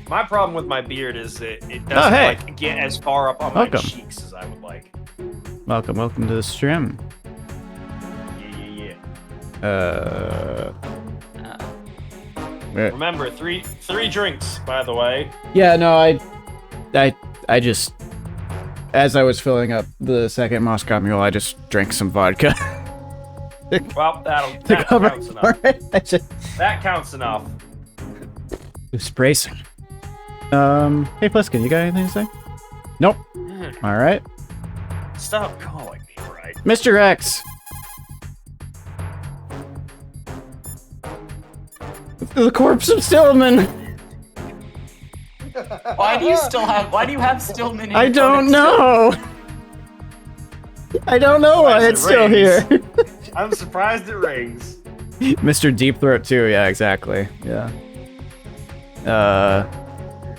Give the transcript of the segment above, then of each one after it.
My problem with my beard is that it doesn't like get as far up on my cheeks as I would like. Welcome to the stream. Yeah. Remember, three drinks, by the way. Yeah, no, I just, as I was filling up the second Moscow Mule, I just drank some vodka. Well, that counts enough. That counts enough. It's bracing. Hey Pliskin, you got anything to say? Nope. All right. Stop calling me, right? Mr. X. The corpse of Stillman. Why do you have Stillman in I don't know. I don't know why it's still here. I'm surprised it rings. Mr. Deep Throat too, yeah, exactly. Yeah.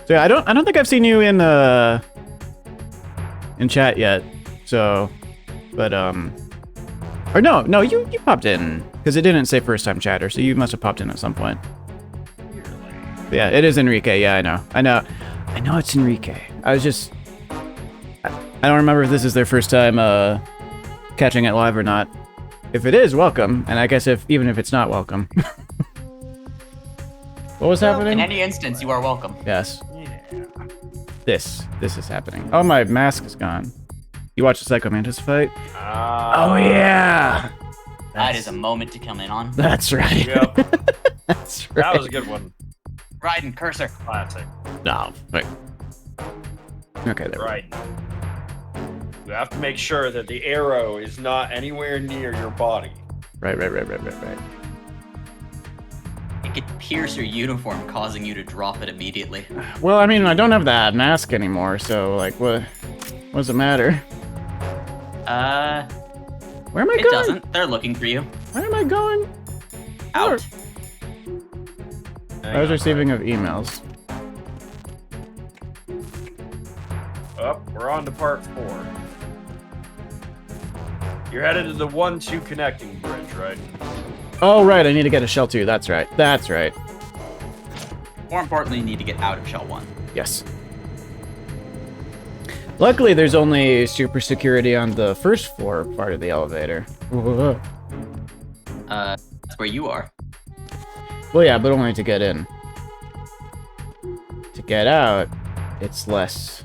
So yeah, I don't think I've seen you in chat yet. So, but or no, you popped in because it didn't say first time chatter, so you must have popped in at some point. Yeah, it is Enrique. Yeah, I know it's Enrique. I don't remember if this is their first time catching it live or not. If it is, welcome, and I guess even if it's not, welcome. What was happening? In any instance, you are welcome. Yes. Yeah. This is happening. Oh, my mask is gone. You watched the Psycho Mantis fight? Oh yeah. That is a moment to come in on. That's right. Yep. That's right. That was a good one. Raiden, cursor. Classic. No. Wait. Okay, there. Right. You have to make sure that the arrow is not anywhere near your body. Right. It could pierce your uniform, causing you to drop it immediately. Well, I mean, I don't have that mask anymore, so like, what does it matter? Where am I going? It doesn't. They're looking for you. Where am I going? Out. I was receiving of emails. Oh, we're on to part 4. You're headed to the 1-2 connecting bridge, right? Oh, right, I need to get a shell 2. That's right. More importantly, you need to get out of shell 1. Yes. Luckily, there's only super security on the first floor part of the elevator. That's where you are. Well, yeah, but only to get in. To get out, it's less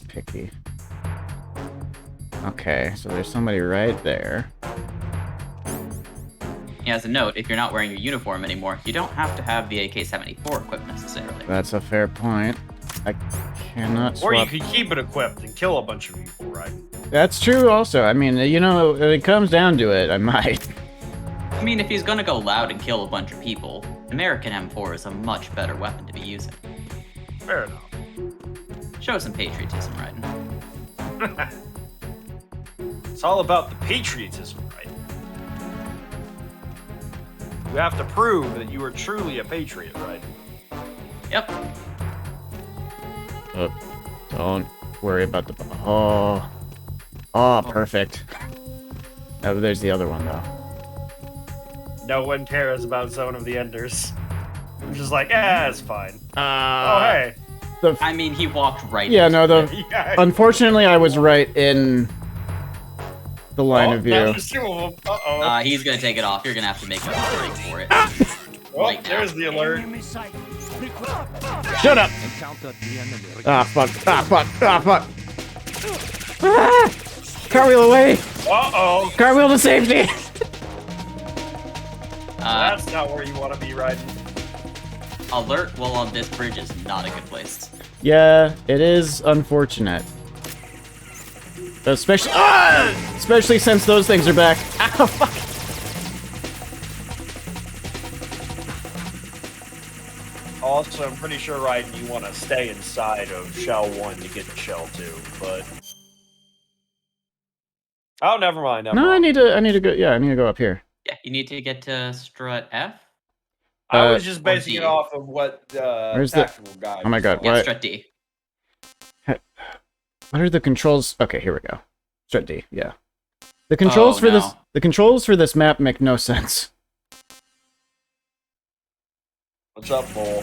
picky. Okay, so there's somebody right there. Yeah, as a note, if you're not wearing your uniform anymore, you don't have to have the AK-74 equipped necessarily. That's a fair point. I cannot swap. Or you could keep it equipped and kill a bunch of people, right? That's true also. I mean, you know, when it comes down to it, I might. I mean, if he's gonna go loud and kill a bunch of people, American M4 is a much better weapon to be using. Fair enough. Show some patriotism, right? It's all about the patriotism, right? You have to prove that you are truly a patriot, right? Yep. Don't worry about the... Oh, perfect. Oh, there's the other one, though. No one cares about Zone of the Enders. I'm just like, it's fine. Oh, hey. I mean, he walked right Yeah, into no, Yeah. Unfortunately, I was right in the line of view. There's 2 of them. Uh-oh. He's gonna take it off. You're gonna have to make a break for it. Oh, there's the alert. Shut up! Fuck. Cartwheel away! Uh-oh. Cartwheel to safety! That's not where you want to be riding. Alert while on this bridge is not a good place. Yeah, it is unfortunate. Especially since those things are back. Ow, fuck! Also, I'm pretty sure, Raiden, you want to stay inside of Shell 1 to get to Shell 2, but... Oh, never mind. I need to go. Yeah, I need to go up here. Yeah, you need to get to strut F. I was just basing it off of what Where's tactical guy. Oh my god! Yeah, What? strut D. What are the controls? Okay, here we go. Strut D. Yeah. The controls for this. The controls for this map make no sense. What's up, Bull?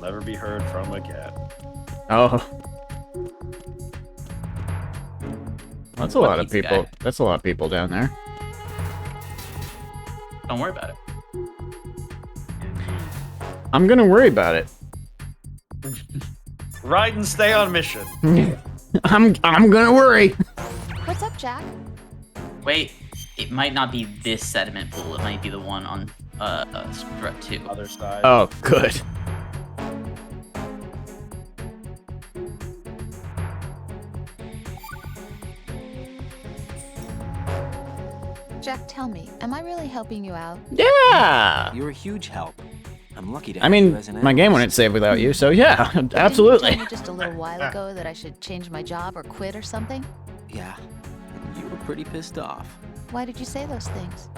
never be heard from again. Oh. That's a lot of What pizza people. guy? That's a lot of people down there. Don't worry about it. I'm gonna worry about it. Ride and stay on mission. I'm gonna worry. What's up, Jack? Wait, it might not be this sediment pool. It might be the one on strut 2. Other side. Oh, good. Jack, tell me, am I really helping you out? Yeah. You're a huge help. I'm lucky to I have mean, you as an my game analyst. wouldn't save without you, so yeah, Didn't you absolutely. tell me just a little while ago that I should change my job or quit or something? Yeah, and you were pretty pissed off. Why did you say those things?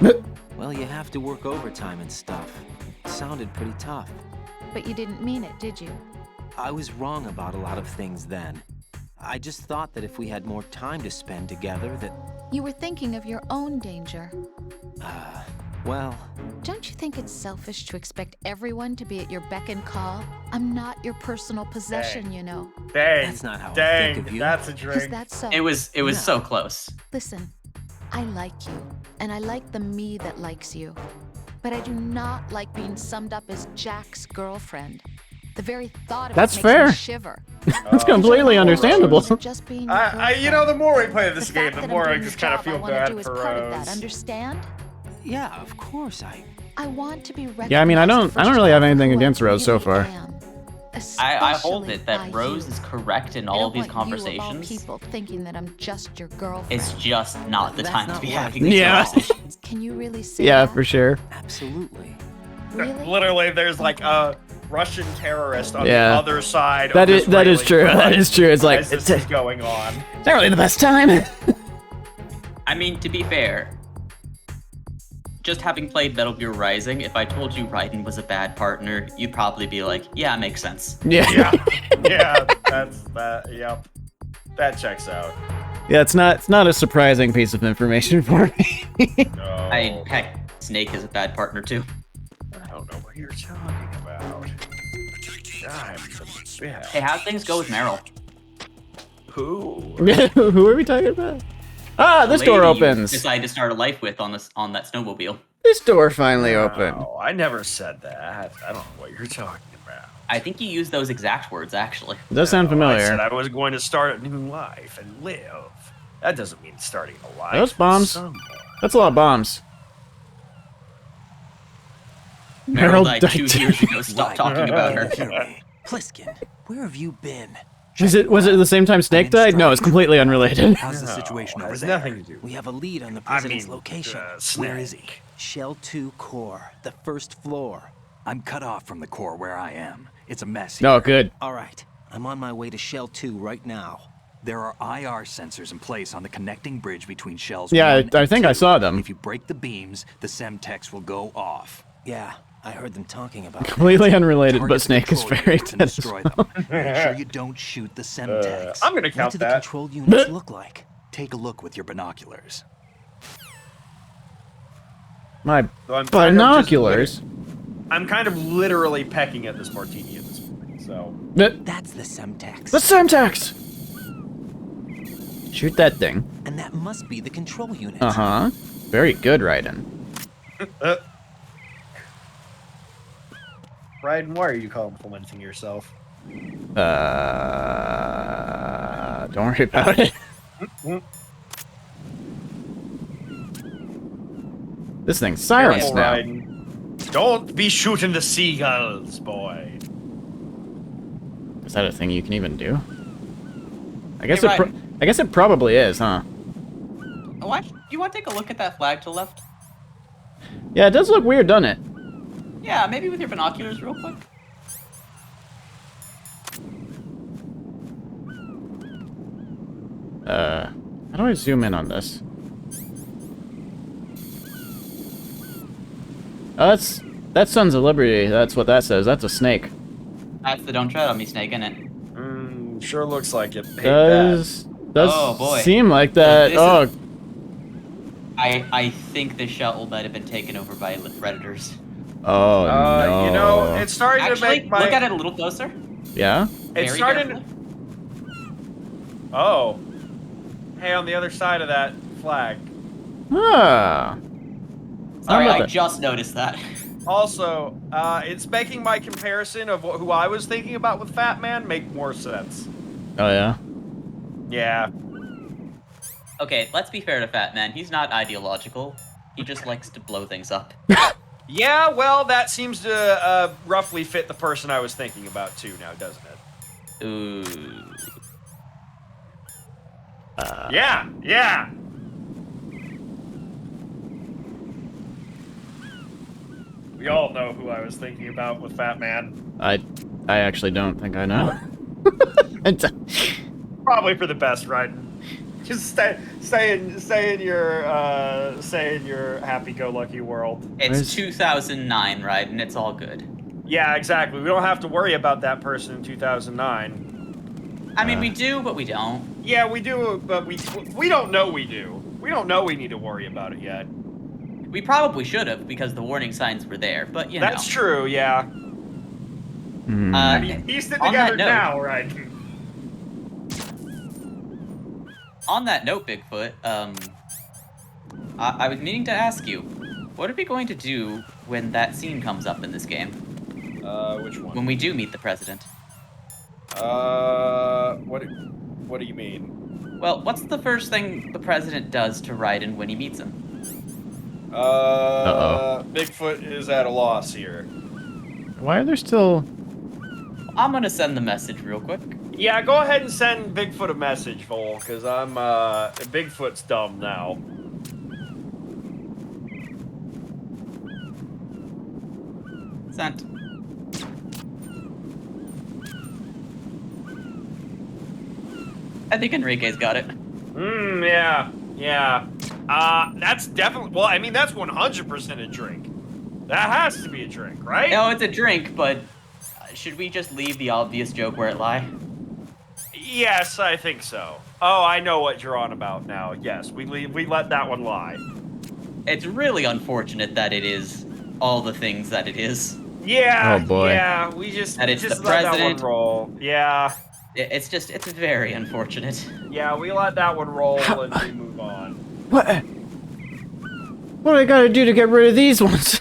Well, you have to work overtime and stuff. It sounded pretty tough. But you didn't mean it, did you? I was wrong about a lot of things then. I just thought that if we had more time to spend together that, You were thinking of your own danger. well, Don't you think it's selfish to expect everyone to be at your beck and call? I'm not your personal possession, you know. Dang. That's not how I Dang. think of you. That's a Is drink. that so? It was No. so close. Listen, I like you, and I like the me that likes you. But I do not like being summed up as Jack's girlfriend. The very thought of That's it makes fair. me shiver. That's completely understandable. Just being your You know, the more we play girlfriend. this The game, fact the that more I'm I doing just the kind of job feel I wanna bad do is for part of that, Rose. understand? yeah, of course I want to be recognized. Yeah, I mean, I don't really have anything for who against I Rose so really far. am. I hold Especially it that by Rose you. is correct in I all don't of these want you, of all conversations. people thinking that I'm just your girlfriend. It's just not the That's time to not be what I having these Yeah. conversations. Can you really say Yeah, that? for sure. Absolutely. Really? Literally, there's like a Russian terrorist on Yeah. the other side That of is this that is railing true. front That is true. It's like as this is going on. it's not really the best time. I mean, to be fair, just having played Metal Gear Rising, if I told you Raiden was a bad partner, you'd probably be like, yeah, makes sense. Yeah. Yeah, that's that. Yep, that checks out. Yeah, it's not a surprising piece of information for me. No, Heck, Snake is a bad partner too. I don't know what you're talking about. Yeah. Hey, how'd things go with Meryl? Who? Who are we talking about? Ah, this door Lady you opens. decided to start a life with on that snowmobile. This door finally opened. Oh, I never said that. I don't know what you're talking about. I think you used those exact words actually. It does sound No, I familiar. said I was going to start a new life and live. That doesn't mean starting a life. Those bombs. Somewhere. That's a lot of bombs. Meryl died 2 years ago. Stop talking about her. Anyway, Pliskin, where have you been? Was it the same time Snake died? No, it's completely unrelated. How's the No, situation over has there? nothing to do with We have a lead on the I president's mean, location. Snake. Where is he? Shell 2 core, the first floor. I'm cut off from the core where I am. It's a mess. No, here. good. All right, I'm on my way to Shell 2 right now. There are IR sensors in place on the connecting bridge between shells. Yeah, 1 I and think I 2. saw them. If you break the beams, the Semtex will go off. Yeah, I heard them talking about that. Completely unrelated, Target but the Snake is control very units and dead. destroy them. Make sure you don't shoot the Semtex. I'm gonna What count do the that. control units look like? Take a look with your binoculars. My So I'm kind of binoculars. I'm kind of literally pecking at this martini at this point. So That's the Semtex. The Semtex! Shoot that thing. And that must be the control unit. Uh-huh. Very good, Raiden. Raiden, why are you complimenting yourself? Don't worry about it. This thing's silenced Careful, now. Raiden. Don't be shooting the seagulls, boy. Is that a thing you can even do? I guess Hey, I guess it probably is, huh? You want to take a look at that flag to the left? Yeah, it does look weird, doesn't it? Yeah, maybe with your binoculars real quick. How do I zoom in on this? Oh, that's Sons of Liberty. That's what that says. That's a snake. That's the don't tread on me snake, isn't it? Sure looks like it. Hate that. Does Oh, boy. seem like that? This Oh, I think the shuttle might have been taken over by predators. Oh no. You know, it's starting to Actually, make my... look at it a little closer. Yeah? It's Very starting carefully. Oh. Hey, on the other side of that flag. Ah. Sorry, about I that? just noticed that. Also, it's making my comparison of who I was thinking about with Fat Man make more sense. Oh yeah. Yeah. Okay, let's be fair to Fat Man. He's not ideological. He just likes to blow things up. Yeah, well, that seems to roughly fit the person I was thinking about too now, doesn't it? Ooh. Yeah. We all know who I was thinking about with Fat Man. I actually don't think I know. Probably for the best, right? Just stay in your happy-go-lucky world. It's 2009, right? And it's all good. Yeah, exactly. We don't have to worry about that person in 2009. I mean, we do, but we don't. Yeah, we do, but we don't know we do. We don't know we need to worry about it yet. We probably should have, because the warning signs were there, but you know. That's true, yeah. Pieced it on that together note- now, right? On that note, Bigfoot, I was meaning to ask you, what are we going to do when that scene comes up in this game? Which one? When we do meet the president? What do you mean? Well, what's the first thing the president does to Raiden when he meets him? Bigfoot is at a loss here. Why are there still... I'm gonna send the message real quick. Yeah, go ahead and send Bigfoot a message, Vol, because Bigfoot's dumb now. Sent. I think Enrique's got it. Yeah. That's definitely, well, I mean, that's 100% a drink. That has to be a drink, right? No, it's a drink, but should we just leave the obvious joke where it lie? Yes, I think so. Oh, I know what you're on about now. Yes, we let that one lie. It's really unfortunate that it is all the things that it is. Yeah. Oh, boy. Yeah, we just That it's just the let that one president. roll. Yeah. It's very unfortunate. Yeah, we let that one roll and we move on. What? What do I gotta do to get rid of these ones?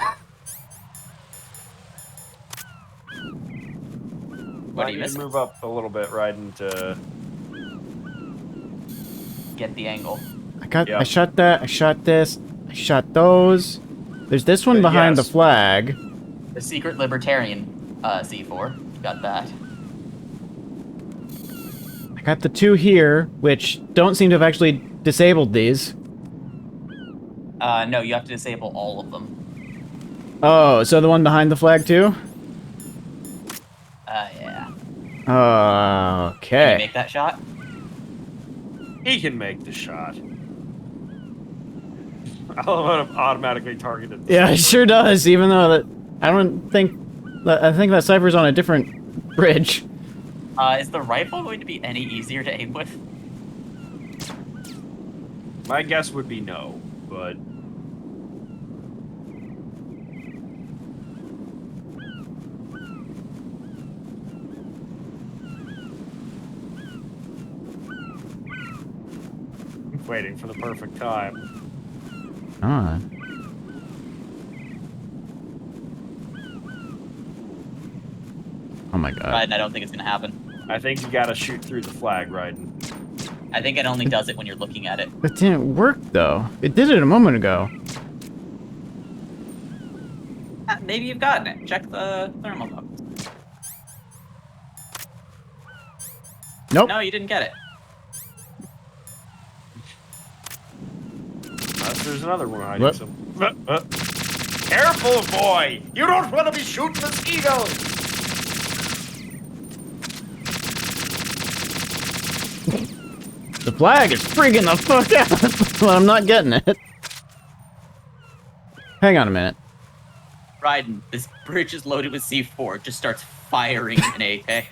What do you Might miss? move up a little bit, right into... Get the angle. I shot that, I shot this, I shot those. There's this one behind yes. the flag. The secret libertarian C4. Got that. I got the two here, which don't seem to have actually disabled these. No, you have to disable all of them. Oh, so the one behind the flag too? Yeah. Can Okay. you make that shot? He can make the shot. I love how it automatically targeted. Yeah, it sure does, even though that... I think that Cypher's on a different bridge. Is the rifle going to be any easier to aim with? My guess would be no, but... Waiting for the perfect time. Ah. Oh my god. Raiden, I don't think it's gonna happen. I think you gotta shoot through the flag, Raiden. I think it only does it when you're looking at it. That didn't work though. It did it a moment ago. Maybe you've gotten it. Check the thermal levels. Nope. No, you didn't get it. There's another one hiding What? some. Careful, boy! You don't want to be shooting the seagulls! The flag is freaking the fuck out, but I'm not getting it. Hang on a minute. Raiden, this bridge is loaded with C4. It just starts firing an AK.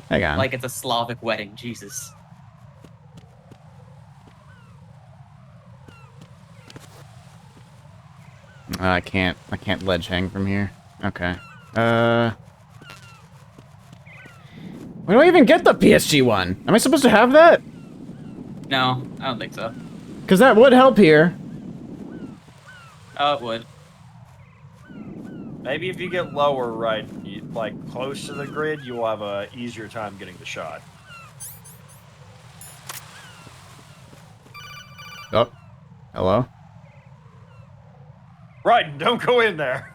Hang on. Like it's a Slavic wedding. Jesus. I can't ledge hang from here. Okay. Where do I even get the PSG one? Am I supposed to have that? No, I don't think so. Because that would help here. Oh, it would. Maybe if you get lower, right, like close to the grid, you will have a easier time getting the shot. Oh. Hello? Right, don't go in there.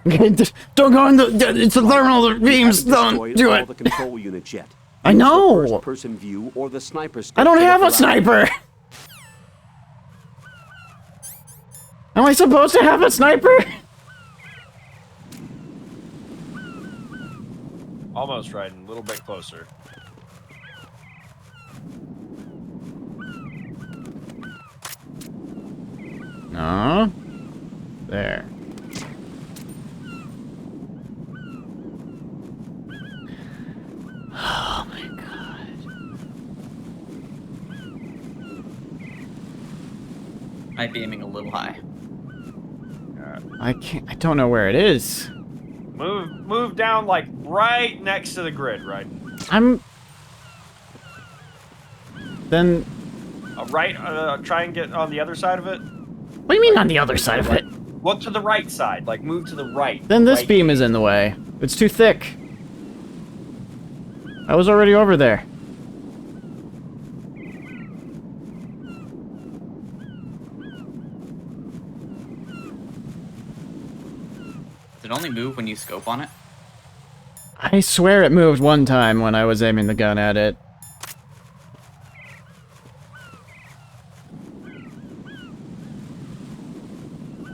Don't go in the... It's the thermal beams. Don't do all it. the control units yet. I Use the know. first-person view or the sniper scope I don't to have look a around. sniper. Am I supposed to have a sniper? Almost right, a little bit closer. No. There. Oh my god. Might be aiming a little high. I don't know where it is. Move down like right next to the grid, right? Then... Right, try and get on the other side of it. What do you mean on the other side of it? Look to the right side, like move to the right. Then this right. beam is in the way. It's too thick. I was already over there. Does it only move when you scope on it? I swear it moved one time when I was aiming the gun at it.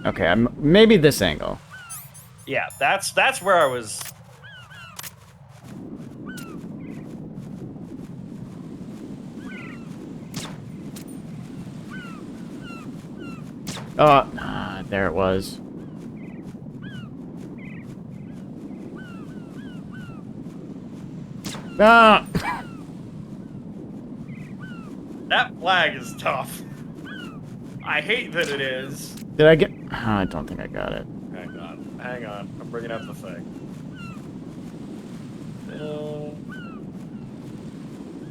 Okay, maybe this angle. Yeah, that's where I was. Oh, there it was. Ah! That flag is tough. I hate that it is. Did I get... Oh, I don't think I got it. Hang on. I'm bringing up the thing.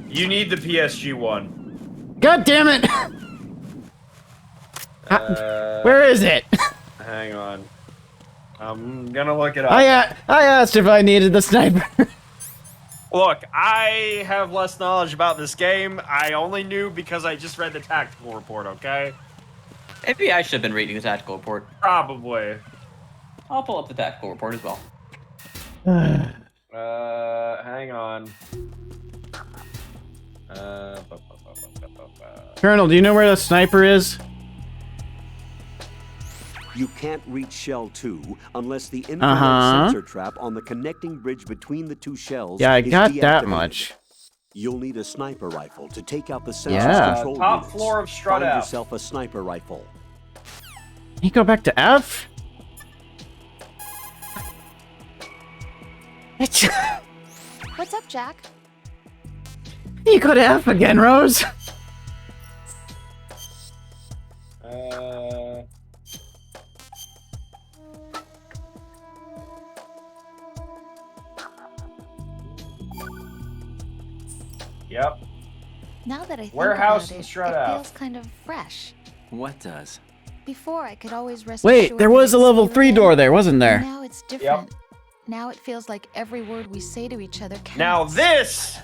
You need the PSG one. God damn it! Where is it? Hang on. I'm gonna look it up. I asked if I needed the sniper. Look, I have less knowledge about this game. I only knew because I just read the tactical report, okay? Maybe I should have been reading the tactical report. Probably. I'll pull up the tactical report as well. Hang on. Colonel, do you know where the sniper is? You can't reach Shell 2 unless the infrared sensor trap on the connecting bridge between the two shells Yeah, I is got that deactivated. much. You'll need a sniper rifle to take out the sensor's Yeah. control Top units. floor of strut Find F. yourself a sniper rifle. Can you go back to F? What's up, Jack? You go to F again, Rose. Yep. Now that I think Warehouse about and it, strut it out. feels kind of fresh. What does? Before, I could always rest Wait, assured there that was a I'd level stay 3 with door him. there, wasn't there? Now it's different. Now it feels like every word we say to each other counts. Now this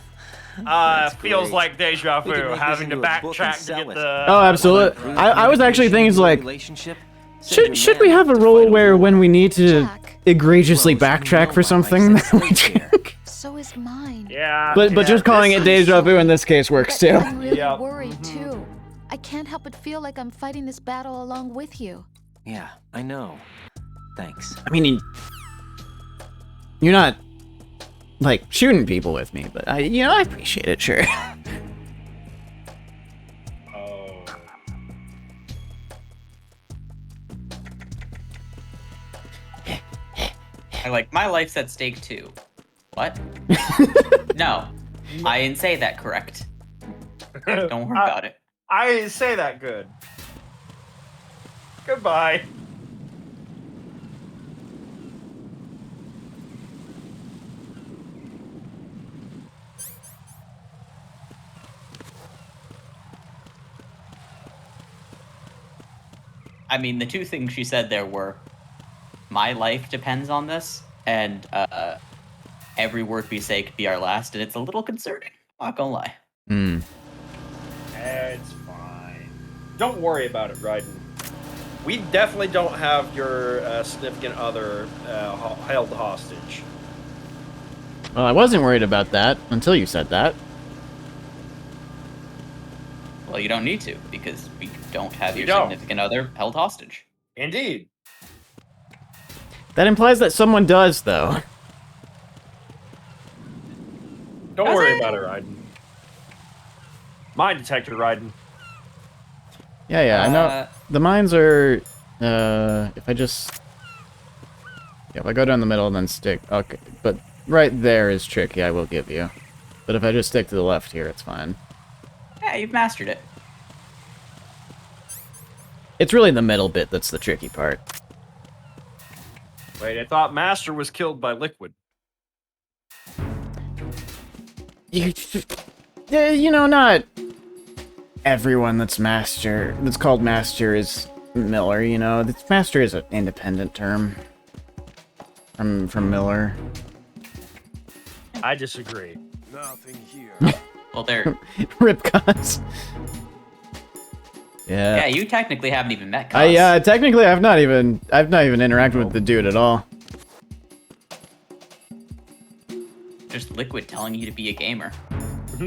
feels great. like deja We could vu, make this having to into a book and backtrack to sell get it. the. Oh, absolutely. I was actually thinking, like, Relationship? should we have a rule where when we need to Jack, egregiously Rose, you backtrack know for why something, life that we sets stakes do? so is mine. Yeah. But yeah, just calling this it is- deja vu in this case works But too. I'm really Yep. worried too. I can't help but feel like I'm fighting this battle along with you. Yeah, I know. Thanks. I mean, you're not like shooting people with me, but I appreciate it, sure. Oh. My life's at stake too. What? No, I didn't say that correct. Don't worry about it. I say that good. Goodbye. I mean, the two things she said there were, my life depends on this, and every word we say could be our last, and it's a little concerning. Not gonna lie. It's fine. Don't worry about it, Raiden. We definitely don't have your significant other held hostage. Well, I wasn't worried about that until you said that. Well, you don't need to, because we don't have your don't. significant other held hostage. Indeed. That implies that someone does, though. Don't Does worry it? about it, Raiden. Mine detector, Raiden. Yeah, I know. The mines are, if I just... Yeah, if I go down the middle and then stick... Okay, but right there is tricky, I will give you. But if I just stick to the left here, it's fine. Yeah, you've mastered it. It's really the middle bit that's the tricky part. Wait, I thought Master was killed by Liquid. You know, not everyone that's called Master is Miller, you know. Master is an independent term from Miller. I disagree. Nothing here. Well, there. Rip Cuz. Yeah, Yeah. you technically haven't even met Cos. Technically I've not even interacted with the dude at all. Just Liquid telling you to be a gamer.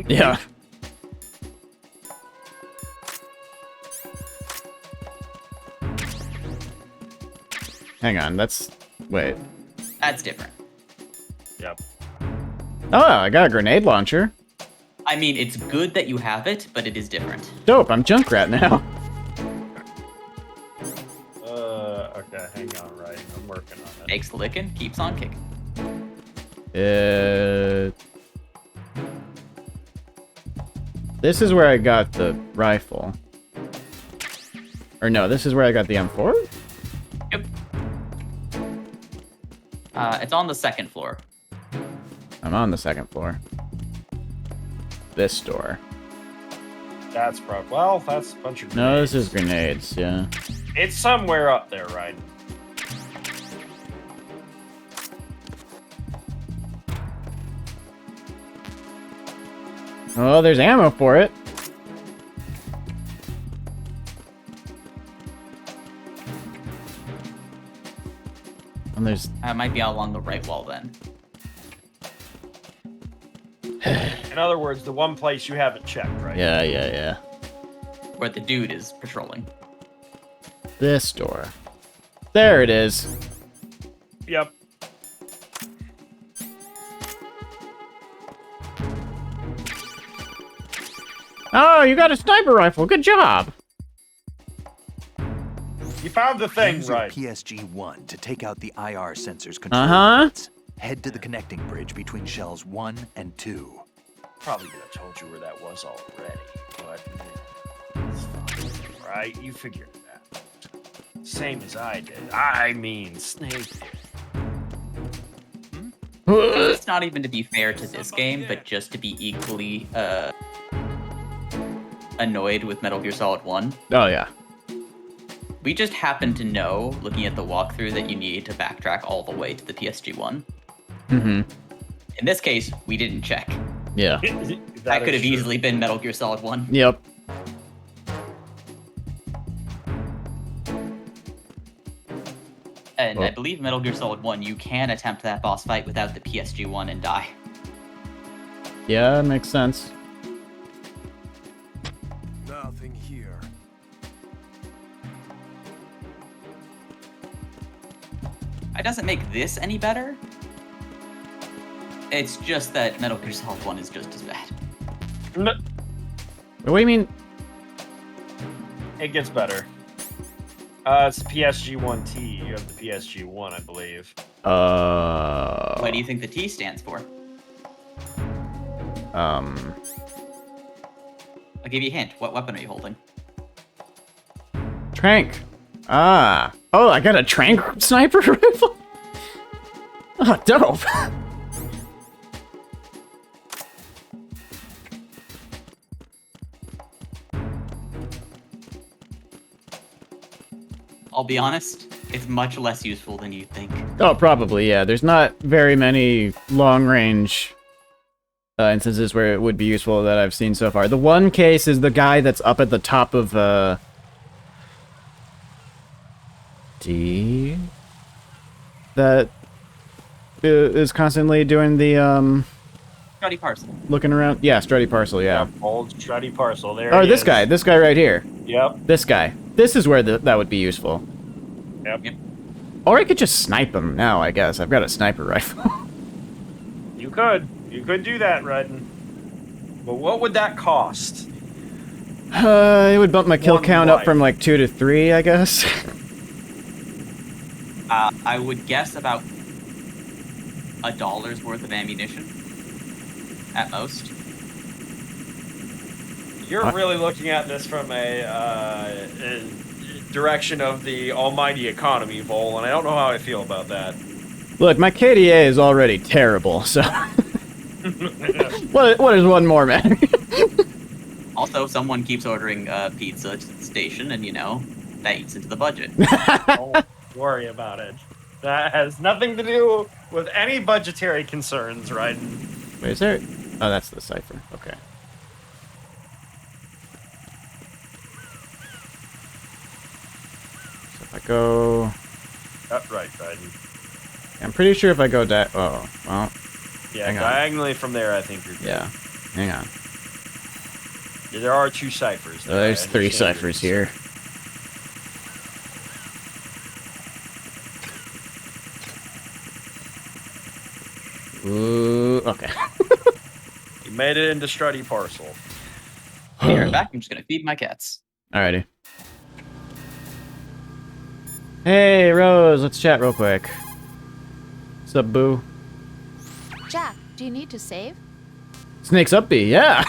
Yeah. Hang on, wait. That's different. Yep. Oh, I got a grenade launcher. I mean, it's good that you have it, but it is different. Dope, I'm Junkrat now. Okay, hang on, right. I'm working on it. Makes licking, keeps on kicking. This is where I got the rifle. Or no, this is where I got the M4? Yep. It's on the second floor. I'm on the second floor. This door. That's probably... Well, that's a bunch of No, grenades. this is grenades, yeah. It's somewhere up there, right? Oh, there's ammo for it. And there's... It might be out along the right wall then. In other words, the one place you haven't checked, right? Yeah. Where the dude is patrolling. This door. There it is. Yep. Oh, you got a sniper rifle. Good job. You found the thing, Use your right? PSG-1 to take out the IR sensors control Uh-huh. units. Head to the connecting bridge between shells 1 and 2. Probably could have told you where that was already, but it's fine, right? You figured it out. Same as I did. I mean, Snake did. It's not even to be fair to this game, but just to be equally annoyed with Metal Gear Solid 1. Oh, yeah. We just happened to know, looking at the walkthrough, that you needed to backtrack all the way to the PSG-1. Mm-hmm. In this case, we didn't check. Yeah. That could have easily been Metal Gear Solid 1. Yep. And I Oh. believe Metal Gear Solid 1, you can attempt that boss fight without the PSG-1 and die. Yeah, makes sense. Nothing here. It doesn't make this any better. It's just that Metal Gear Solid 1 is just as bad. What do you mean? It gets better. It's the PSG-1T. You have the PSG-1, I believe. What do you think the T stands for? I'll give you a hint. What weapon are you holding? Trank. Ah. Oh, I got a trank sniper rifle? Oh, dope. I'll be honest, it's much less useful than you think. Oh, probably, yeah. There's not very many long-range instances where it would be useful that I've seen so far. The one case is the guy that's up at the top of, D? That is constantly doing the, Strutty parcel. looking around. Yeah, Strutty Parcel, yeah. Old Strutty Parcel. There Oh, he this is. guy right here. Yep. This guy. This is where that would be useful. Yep. Or I could just snipe him now, I guess. I've got a sniper rifle. You could. You could do that, Rudden. But what would that cost? It would bump my kill One count up life. from like 2 to 3, I guess. I would guess about $1's worth of ammunition, at most. You're What? really looking at this from a direction of the almighty economy, Vol, and I don't know how I feel about that. Look, my KDA is already terrible, so... what is one more matter? Also, someone keeps ordering pizza to the station, and that eats into the budget. Don't worry about it. That has nothing to do with any budgetary concerns, right? Wait, is there... Oh, that's the cipher. Okay. So if I go... Right. I'm pretty sure if I go oh, well, Yeah, Hang on. diagonally from there, I think you're good. yeah. Hang on. Yeah, there are 2 ciphers. So there's 3 ciphers here. Ooh, okay. You made it into Strutty Parcel. I'll be right back. I'm just gonna feed my cats. Alrighty. Hey, Rose, let's chat real quick. What's up, boo? Jack, do you need to save? Snake's upbeat, yeah.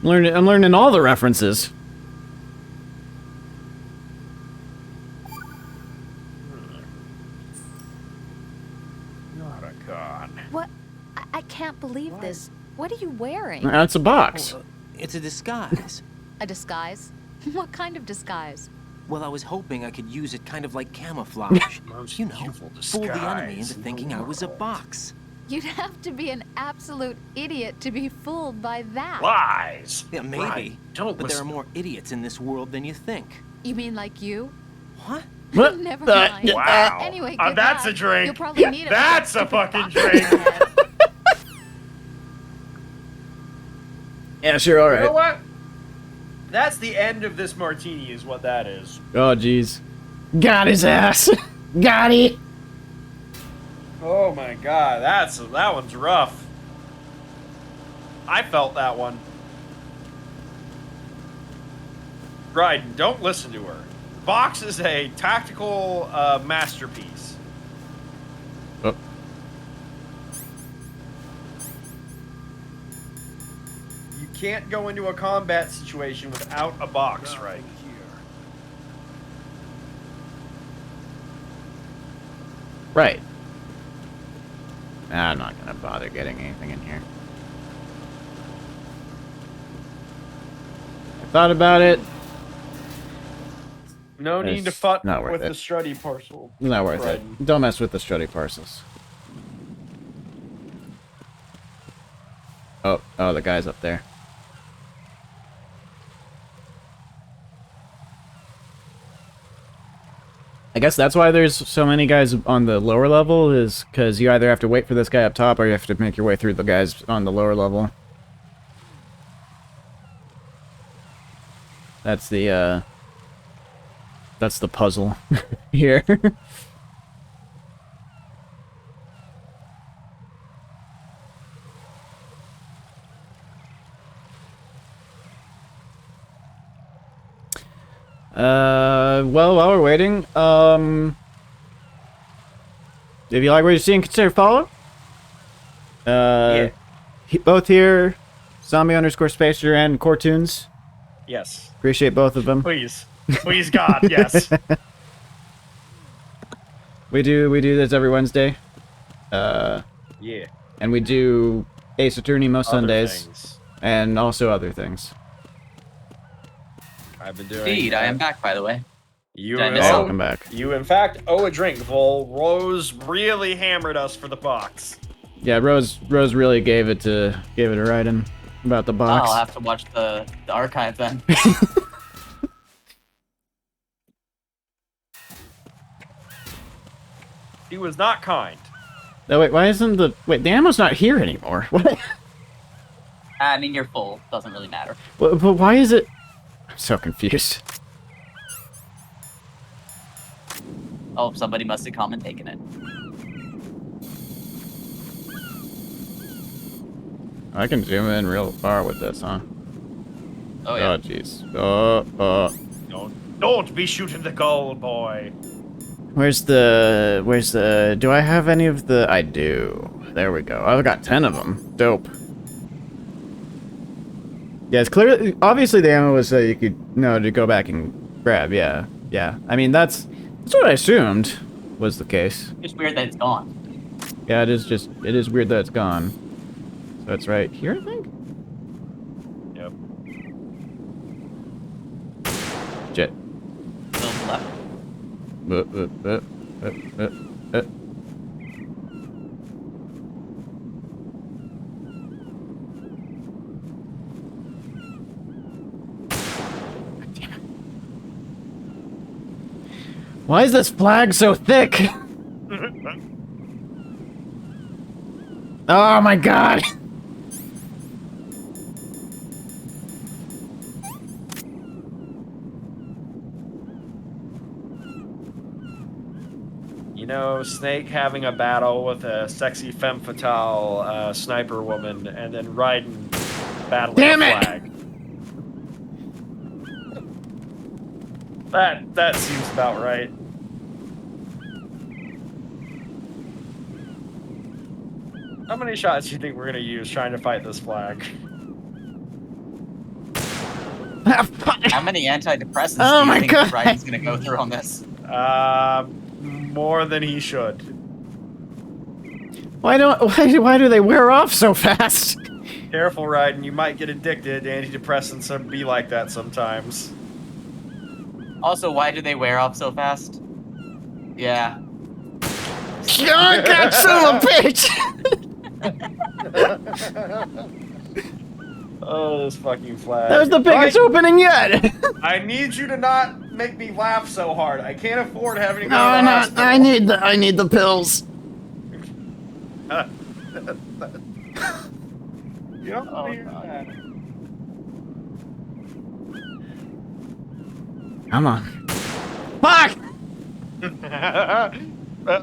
I'm learning all the references. Not a god. What? I can't believe this. What are you wearing? That's a box. It's a disguise. A disguise? What kind of disguise? Well, I was hoping I could use it kind of like camouflage. Most You know, beautiful fool the enemy disguise into in the thinking I was a world. box. You'd have to be an absolute idiot to be fooled by that. Lies! Yeah, maybe. Right. Don't But there are listen. more idiots in this world than you think. You mean like you? What? What? Never Uh, mind. Wow. Anyway, That's goodbye. a drink. You'll probably need it. That's a fucking drink. Yeah, sure, You know alright. what? That's the end of this martini, is what that is. Oh, jeez. Got his ass. Got it. Oh my god, that one's rough. I felt that one. Dryden, don't listen to her. Box is a tactical masterpiece. Oh. You can't go into a combat situation without a box, right? Right. Nah, I'm not gonna bother getting anything in here. I thought about it. No need to It's fuck not worth with it. the Strutty parcel. It's not worth Right. it. Don't mess with the Strutty parcels. Oh, the guy's up there. I guess that's why there's so many guys on the lower level, is because you either have to wait for this guy up top or you have to make your way through the guys on the lower level. That's the puzzle here. Well, while we're waiting, if you like what you're seeing, consider follow. Yeah. Both here, zombie_spacer and Cortoons. Yes. Appreciate both of them. Please. Please, God, yes. We do this every Wednesday. Yeah. And we do Ace Attorney most Other Sundays. things. and also other things. I've been doing. Indeed, I am back, by the way. You, Did I in- miss Hey, Oh. welcome back. you in fact owe a drink, Vol. Rose really hammered us for the box. Yeah, Rose really gave it a Raiden about the box. I'll have to watch the archive then. He was not kind. Oh, wait, why isn't the ammo's not here anymore? What? I mean, you're full. Doesn't really matter. But why is it? I'm so confused. Oh, somebody must have come and taken it. I can zoom in real far with this, huh? Oh yeah. Oh, jeez. Don't be shooting the goal, boy. Where's the, do I have any of the, I do. There we go. I've got 10 of them. Dope. Yeah, it's clearly, obviously the ammo was so you could, to go back and grab, yeah. Yeah, I mean, that's what I assumed was the case. It's weird that it's gone. Yeah, it is weird that it's gone. So it's right here, I think? Yep. Shit. Still to the left. Why is this flag so thick? Oh my god! You know, Snake having a battle with a sexy femme fatale sniper woman, and then Raiden battling Damn a it! flag. That seems about right. How many shots do you think we're gonna use trying to fight this flag? How many antidepressants Oh do my you think God. Ryan's gonna go through on this? More than he should. Why do they wear off so fast? Careful, Raiden. You might get addicted. Antidepressants be like that sometimes. Also, why do they wear off so fast? Yeah. Oh god, son of a bitch! Oh, this fucking flag. That was the biggest Raiden, opening yet! I need you to not make me laugh so hard. I can't afford having to go No, to the not. hospital. I need the pills. You don't Oh, hear God. that. Come on. Fuck!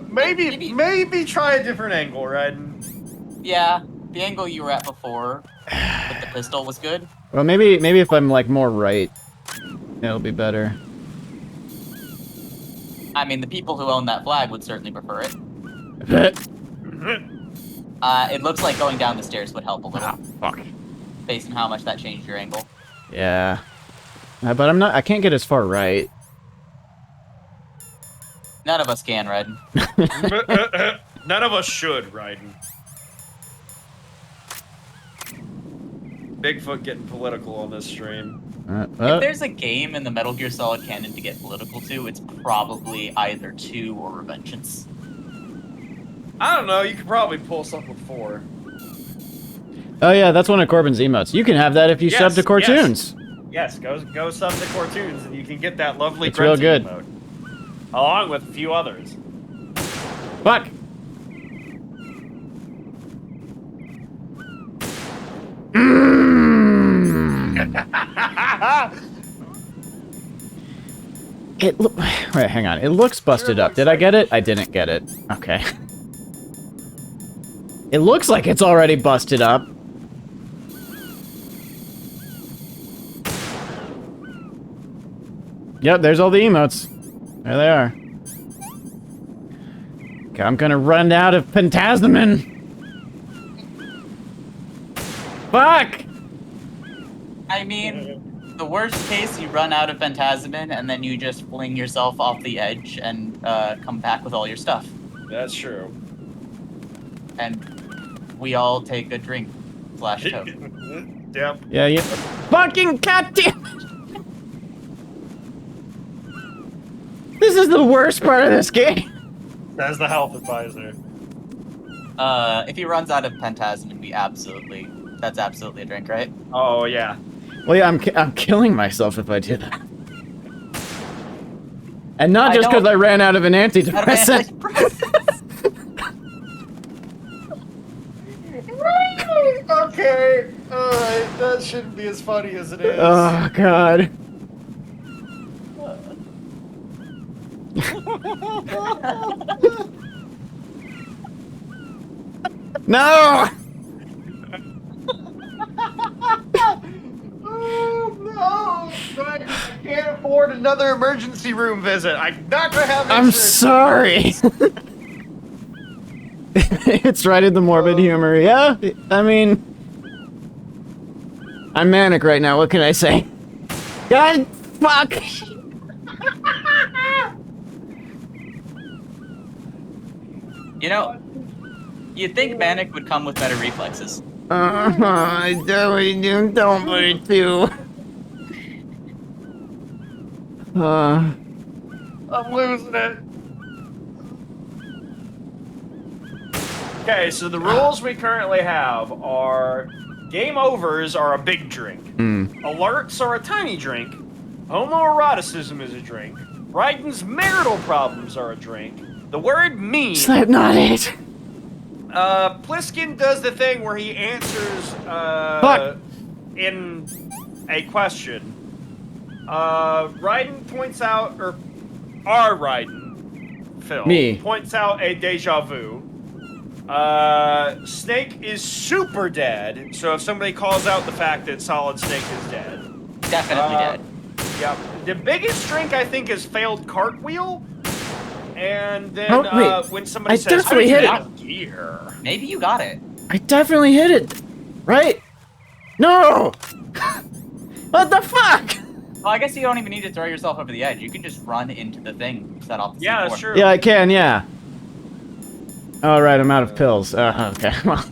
Maybe try a different angle, Raiden. Yeah, the angle you were at before with the pistol was good. Well, maybe if I'm like more right, it'll be better. I mean, the people who own that flag would certainly prefer it. It looks like going down the stairs would help a little, Fuck. based on how much that changed your angle. Yeah. But I can't get as far right. None of us can, Raiden. None of us should, Raiden. Bigfoot getting political on this stream. If there's a game in the Metal Gear Solid canon to get political to, it's probably either 2 or Revengeance. I don't know. You could probably pull something with 4. Oh yeah, that's one of Corbin's emotes. You can have that if you sub to cartoons. Yes, go sub to cartoons, and you can get that lovely. It's real good. Emote, along with a few others. Fuck. Wait, hang on. It looks busted up. Did I get it? I didn't get it. Okay. It looks like it's already busted up. Yep, there's all the emotes. There they are. Okay, I'm gonna run out of Pentasmin. Fuck! I mean, the worst case, you run out of Phantasmin, and then you just fling yourself off the edge and come back with all your stuff. That's true. And we all take a drink / toke. Yep. Yeah, yeah. Fucking goddamn! This is the worst part of this game. That's the health advisor. If he runs out of pentasmin, that's absolutely a drink, right? Oh yeah. Well, yeah, I'm killing myself if I do that. And not just because I ran out of an antidepressant. Okay. Alright. That shouldn't be as funny as it is. Oh, God. No! Oh no! I can't afford another emergency room visit. I'm not gonna have. I'm sorry. It's right in the morbid humor. Yeah, I mean, I'm manic right now. What can I say? God, fuck. You know, you'd think manic would come with better reflexes. I definitely don't want it to. I'm losing it. Okay, so the rules we currently have are game overs are a big drink. Alerts are a tiny drink. Homoeroticism is a drink. Raiden's marital problems are a drink. The word mean. Is that not it? Pliskin does the thing where he answers in a question. Raiden points out, or our Raiden, Phil, Me. points out a deja vu. Snake is super dead, so if somebody calls out the fact that Solid Snake is dead. Definitely dead. Yep. The biggest drink, I think, is failed cartwheel. And then wait. when somebody I says, definitely hit it. Gear. Maybe you got it. I definitely hit it. Right? No! What the fuck? Well, I guess you don't even need to throw yourself over the edge. You can just run into the thing set off the Yeah, C4. that's true. Yeah, I can, yeah. Alright, I'm out of pills. Okay, well.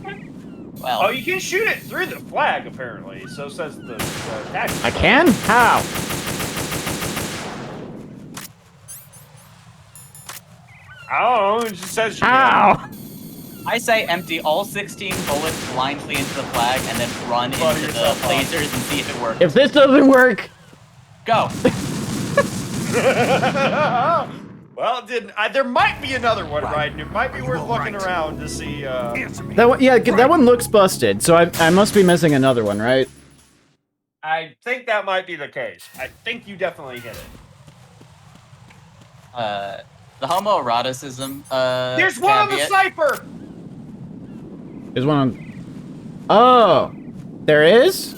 Well, Oh, you can shoot it through the flag, apparently. So says the tactics. I can? How? I don't know. It just says you can. How? I say empty all 16 bullets blindly into the flag and then run Blow into the yourself up. lasers and see if it works. If this doesn't work, Go. Well, it didn't. There might be another one, right? It might be worth looking around to see. that one, yeah, that one looks busted. So I must be missing another one, right? I think that might be the case. I think you definitely hit it. The homoeroticism, There's one on the caveat- cipher! There's one on. Oh, there is.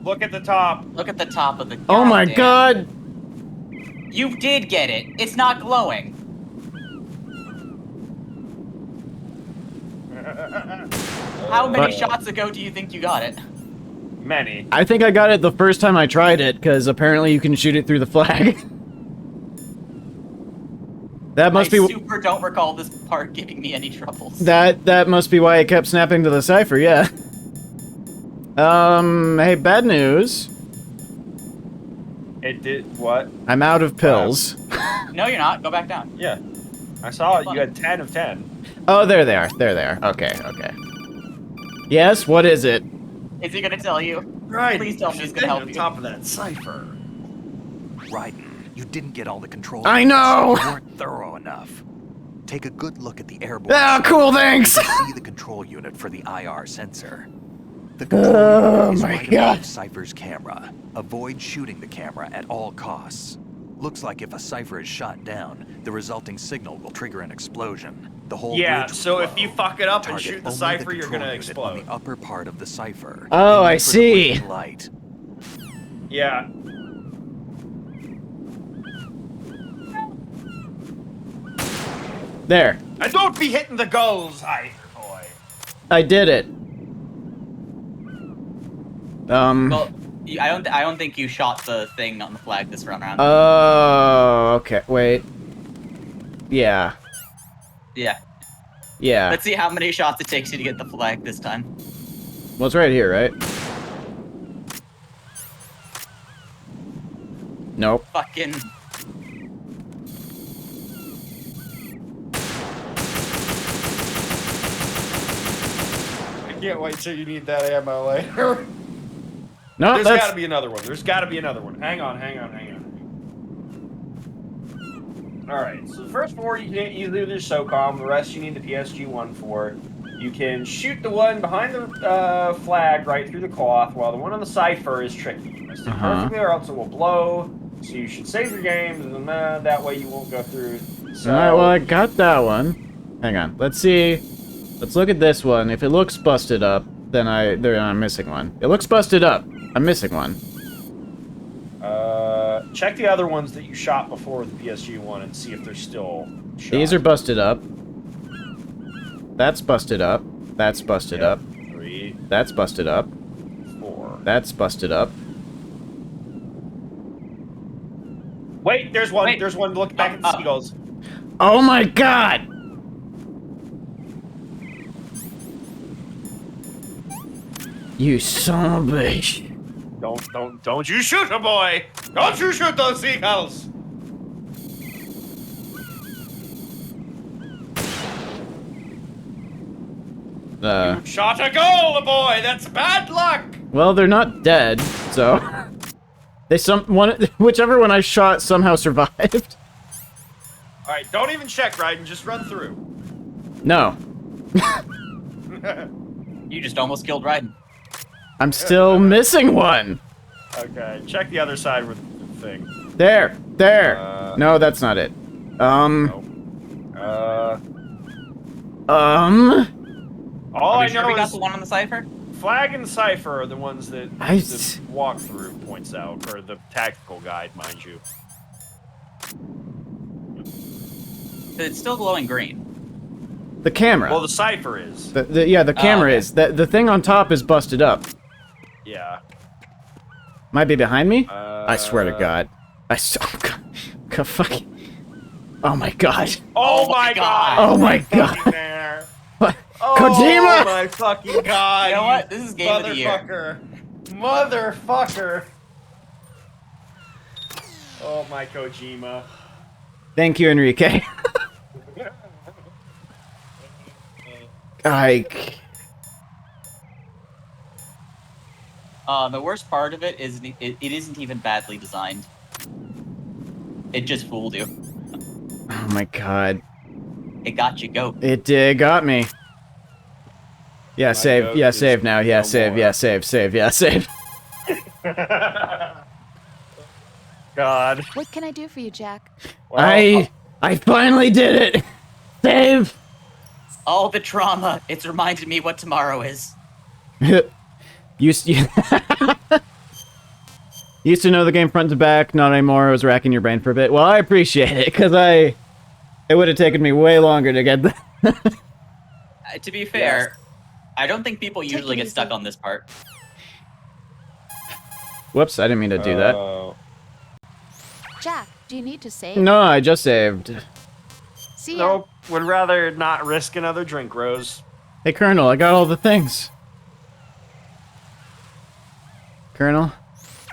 Look at the top. Look at the top of the. Oh my goddamn- God! You did get it. It's not glowing. How many shots ago do you think you got it? Many. I think I got it the first time I tried it, because apparently you can shoot it through the flag. That must I be. super don't recall this part giving me any troubles. That must be why it kept snapping to the cipher. Yeah. Hey, bad news. It did what? I'm out of pills. No, you're not. Go back down. Yeah. I saw it. You had 10 of 10. Oh, there they are. There they are. Okay, okay. Yes, what is it? Is he gonna tell you? Right. Please tell me he's gonna help on you. top of that cipher. Raiden, you didn't get all the controls. I know! You weren't thorough enough. Take a good look at the airborne. Ah, cool, thanks! See the control unit for the IR sensor. The control unit is my right God. above Cypher's camera. Avoid shooting the camera at all costs. Looks like if a Cypher is shot down, the resulting signal will trigger an explosion. The whole Yeah, bridge will so if blow. you fuck it up and Target shoot the only cipher, you're control gonna unit explode. On the upper part of the Cypher. Oh, I Aim for the see. green Light. Yeah. There. And don't be hitting the goals either, boy. I did it. Well, I don't think you shot the thing on the flag this round. Oh, okay. Wait. Yeah. Yeah. Yeah. Let's see how many shots it takes you to get the flag this time. Well, it's right here, right? Nope. Fucking. I can't wait till you need that ammo later. No, There's that's... gotta be another one. There's gotta be another one. Hang on. Alright, so the first 4 you can't easily with your SOCOM, the rest you need the PSG-1 for. You can shoot the one behind the flag right through the cloth, while the one on the cipher is tricky. You must hit perfectly or else it will blow, so you should save your games, and that way you won't go through. So... Alright, well, I got that one. Hang on, let's see. Let's look at this one. If it looks busted up, then I'm missing one. It looks busted up. I'm missing one. Check the other ones that you shot before with the PSG-1 and see if they're still shot. These are busted up. That's busted up. That's busted up. 3. That's busted up. 4. That's busted up. Wait, there's one. Wait. There's one. Look back at the seagulls. Oh my god! You son of a bitch. Don't you shoot a boy! Don't you shoot those seagulls! You shot a goal, boy! That's bad luck! Well, they're not dead, so... Whichever one I shot somehow survived. Alright, don't even check, Raiden. Just run through. No. You just almost killed Raiden. I'm still missing one! Okay, check the other side with the thing. There! No, that's not it. Nope. All I Sure know we got is the one on the cipher? Flag and Cipher are the ones that I- the walkthrough points out, or the tactical guide, mind you. But it's still glowing green. The camera. Well, the Cipher is. The camera okay. is. The thing on top is busted up. Yeah. Might be behind me? I swear to God. God, fucking... Oh my God. Oh my god! Oh my God. Fucking there. What? Oh Kojima! my fucking god! You know what? This is game of the year. Motherfucker! Oh my Kojima. Thank you, Enrique. The worst part of it is it isn't even badly designed. It just fooled you. Oh my God. It got you go. It got me. Yeah, save. goat Yeah, is save now. Yeah, no save. more. Yeah, save. Yeah, save. God. What can I do for you, Jack? Well, I finally did it. Save. All the trauma. It's reminded me what tomorrow is. Used to know the game front to back, not anymore. I was racking your brain for a bit. Well, I appreciate it, because it would have taken me way longer to get that. To be fair, I don't think people Take usually it get stuck easy. on this part. Whoops, I didn't mean to do that. Jack, do you need to save? No, I just saved. See ya. Nope. Would rather not risk another drink, Rose. Hey, Colonel, I got all the things. Colonel?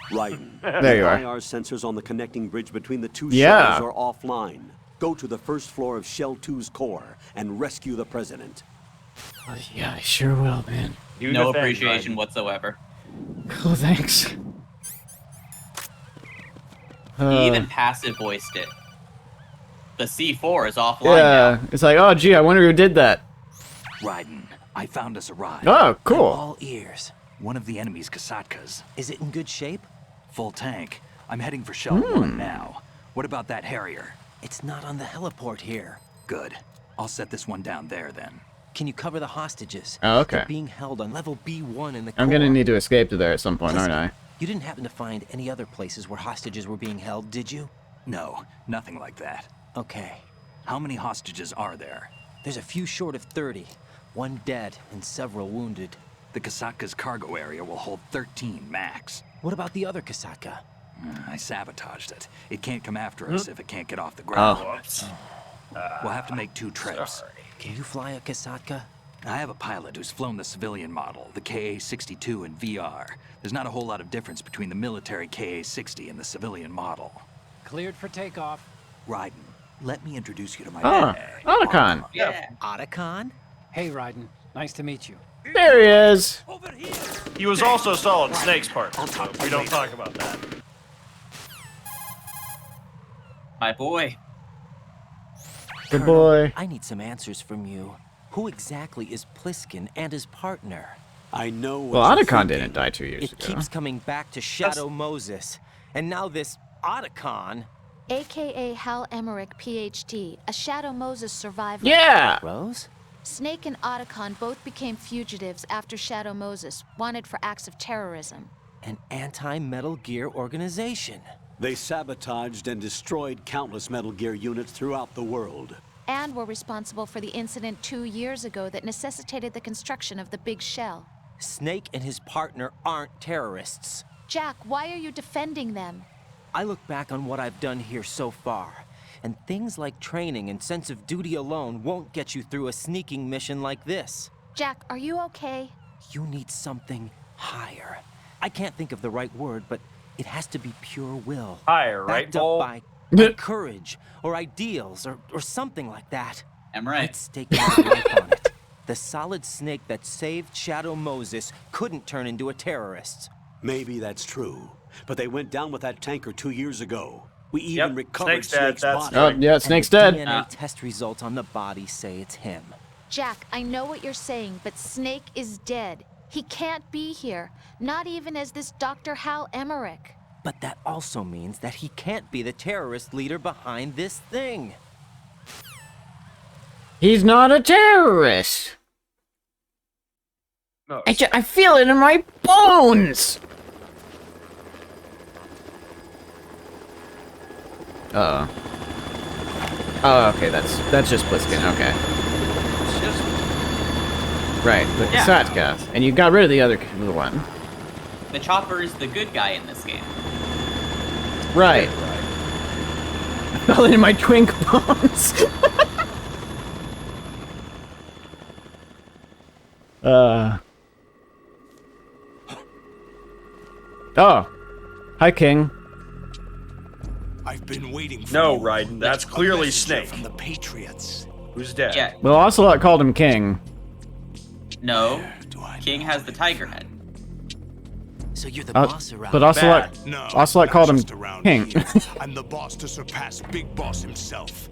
Raiden, There you are. IR sensors on the connecting bridge between the two Yeah. shells are offline. Go to the first floor of Shell 2's core and rescue the president. Yeah, I sure will, man. Do No the thing, appreciation Raiden. whatsoever. Cool, thanks. He even passive voiced it. The C4 is offline Yeah, it's like, oh, gee, I wonder who did that. Raiden, I found us a ride. Oh, cool. All ears. One of the enemy's Kasatkas. Is it in good shape? Full tank. I'm heading for Shell 1 now. What about that Harrier? It's not on the heliport here. Good. I'll set this one down there then. Can you cover the hostages? Oh, okay. They're being held on level B1 in the core. I'm gonna need to escape to there at some point, Listen, aren't I? You didn't happen to find any other places where hostages were being held, did you? No, nothing like that. Okay. How many hostages are there? There's a few short of 30. One dead and several wounded. The Kasatka's cargo area will hold 13 max. What about the other Kasaka? I sabotaged it. It can't come after us if it can't get off the ground. Whoops. We'll have to make 2 trips. Sorry. Can you fly a Kasaka? I have a pilot who's flown the civilian model, the KA-62 in VR. There's not a whole lot of difference between the military KA-60 and the civilian model. Cleared for takeoff. Raiden, let me introduce you to my Otacon. Yeah. Otacon? Hey, Raiden. Nice to meet you. There he is. He was also Solid Snake's partner, so we don't talk about that. My boy. Good boy. I need some answers from you. Who exactly is Pliskin and his partner? I know. Well, what you're Otacon thinking. didn't die 2 years It ago. keeps coming back to Shadow Moses. And now this Otacon. AKA Hal Emmerich, PhD, a Shadow Moses survivor. Yeah. Rose? Snake and Otacon both became fugitives after Shadow Moses, wanted for acts of terrorism. An anti-Metal Gear organization. They sabotaged and destroyed countless Metal Gear units throughout the world. And were responsible for the incident 2 years ago that necessitated the construction of the Big Shell. Snake and his partner aren't terrorists. Jack, why are you defending them? I look back on what I've done here so far, and things like training and sense of duty alone won't get you through a sneaking mission like this. Jack, are you okay? You need something higher. I can't think of the right word, but it has to be pure will. Higher, right, Backed up Bull? by courage, or ideals, or something like that. I'm right. I'd stake my life on it. The solid snake that saved Shadow Moses couldn't turn into a terrorist. Maybe that's true, but they went down with that tanker 2 years ago. We even Yep, recovered Snake's dead, Snake's that's body. Oh, yeah, Snake's And the dead. DNA test results on the body say it's him. Jack, I know what you're saying, but Snake is dead. He can't be here, not even as this Dr. Hal Emmerich. But that also means that he can't be the terrorist leader behind this thing. He's not a terrorist. No, I feel it in my bones. Uh-oh. Oh, okay, that's just Pliskin, okay. it's just Right, the Yeah. Kasatka. And you got rid of the other one. The Chopper is the good guy in this game. Right. I fell in my twink bones. Oh. Hi, King. I've been waiting for No, you. Raiden, that's A clearly messenger Snake. from the Patriots. who's dead. Yeah. Well, Ocelot called him King. No. Do I King know has the it? tiger head. So you're the boss around But Ocelot, Bad. No, Ocelot not called him just around King. here. I'm the boss to surpass Big Boss himself.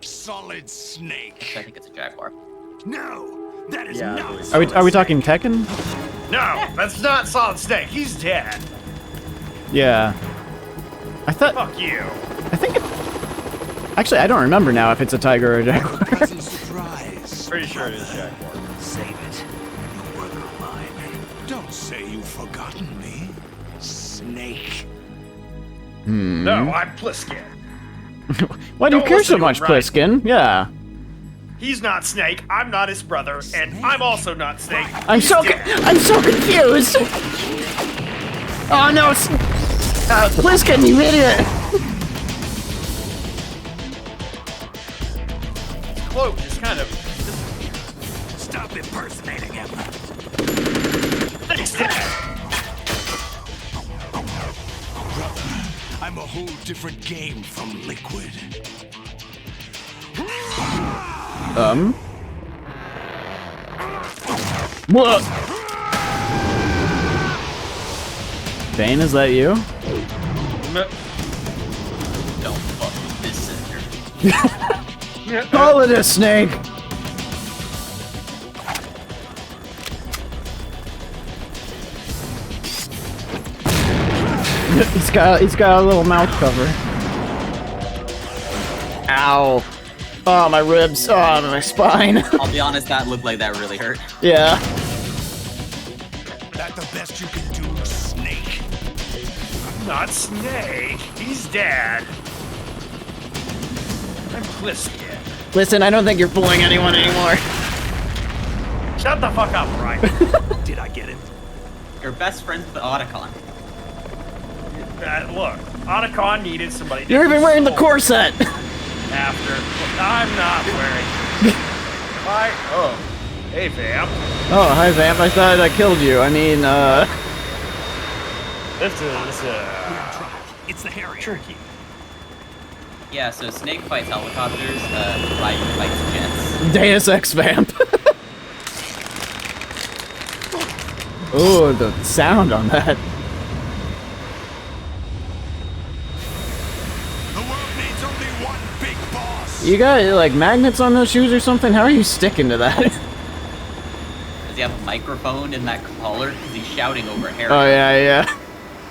Solid Snake. I think it's a Jaguar. No, that is Yeah, I not. believe Are we talking Tekken? No, that's not Solid Snake. He's dead. Yeah. I thought. Fuck you. I think. Actually, I don't remember now if it's a tiger or a jaguar. Pleasant surprise. Pretty sure it is Jaguar. Save it. You work of mine. Don't say you've forgotten me, Snake. No, I'm Pliskin. Why do you Don't care listen so to much, him, right? Pliskin? Yeah. He's not Snake. I'm not his brother, and I'm also not Snake. I'm He's so dead. I'm so confused. Oh no, Pliskin, you idiot! Cloak just kind of. Stop impersonating him. He's dead. Brother, I'm a whole different game from Liquid. What? Bane, is that you? Don't fuck with this center. Call it a snake. He's got a little mouth cover. Ow. Oh, my ribs. Oh, my spine. I'll be honest, that looked like that really hurt. Yeah. That the best you can do, Snake? Not Snake. He's dead. I'm Pliskin. Listen, I don't think you're fooling anyone anymore. Shut the fuck up, right? Did I get it? You're best friends with Otacon. Look, Otacon needed somebody. You're even wearing the corset. After. I'm not wearing. Hi. Oh. Hey, Vamp. Oh, hi, Vamp. I thought I killed you. I mean, This is It's the Harrier. tricky. Yeah, so Snake fights helicopters, Raiden fights jets. Deus Ex Vamp. Ooh, the sound on that. The world needs only one big boss. You got, like, magnets on those shoes or something? How are you sticking to that? Does he have a microphone in that collar? Because he's shouting over Harry. Oh, yeah.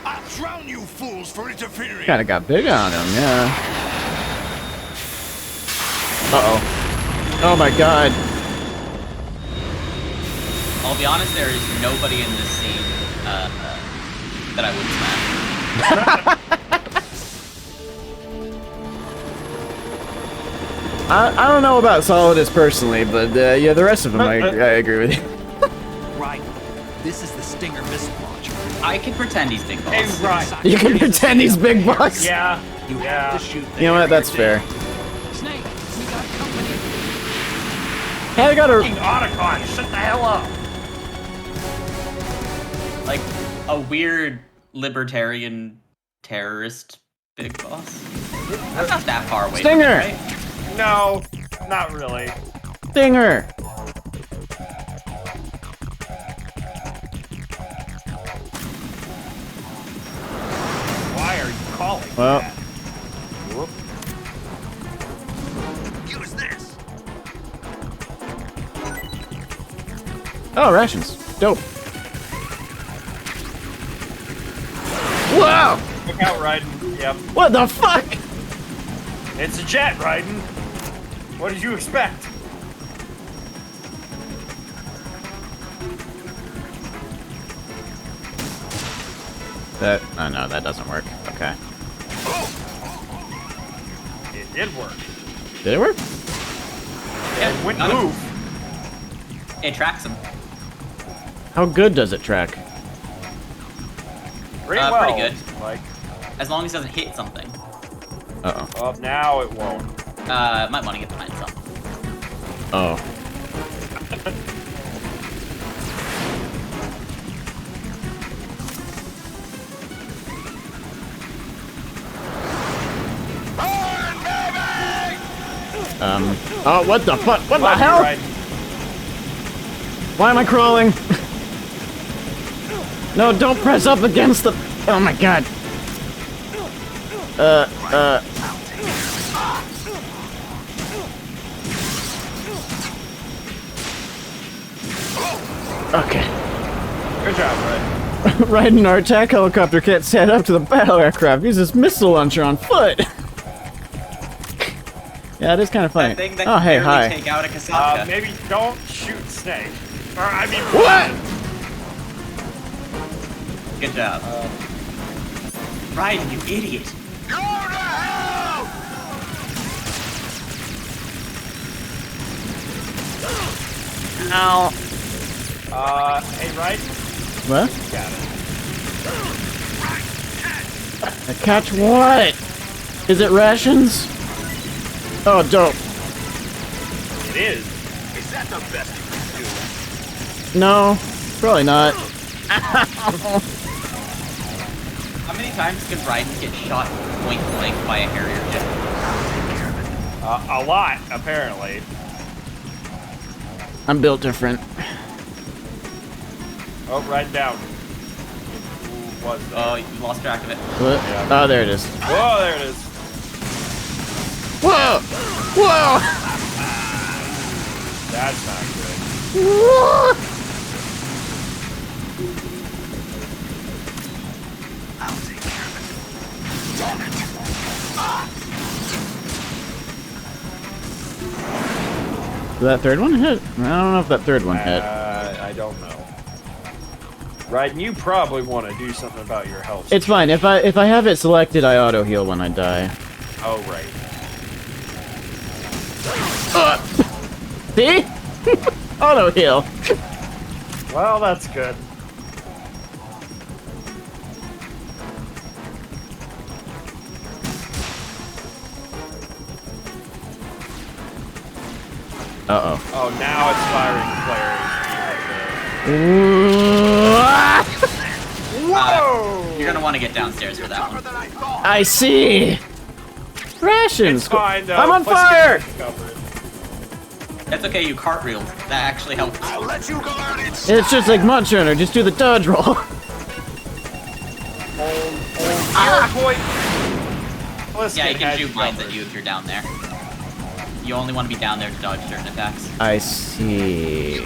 I'll drown you fools for interfering. Kinda got big on him, yeah. Uh-oh. Oh my god. I'll be honest, there is nobody in this scene that I wouldn't smash. I don't know about Solidus personally, but yeah, the rest of them, I agree with you. Right. This is the Stinger missile launcher. I can pretend he's Big Boss. Hey, right. You can pretend he's Big Boss? Yeah. You have to shoot the You know what, that's Harrier fair. Snake, we got company. Hey, I got a... Fucking Otacon, shut the hell up. Like a weird libertarian terrorist Big Boss. That's not that far away. Stinger! From me, right? No, not really. Stinger! Why are you calling Well. that? Whoop. Use this. Oh, rations. Dope. Wow! Look out, Raiden. Yep. What the fuck? It's a jet, Raiden. What did you expect? That... Oh, no, that doesn't work. Okay. It did work. Did it work? Yeah, It wouldn't got him. move. It tracks him. How good does it track? Pretty well. Pretty good. Like, As long as it doesn't hit something. Uh-oh. well, now it won't. Might want to get behind something. Oh. Oh, what the fuck? What the Love you, hell? Raiden. Why am I crawling? No, don't press up against the... Oh my god. Okay. Good job, Raiden. Raiden, our attack helicopter can't stand up to the battle aircraft. Use this missile launcher on foot. Yeah, it is kind of funny. That thing that Oh, can hey, barely hi. take out a Kasaka. Maybe don't shoot Snake. Or, I mean, What? Good job. Raiden, you idiot. Go to hell! Ow. Hey, Raiden, What? got it. Catch what? Is it rations? Oh, dope. It is. Is that the best you can do? No, probably not. How many times can Raiden get shot point blank by a Harrier jet? A lot, apparently. I'm built different. Oh, right down. Who was that? Oh, you lost track of it. What? Yeah. Oh, there it is. Whoa, there it is. Whoa! Whoa! That's not good. Whoa! I'll take care of it. Damn it! Did that third one hit? I don't know if that third one hit. I don't know. Raiden, you probably want to do something about your health. It's fine. If I have it selected, I auto heal when I die. Oh, right. See? Auto heal. Well, that's good. Uh-oh. Oh, now it's firing flares. Whoa! You're gonna want to get downstairs for that one. I see. Rations. It's fine, though. I'm on Let's fire. get this covered. That's okay, you cartwheeled. That actually helped. I'll let you go out in It's just like Munch Runner. Just do the dodge roll. Point. Yeah, you can shoot mines at you if you're down there. You only want to be down there to dodge certain attacks. I see.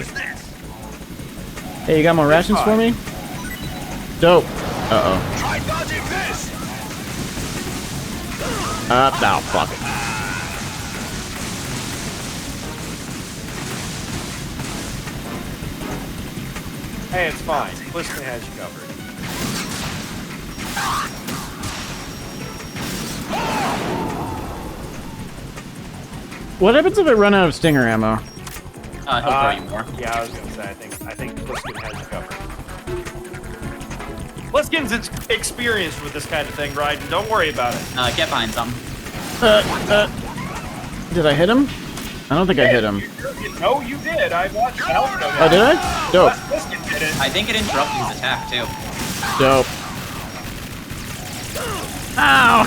Hey, you got more rations for me? Dope. Uh-oh. Try dodging this. No, fuck it. Hey, it's fine. Pliskin has you covered. What happens if I run out of stinger ammo? He'll throw you more. Yeah, I was gonna say, I think Pliskin has you covered. Pliskin's experienced with this kind of thing, Ryden. Don't worry about it. Get behind some. Did I hit him? I don't think I hit him. No, you did. I watched the health go down. Oh, did I? Dope. Pliskin did it. I think it interrupted his attack too. Dope. Ow!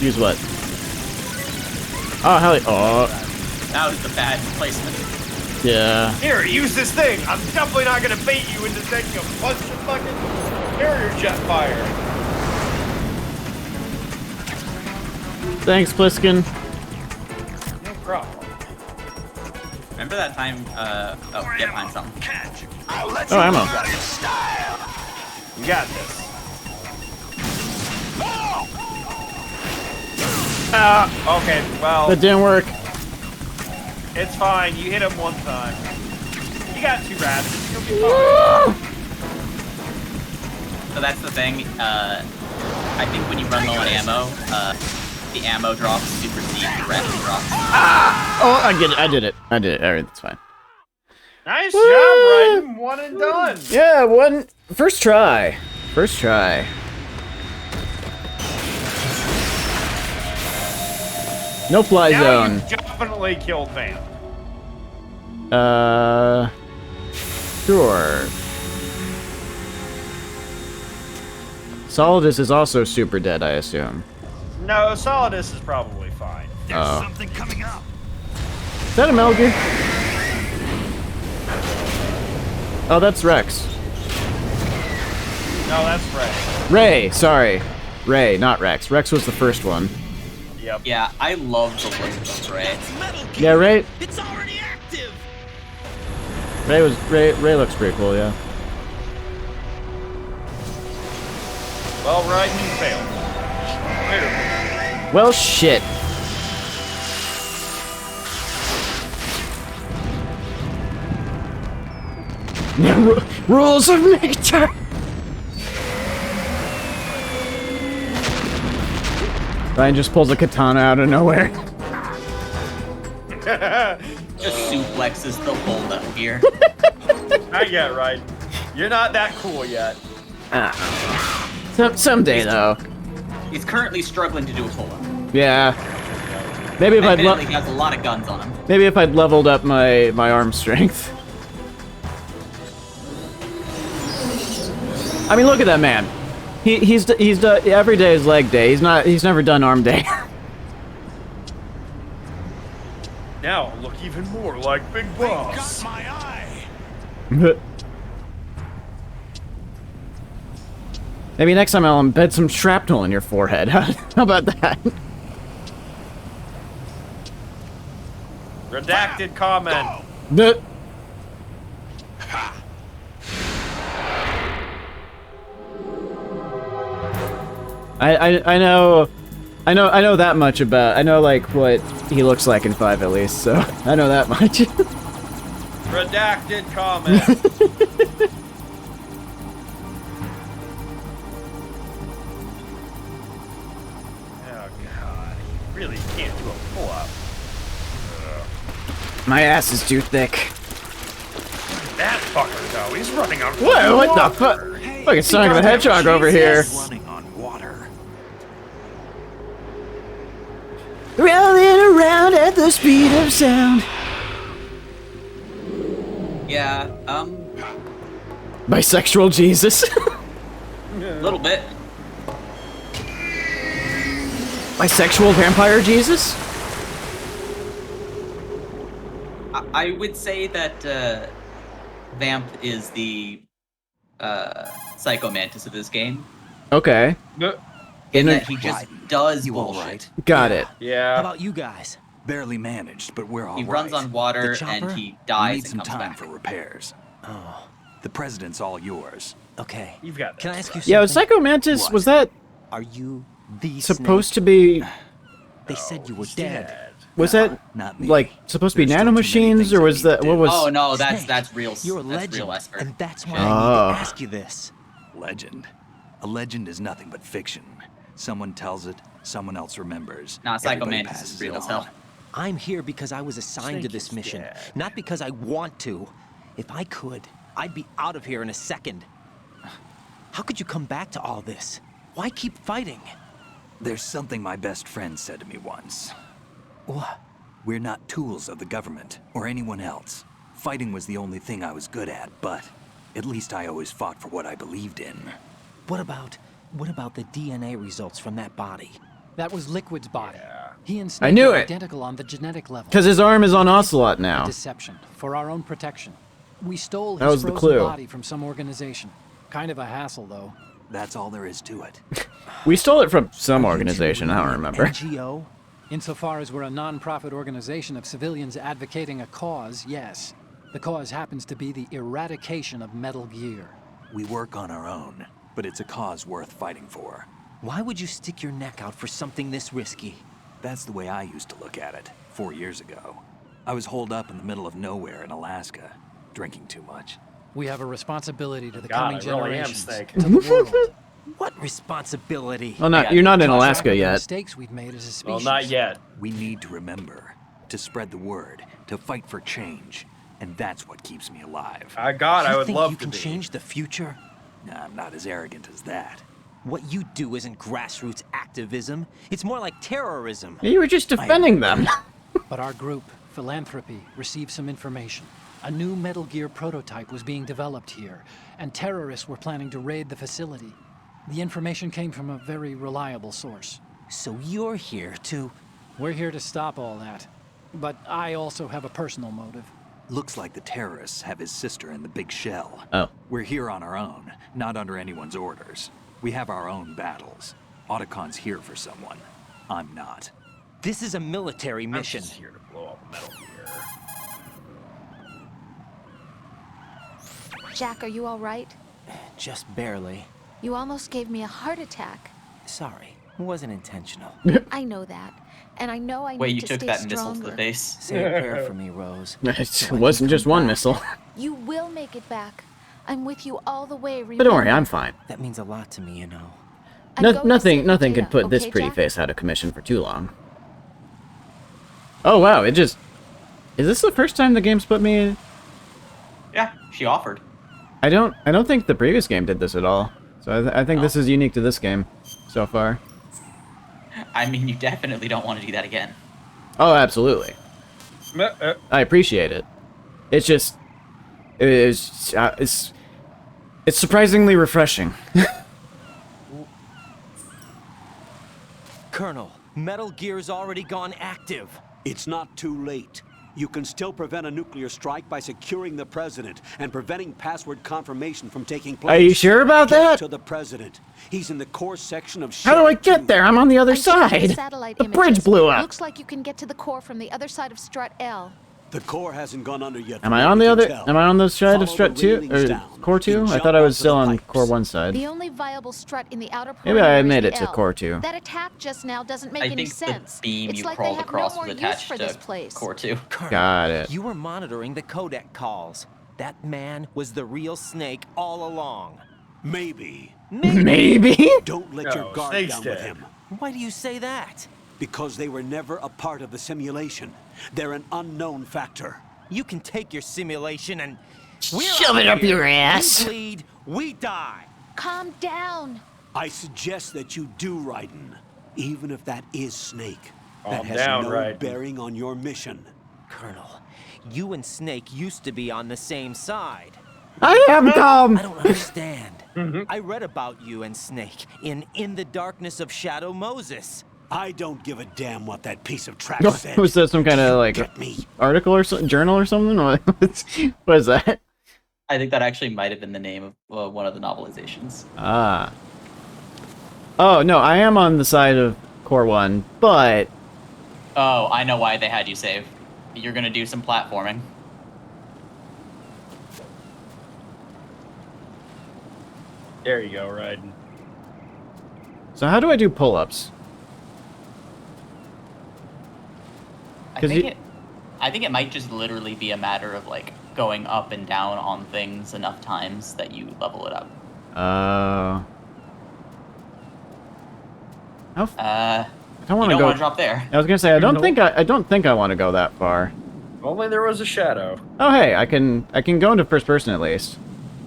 Use what? Oh, hell yeah. Oh. That was the bad placement. Yeah. Here, use this thing. I'm definitely not gonna bait you into taking a bunch of fucking carrier jet fire. Thanks, Pliskin. No problem. Remember that time, get behind something. Oh, ammo. You got this. Okay, well, That didn't work. it's fine. You hit him one time. You got 2 rations. You'll be fine. So that's the thing, I think when you run low on ammo, the ammo drops supersede the ration drops. Oh, I get it. I did it. I did it. All right, that's fine. Nice job, Ryden. 1 and done. Yeah, one. First try. First try. No fly Now zone. you definitely killed Vamp. Sure. Solidus is also super dead, I assume. No, Solidus is probably fine. There's something coming up. Is that a Metal Gear? Oh, that's Rex. No, that's Ray. Ray, sorry. Ray, not Rex. Rex was the first one. Yep. Yeah, I love the look of Ray. Yeah, Ray. It's already active. Ray looks pretty cool, yeah. Well, Ryden, you failed. Here. Well, shit. Rules of nature. Ryan just pulls a katana out of nowhere. Just suplexes the hold-up here. Not yet, Ryden. You're not that cool yet. Someday, though. He's currently struggling to do a pull-up. Yeah. Maybe if Admittedly, he has a lot of guns on him. maybe if I'd leveled up my arm strength. I mean, look at that man. He's done every day is leg day. He's never done arm day. Now I'll look even more like Big Boss. Got my eye. Maybe next time I'll embed some shrapnel in your forehead. How about that? Redacted comment. I know that much about. I know like what he looks like in 5 at least, so I know that much. Redacted comment. Oh god, you really can't do a pull-up. My ass is too thick. that fucker go. He's running on What? What the fuck? Fucking Sonic the Hedgehog over here. Running on water. Rolling around at the speed of sound. Yeah, Bisexual Jesus. a little bit. Bisexual vampire Jesus? I would say that Vamp is the Psycho Mantis of this game. Okay. In that he just does You all bullshit. right? Got it. How Yeah. about you guys? Barely managed, but we're all He right. runs on water The chopper? and he We dies need and some comes time back. for repairs. Oh, The president's all yours. okay. You've got Can I this, ask you right? something? Yeah, was Psycho Mantis, What? was that Are you the supposed to snake? be, They said you were He's dead. was No, that not me. like supposed to be There's still too many nanomachines things or I was need to that, what do. was? Oh no, Snake, that's real. You're a that's legend, real Esper. and that's why Oh. I need to ask you this. Legend. A legend is nothing but fiction. Someone tells it, someone else remembers. Nah, Psycho Everybody Mantis is passes real it as on. hell. I'm here because I was assigned to Snake this is mission, dead. not because I want to. If I could, I'd be out of here in a second. How could you come back to all this? Why keep fighting? There's something my best friend said to me once. What? We're not tools of the government or anyone else. Fighting was the only thing I was good at, but at least I always fought for what I believed in. What about the DNA results from that body? That was Liquid's body. He and I Snake knew are it. identical on the genetic level. Because his arm is on Ocelot now. Deception for our own protection. We stole That his was the frozen clue. body from some organization. Kind of a hassle, though. That's all there is to it. We stole it from some organization, I don't remember. NGO? Insofar as we're a non-profit organization of civilians advocating a cause, yes. The cause happens to be the eradication of Metal Gear. We work on our own, but it's a cause worth fighting for. Why would you stick your neck out for something this risky? That's the way I used to look at it 4 years ago. I was holed up in the middle of nowhere in Alaska, drinking too much. We have a responsibility to the God, coming I really am generations, Snake. to the world. What responsibility? Well, not, Yeah, you're not in Track Alaska record of yet. mistakes we've made as a species. Well, not yet. We need to remember, to spread the word, to fight for change, and that's what keeps me alive. God, I You would think love you to can be. change the future? Nah, I'm not as arrogant as that. What you do isn't grassroots activism. It's more like terrorism. You were just defending them. But our group, Philanthropy, received some information. A new Metal Gear prototype was being developed here, and terrorists were planning to raid the facility. The information came from a very reliable source. So you're here to... We're here to stop all that. But I also have a personal motive. Looks like the terrorists have his sister in the big shell. Oh. We're here on our own, not under anyone's orders. We have our own battles. Otacon's here for someone. I'm not. This is a military I'm mission. just here to blow up Metal Gear. Jack, are you all right? Just barely. You almost gave me a heart attack. Sorry, it wasn't intentional. I know that. And I know I Wait, need you to took stay that stronger. missile to the face. Say a prayer for me, Rose. It wasn't just one missile. You will make it back. I'm with you all the way, But don't worry, remember? I'm fine. That means a lot to me, you know. I'm going to Nothing save could Data, put this okay, pretty Jack? face out of commission for too long. Oh wow, it just... Is this the first time the game's put me in? Yeah, she offered. I don't think the previous game did this at all. So I think this is unique to this game so far. I mean, you definitely don't want to do that again. Oh, absolutely. I appreciate it. It's just... It's surprisingly refreshing. Colonel, Metal Gear's already gone active. It's not too late. You can still prevent a nuclear strike by securing the president and preventing password confirmation from taking place. Are you sure about Get that? to the president. He's in the core section of How do I Shell get 2. there? I'm on the other I'm checking the side. satellite The images. bridge blew up. Looks like you can get to the core from the other side of Strut L. The core hasn't gone under yet. Am from I what on we the can other? tell. Am I on the side of Follow Strut the 2 railings or down. Core 2? And I jump thought I was onto still the on pipes. Core 1 side. The only viable strut in the outer Maybe I perimeter is made the it to L. Core 2. That attack just now doesn't make I any think sense. the beam It's you like crawled they have across no more was use attached for to this place. Core 2. Colonel, Got it. You were monitoring the codec calls. That man was the real Snake all along. Maybe. Maybe? Don't let your No, guard Snake's down with dead. him. Why do you say that? Because they were never a part of the simulation. They're an unknown factor. You can take your simulation and Shove it up your ass. We bleed, we die. Calm down. I suggest that you do, Raiden. Even if that is Snake. That Calm has down, no Raiden. bearing on your mission. Colonel, you and Snake used to be on the same side. I am calm. I don't understand. I read about you and Snake in the Darkness of Shadow Moses. I don't give a damn what that piece of trash said. Was that some kind of like Get me. article or journal or something? What is that? I think that actually might have been the name of one of the novelizations. Ah. Oh no, I am on the side of Core 1, but Oh, I know why they had you save. You're gonna do some platforming. There you go, Raiden. so how do I do pull-ups? I 'Cause think you- I think it might just literally be a matter of like going up and down on things enough times that you level it up. How I don't You want to don't go. want to drop there. I was gonna say I don't Nope. think I don't think I want to go that far. If only there was a shadow. Oh hey, I can go into first person at least.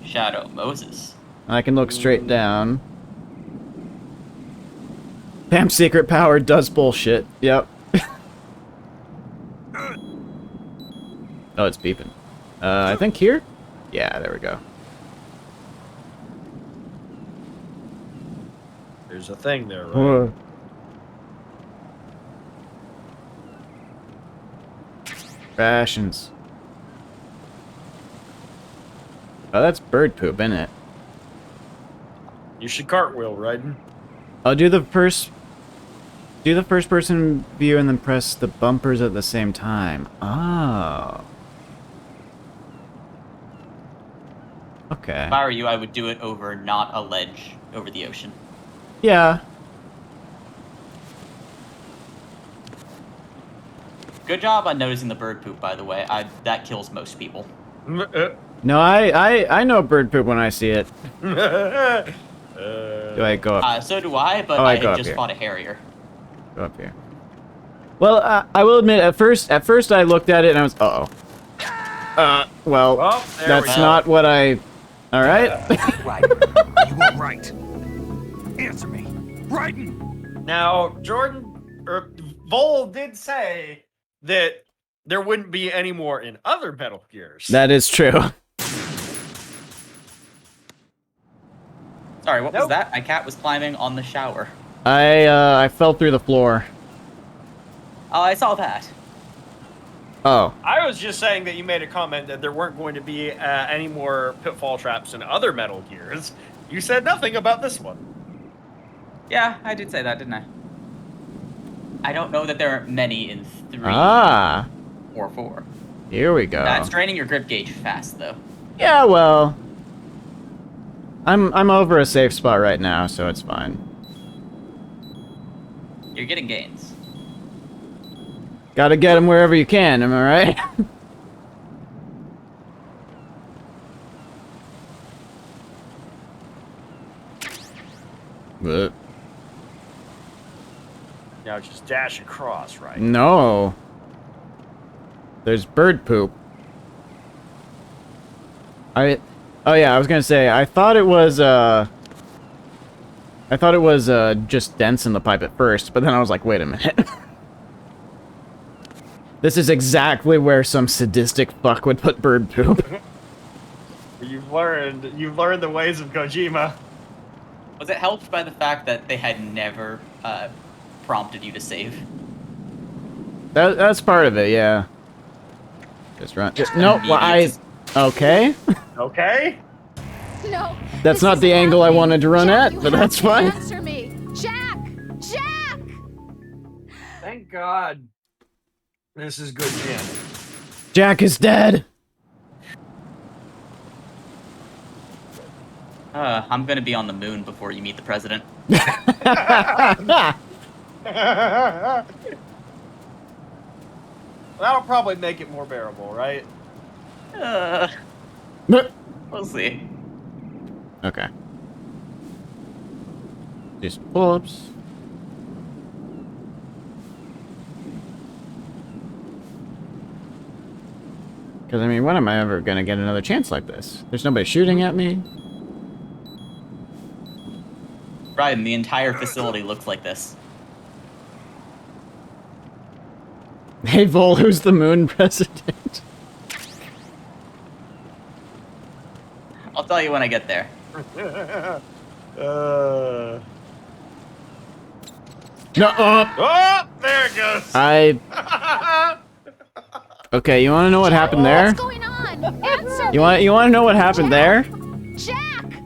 Shadow Moses. I can look straight down. Bam secret power does bullshit. Yep. Oh, it's beeping. I think here? Yeah, there we go. There's a thing there, right? Whoa. Rations. Oh, that's bird poop, isn't it? You should cartwheel, Raiden. I'll do the first person view and then press the bumpers at the same time. Oh. Okay. If I were you, I would do it over not a ledge over the ocean. Yeah. Good job on noticing the bird poop, by the way. That kills most people. No, I know bird poop when I see it. Do I go up? So do I, but Oh, I I go had up just here. fought a Harrier. Go up here. Well, I will admit, at first I looked at it and I was, well, Well, there that's we go. not what I. All right. Raiden, you were right. Answer me. Raiden! Now, Vol did say that there wouldn't be any more in other Metal Gears. That is true. Sorry, what was Nope. that? My cat was climbing on the shower. I fell through the floor. Oh, I saw that. Oh. I was just saying that you made a comment that there weren't going to be any more pitfall traps in other Metal Gears. You said nothing about this one. Yeah, I did say that, didn't I? I don't know that there are many in 3 Ah. or 4. Here we go. That's draining your grip gauge fast, though. Yeah, well. I'm over a safe spot right now, so it's fine. You're getting gains. Gotta get him wherever you can, am I right? But Now just dash across, right? no. There's bird poop. Oh yeah, I was gonna say, I thought it was just dents in the pipe at first, but then I was like, wait a minute. This is exactly where some sadistic fuck would put bird poop. You've learned the ways of Kojima. Was it helped by the fact that they had never prompted you to save? That's part of it, yeah. Just run. Nope. Well, okay. Okay? No. That's this not the isn't angle I happening. wanted to run Jack, at, you but have that's to fine. Answer me, Jack. Jack. Thank God. This is good jamming. Jack is dead. I'm gonna be on the moon before you meet the president. That'll probably make it more bearable, right? We'll see. Okay. Just pull-ups. Because, I mean, when am I ever going to get another chance like this? There's nobody shooting at me. Ryan, the entire facility looks like this. Hey, Vol, who's the moon president? I'll tell you when I get there. No, Oh, there it goes. Okay, you want to know what happened there? What's going on? Answer You want to know what happened there? Jack!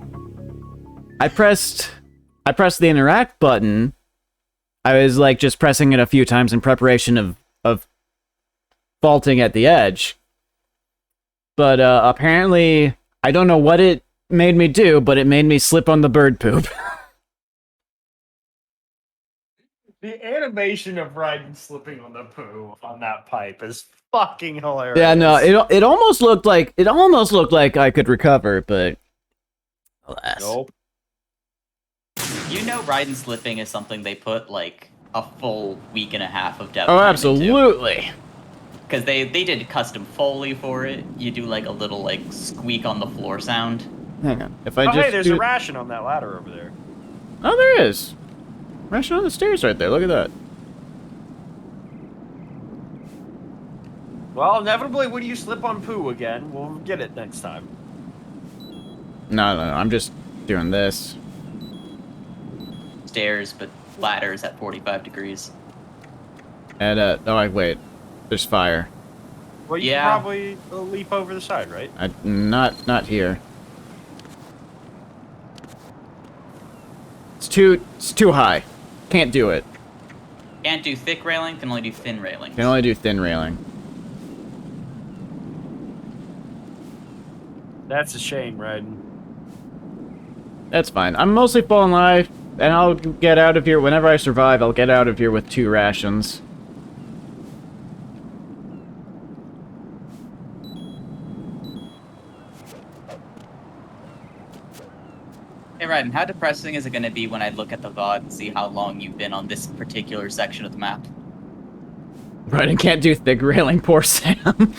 I pressed the interact button. I was like just pressing it a few times in preparation of faulting at the edge. But apparently, I don't know what it made me do, but it made me slip on the bird poop. The animation of Raiden slipping on the poo on that pipe is fucking hilarious. Yeah, no, it almost looked like I could recover, but alas. Nope. You know Raiden slipping is something they put, like, a full week and a half of dev Oh, time absolutely. Because they did custom Foley for it. You do, like, a little, like, squeak on the floor sound. Hang on. If I Oh, just hey, there's a ration on that ladder over there. Oh, there is. Ration on the stairs right there. Look at that. Well, inevitably, when you slip on poo again, we'll get it next time. No, I'm just doing this. Stairs, but ladders at 45 degrees. And, oh, wait. There's fire. Well, you Yeah. can probably leap over the side, right? Not here. It's too high. Can't do it. Can't do thick railing, can only do thin railing. Can only do thin railing. That's a shame, Raiden. That's fine. I'm mostly full in life, and I'll get out of here whenever I survive. I'll get out of here with 2 rations. Hey Raiden, how depressing is it going to be when I look at the VOD and see how long you've been on this particular section of the map? Right, and can't do thick railing. Poor Sam.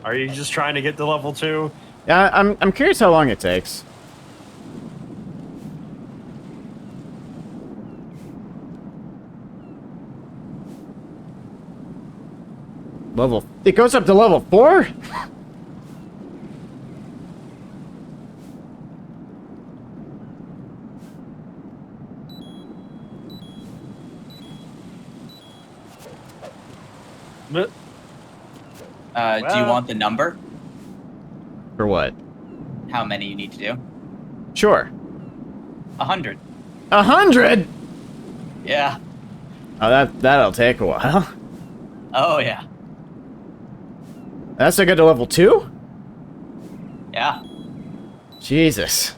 Are you just trying to get to level 2? Yeah, I'm curious how long it takes. It goes up to level 4? Do you want the number? For what? How many you need to do? Sure. 100. 100? Yeah. Oh, that'll take a while. Oh, yeah. That's to get to level 2? Yeah. Jesus.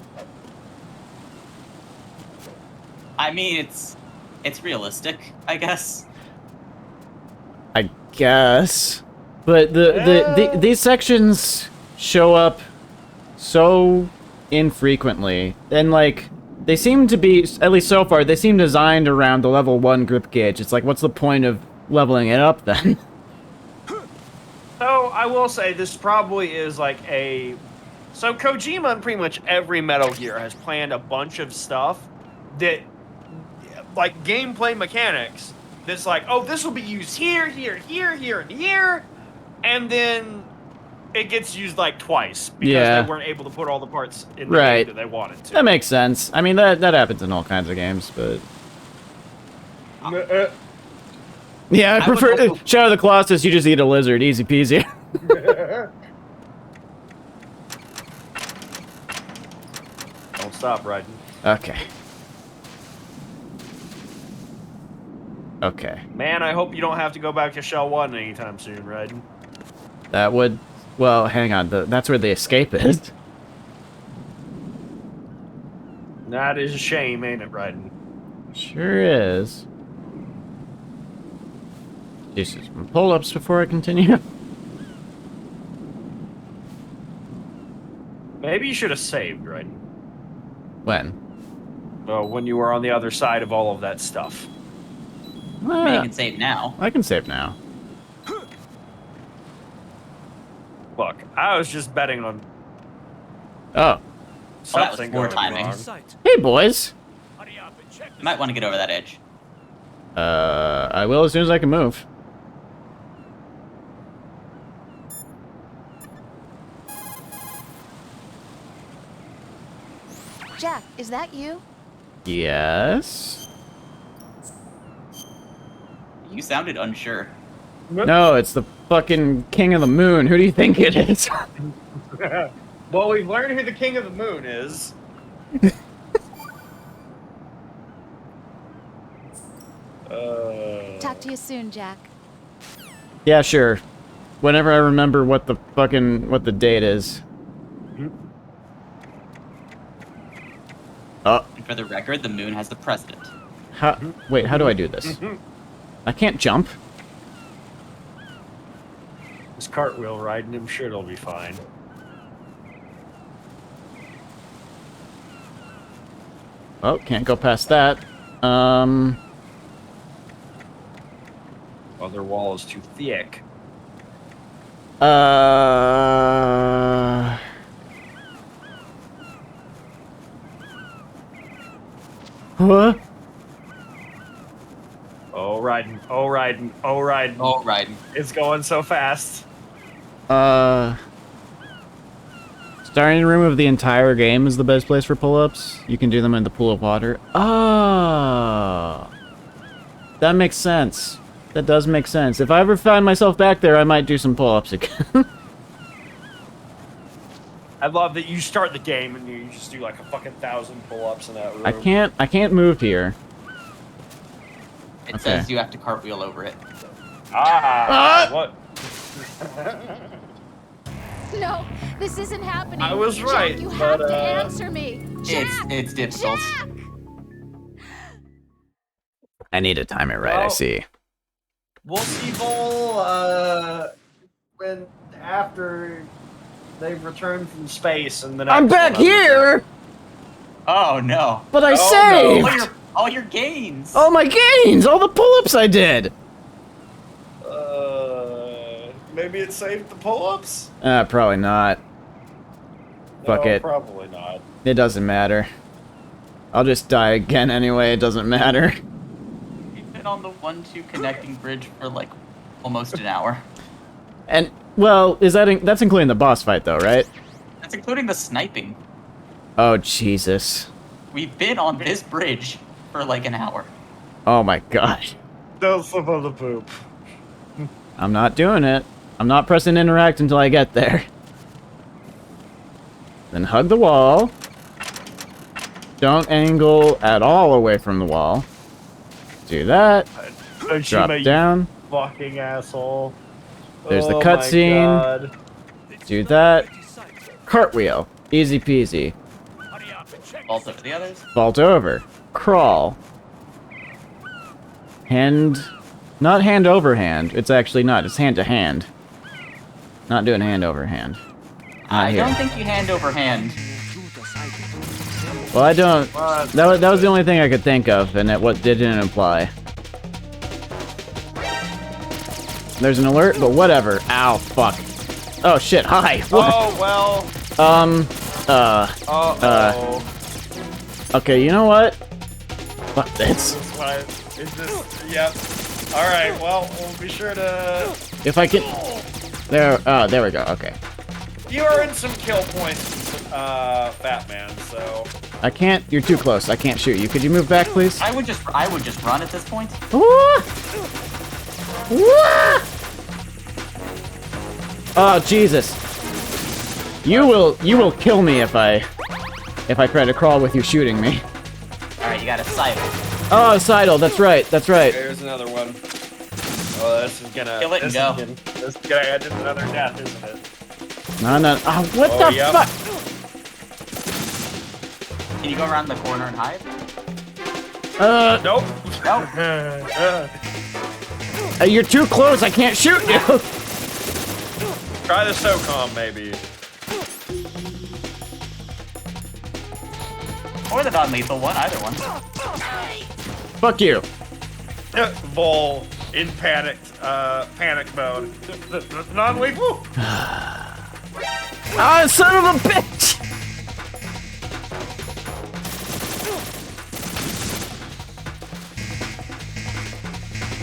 I mean, it's realistic, I guess. I guess. But these sections show up so infrequently. And, like, they seem to be, at least so far, they seem designed around the level 1 grip gauge. It's like, what's the point of leveling it up, then? So, I will say, this probably is like a... So, Kojima and pretty much every Metal Gear has planned a bunch of stuff that, like, gameplay mechanics, that's like, oh, this will be used here, here, here, here, and here, and then it gets used, like, twice, because they weren't able to put all the parts in the game that they wanted to. That makes sense. I mean, that happens in all kinds of games, but... Yeah, I prefer Shadow of the Colossus. You just eat a lizard, easy peasy. Don't stop, Raiden. Okay. Okay. Man, I hope you don't have to go back to Shell 1 anytime soon, Raiden. That would... Well, hang on. That's where the escape is. That is a shame, ain't it, Raiden? Sure is. Jesus, some pull-ups before I continue. Maybe you should have saved, Raiden. When? When you were on the other side of all of that stuff. I mean, you can save now. I can save now. Look, I was just betting on Oh. That was something poor going timing. wrong. Hey, boys. You might want to get over that edge. I will as soon as I can move. Jack, is that you? Yes. You sounded unsure. No, it's the fucking King of the Moon. Who do you think it is? Well, we've learned who the King of the Moon is. Talk to you soon, Jack. Yeah, sure. Whenever I remember what the date is. Oh. And for the record, the moon has the president. Wait, how do I do this? I can't jump. This cartwheel riding him, sure it'll be fine. Oh, can't go past that. Other wall is too thick. Huh? Oh, riding. Oh, riding. Oh, riding. Oh, riding. It's going so fast. Starting room of the entire game is the best place for pull-ups. You can do them in the pool of water. Oh. That makes sense. That does make sense. If I ever find myself back there, I might do some pull-ups again. I love that you start the game and you just do like a fucking 1,000 pull-ups in that room. I can't move here. It says you have to cartwheel over it. What? No, this isn't happening. I was right, Jack, you have but, to answer me. Jack! It's difficult. Jack! I need to time it right, I see. We'll see Vol, when after they've returned from space and then I'm back here! Oh no. But I Oh, saved! no. All your gains! All my gains! All the pull-ups I did! Maybe it saved the pull-ups? Probably not. Fuck No, it. probably not. It doesn't matter. I'll just die again anyway, it doesn't matter. We've been on the 1-2 connecting bridge for like almost an hour. And, well, that's including the boss fight though, right? That's including the sniping. Oh, Jesus. We've been on this bridge for like an hour. Oh my god. Don't slip on the poop. I'm not doing it. I'm not pressing interact until I get there. Then hug the wall. Don't angle at all away from the wall. Do that. Don't Drop you down. fucking asshole. There's the Oh my cutscene. God. Do that. Cartwheel. Easy peasy. Vault over the others. Vault over. Crawl. Hand... Not hand over hand. It's actually not. It's hand to hand. Not doing hand over hand. I don't think you hand over hand. Well, I don't... That was the only thing I could think of, and it didn't imply. There's an alert, but whatever. Ow, fuck. Oh, shit, hi. What? Oh, well. Okay, you know what? Fuck this. Yep. Alright, well, we'll be sure to... If I can... there we go, okay. You are in some kill points, Fat Man, so... I can't... You're too close. I can't shoot you. Could you move back, please? I would just run at this point. Oh, Jesus. You will kill me if I try to crawl with you shooting me. Alright, you got a sidle. Oh, Seidel, that's right, that's right. There's another one. Oh, this is gonna... Kill it and go. This is gonna end in another death, isn't it? No. Oh, what the fuck? Can you go around the corner and hide? Nope. Nope. You're too close, I can't shoot you! Try the SOCOM, maybe. Or the non-lethal one, either one. Fuck you. Vol in panic mode. Non-lethal. Ah, son of a bitch!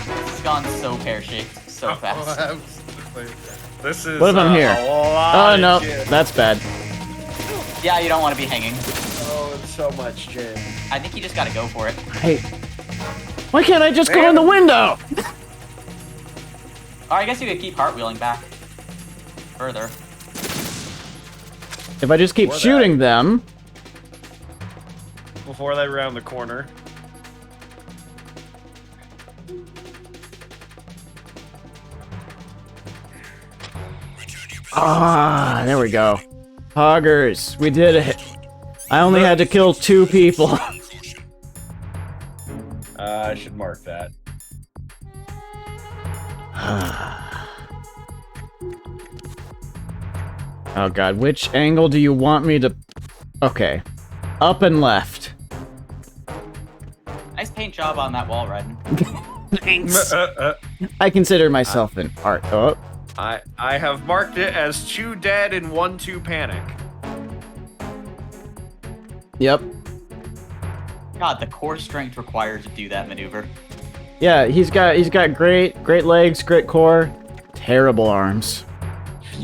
This has gone so pear-shaped, so fast. This is. What if I'm here? Oh no, that's bad. Yeah, you don't want to be hanging. Oh, it's so much, Jim. I think you just gotta go for it. Hey, why can't I just go in the window? Or I guess you could keep cartwheeling back. Further. If I just keep shooting them. Before they round the corner. Ah, there we go. Hoggers, we did it. I only had to kill 2 people. I should mark that. Oh god, which angle do you want me to... Okay. Up and left. Nice paint job on that wall, Ryden. Thanks. I consider myself an art... Oh. I have marked it as 2 dead and 1-2 panic. Yep. God, the core strength required to do that maneuver. Yeah, he's got great legs, great core, terrible arms.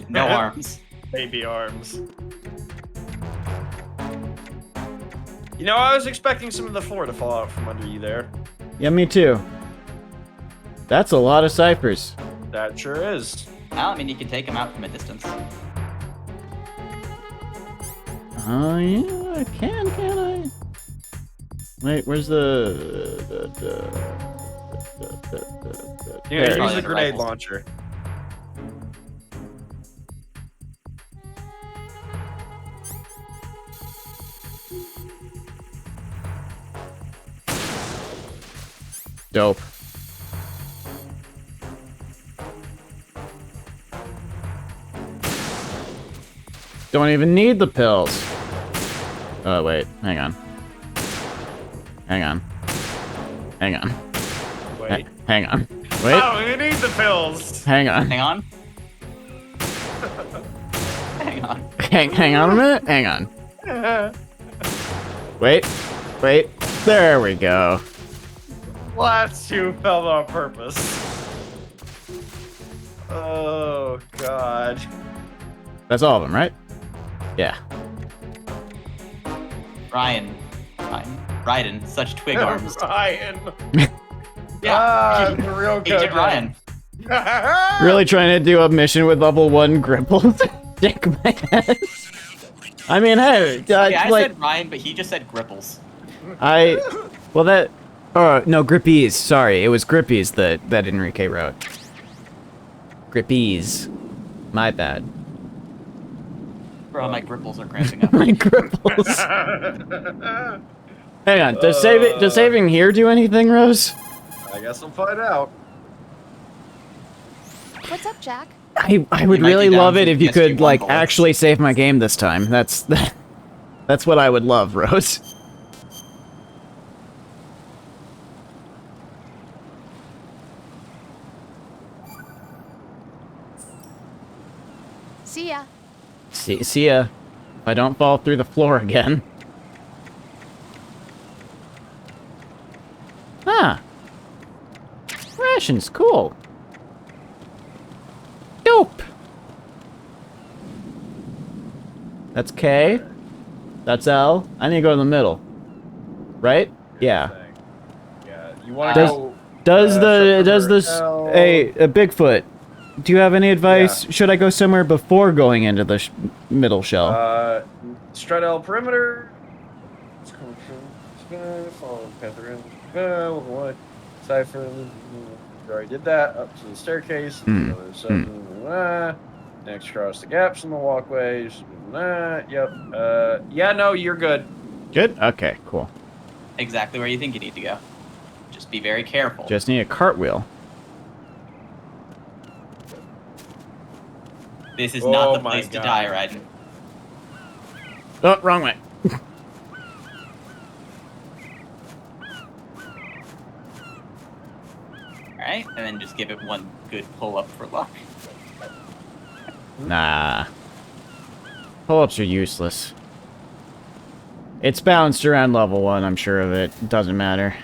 No arms. Baby arms. You know, I was expecting some of the floor to fall out from under you there. Yeah, me too. That's a lot of ciphers. That sure is. Well, I mean, you can take them out from a distance. Oh yeah, I can I? Wait, where's Yeah, there. use the grenade launcher. Dope. Don't even need the pills. Oh, wait. Hang on. Hang on. Hang on. Wait. Hang on. Wait. Oh, we need the pills. Hang on. Hang on. Hang on. Hang on a minute. Hang on. Wait. Wait. There we go. Last 2 fell on purpose. Oh, God. That's all of them, right? Yeah. Ryden, such twig arms. Ryan. Yeah. The real Agent Codec. Ryan. Really trying to do a mission with level 1 gripples? Dick my head. I mean, hey, Yeah, I like, said Ryan, but he just said Gripples. well, that, no, Grippies, sorry, it was Grippies that Enrique wrote. Grippies. My bad. Bro, my Gripples are cramping up. My gripples. Hang on, does saving here do anything, Rose? I guess we'll find out. What's up, Jack? I would might really be down love it to if you SG1 could, like, bullets. actually save my game this time. That's what I would love, Rose. See ya. See ya. If I don't fall through the floor again. Huh. Rations, cool. Dope. That's K. That's L. I need to go in the middle. Right? Yeah. Yeah. You want to go? Does L. a Bigfoot? Do you have any advice? Yeah. Should I go somewhere before going into the middle shell? Strut L perimeter. Follow Panther in. Cipher. We already did that. Up to the staircase. Next, cross the gaps in the walkways. Yep. Yeah, no, you're good. Good? Okay, cool. Exactly where you think you need to go. Just be very careful. Just need a cartwheel. This is Oh not the my place to God. die, Ryden. Oh, wrong way. right? And then just give it one good pull up for luck. Nah. Pull-ups are useless. It's balanced around level 1, I'm sure of it. It doesn't matter.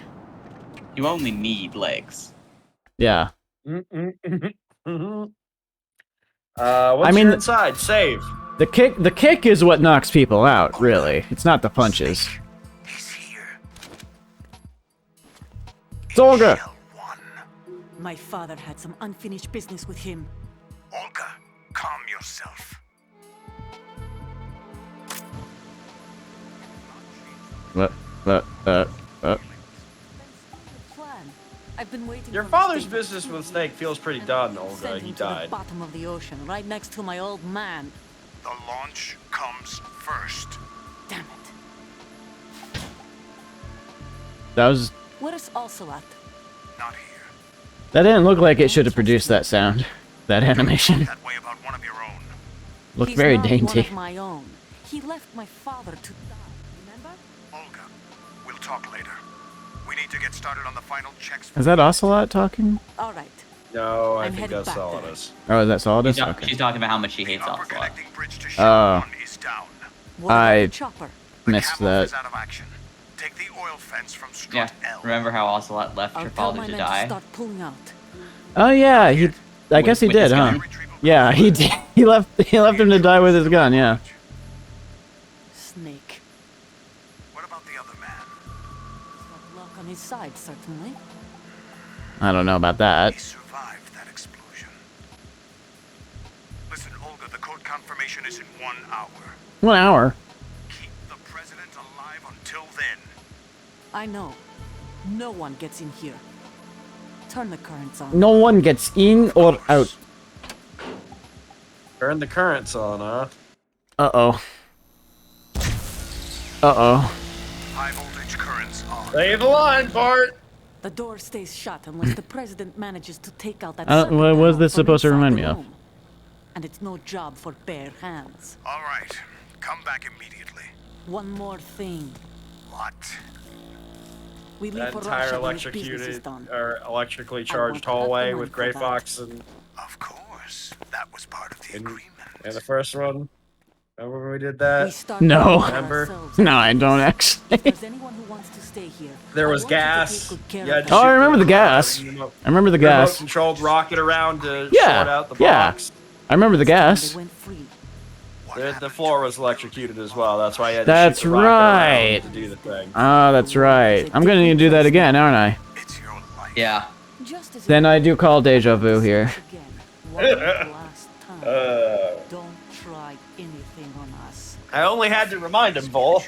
You only need legs. Yeah. What's I mean, your inside? Save. The kick is what knocks people out, really. It's not the punches. He's here. It's Olga! My father had some unfinished business with him. Olga, calm yourself. What? Plan. I've been waiting. Your for father's this business with Snake feels pretty done, Olga. Sent He him to the died. bottom of the ocean, right next to my old man. The launch comes first. Damn it. That was... Where's Ocelot? Not here. That didn't look like it should have produced that sound. That animation. That way about one of your own. Looked He's very not dainty. one of my own. He left my father to die, remember? Olga, we'll talk later. We need to get started on the final checks. Is that Ocelot talking? All right. No, I I'm think headed that's back there. Solidus. Oh, is that Solidus? She's Okay. talking about how much she hates The upper Ocelot. connecting bridge to Oh. Shell 1 is down. What about I the chopper? The missed Camel that. is out of action. Take the oil fence from Yeah, strut L. remember how Ocelot left I'll her tell father my to men die? to start pulling out. Oh yeah, he... I guess he with his did, huh? gun? Yeah, he did. He left him to die with his gun, yeah. Snake. What about the other man? He's got luck on his side, certainly. I don't know about that. He survived that explosion. Listen, Olga, the code confirmation is in 1 hour. 1 hour? Keep the president alive until then. I know. No one gets in here. Turn the currents on. No one gets in or out. Turn the currents on, huh? Uh-oh. Uh-oh. High voltage currents on. Lay the line, Bart! The door stays shut unless the president manages to take out that circuit what was panel this from supposed to inside remind the me of? room. And it's no job for bare hands. All right. Come back immediately. One more thing. What? We leave That for entire Russia when this business is electrocuted done. or electrically want charged half the hallway money with for Grey that. Fox and Of course. That was part of the agreement. the first one. Remember when we did We that? start No. looking for Remember? ourselves. No, I don't actually. If there's anyone who wants to stay here, There I was want you to gas. take good care You had of to Oh, them. I shoot remember the the gas. I remember the gas. Remote-controlled rocket around to Yeah, sort out the yeah. box. I remember the They gas. went free. The floor was electrocuted as well. That's why you had to That's shoot the rocket right. around to do the thing. Ah, that's right. I'm gonna need to do that again, aren't I? It's your life. Yeah. Just as Then I do call deja vu here. Again, one last time. Don't try anything on us. I only had to remind him, Vol.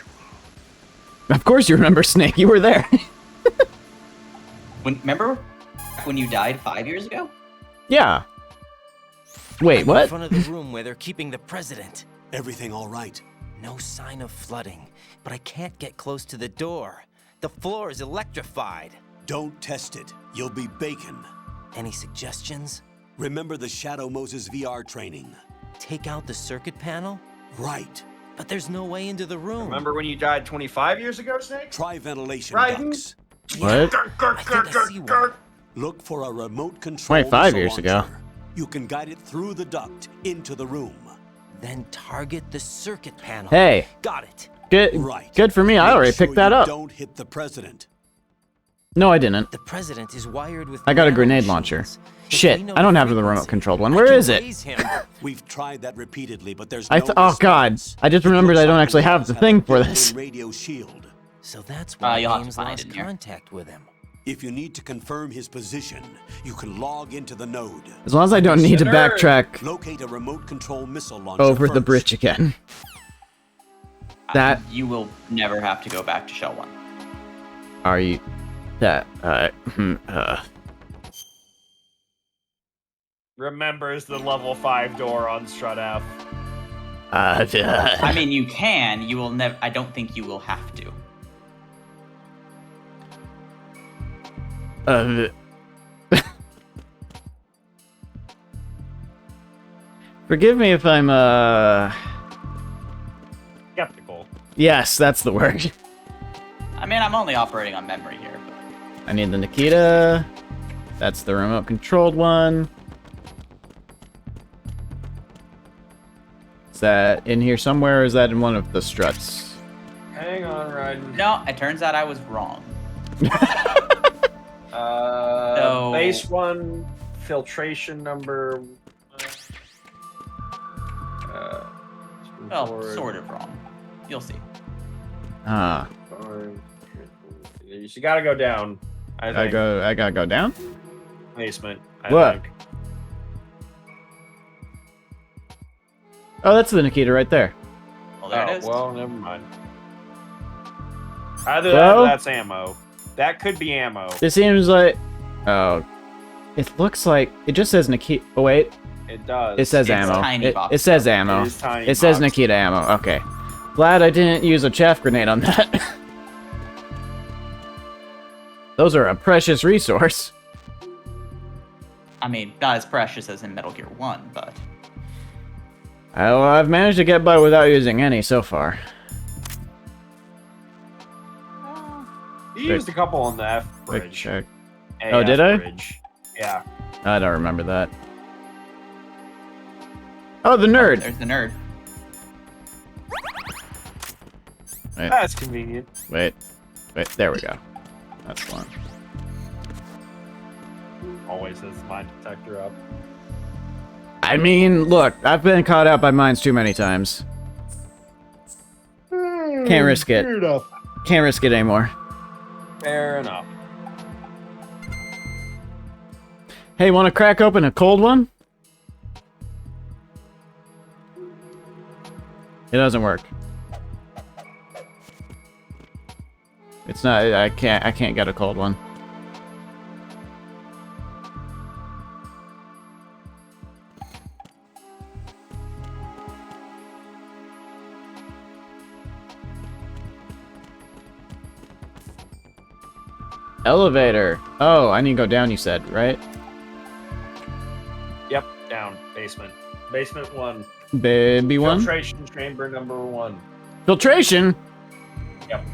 Of course you remember Snake. You were there. Remember when you died 5 years ago? Yeah. Wait, I'm in what? front of the room where they're keeping the president. Everything all right? No sign of flooding, but I can't get close to the door. The floor is electrified. Don't test it. You'll be bacon. Any suggestions? Remember the Shadow Moses VR training? Take out the circuit panel? Right. But there's no way into the room. Remember when you died 25 years ago, Snake? Try ventilation Raiden? ducts. What? I think I see one. Look for a remote control. Wait, 5 missile years ago. launcher. You can guide it through the duct into the room. Then target the circuit panel. Hey, Got it. good. Right. Good for me. I Make already sure picked that you up. Don't hit the president. No, I didn't. The president is wired with I got a nano grenade machines. launcher. If Shit, we know I don't the have the remote frequency, controlled one. I Where can is it? raise him. We've tried that repeatedly, but there's I no oh god, response. I just It remembered looks I don't like actually the have walls the a thing for built-in this. radio shield. So that's why you'll have to Ames find lost it in here. contact with him. If you need to confirm his position, you can log into the node. As long as I don't need to Nerd. backtrack Locate a remote control missile launcher over the first. bridge again. That You will never have to go back to Shell 1. are you? That Remembers the level 5 door on Strut F. I mean, you can. You will never. I don't think you will have to. Forgive me if I'm Skeptical. Yes, that's the word. I mean, I'm only operating on memory here. But I need the Nikita. That's the remote controlled one. Is that in here somewhere, or is that in one of the struts? Hang on, Ryden. No, it turns out I was wrong. Base 1, filtration number... Well, sort of wrong. You'll see. Ah. You gotta go down. I gotta go down? Basement. What? Think. Oh, that's the Nikita right there. Well, there it is. Well, never mind. Either Well, that's ammo. That could be ammo. This seems like... Oh. It looks like... It just says Nikita... Oh, wait. It does. It says It's ammo. tiny box. It says ammo. It is tiny It says box. Nikita ammo. Okay. Glad I didn't use a chaff grenade on that. Those are a precious resource. I mean, not as precious as in Metal Gear 1, but... Well, I've managed to get by without using any so far. You used a couple on the F Quick bridge. check. AF Oh, did I? Bridge. Yeah. I don't remember that. Oh, the nerd! There's the nerd. Wait, That's convenient. wait. There we go. That's one. Always has the mine detector up. I mean, look, I've been caught out by mines too many times. Can't risk it. Fair enough. Can't risk it anymore. Fair enough. Hey, want to crack open a cold one? It doesn't work. It's not. I can't get a cold one. Elevator. Oh, I need to go down, you said, right? Yep, down. Basement. Basement 1. Baby one? Filtration chamber number 1. Filtration? Yep.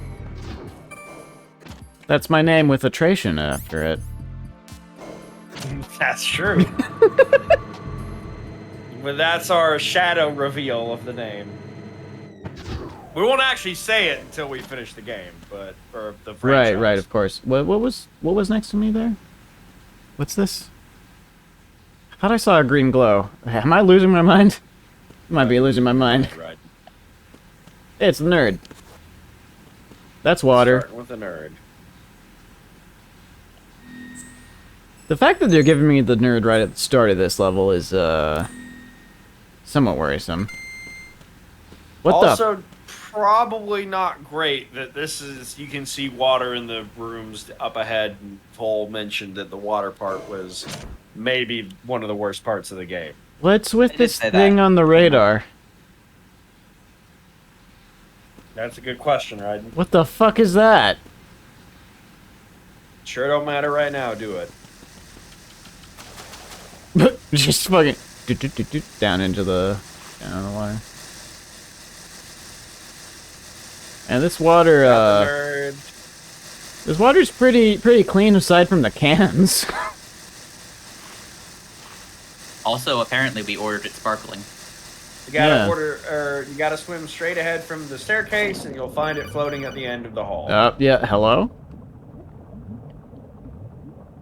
That's my name with attrition after it. That's true. But that's our shadow reveal of the name. We won't actually say it until we finish the game, but for the franchise. Right, of course. What was next to me there? What's this? I thought I saw a green glow. Am I losing my mind? Might be losing my mind. Right. It's the nerd. That's water. Starting with the nerd. The fact that they're giving me the nerd right at the start of this level is somewhat worrisome. What also, probably not great that this is, you can see water in the rooms up ahead, and Vol mentioned that the water part was maybe one of the worst parts of the game. What's with I did this say thing that. on the radar? That's a good question, right? What the fuck is that? Sure don't matter right now, do it. Just fucking down into the water. And this water, Got the nerd. this water's pretty clean aside from the cans. Also, apparently we ordered it sparkling. You gotta Yeah. you gotta swim straight ahead from the staircase, and you'll find it floating at the end of the hall. Yeah, hello?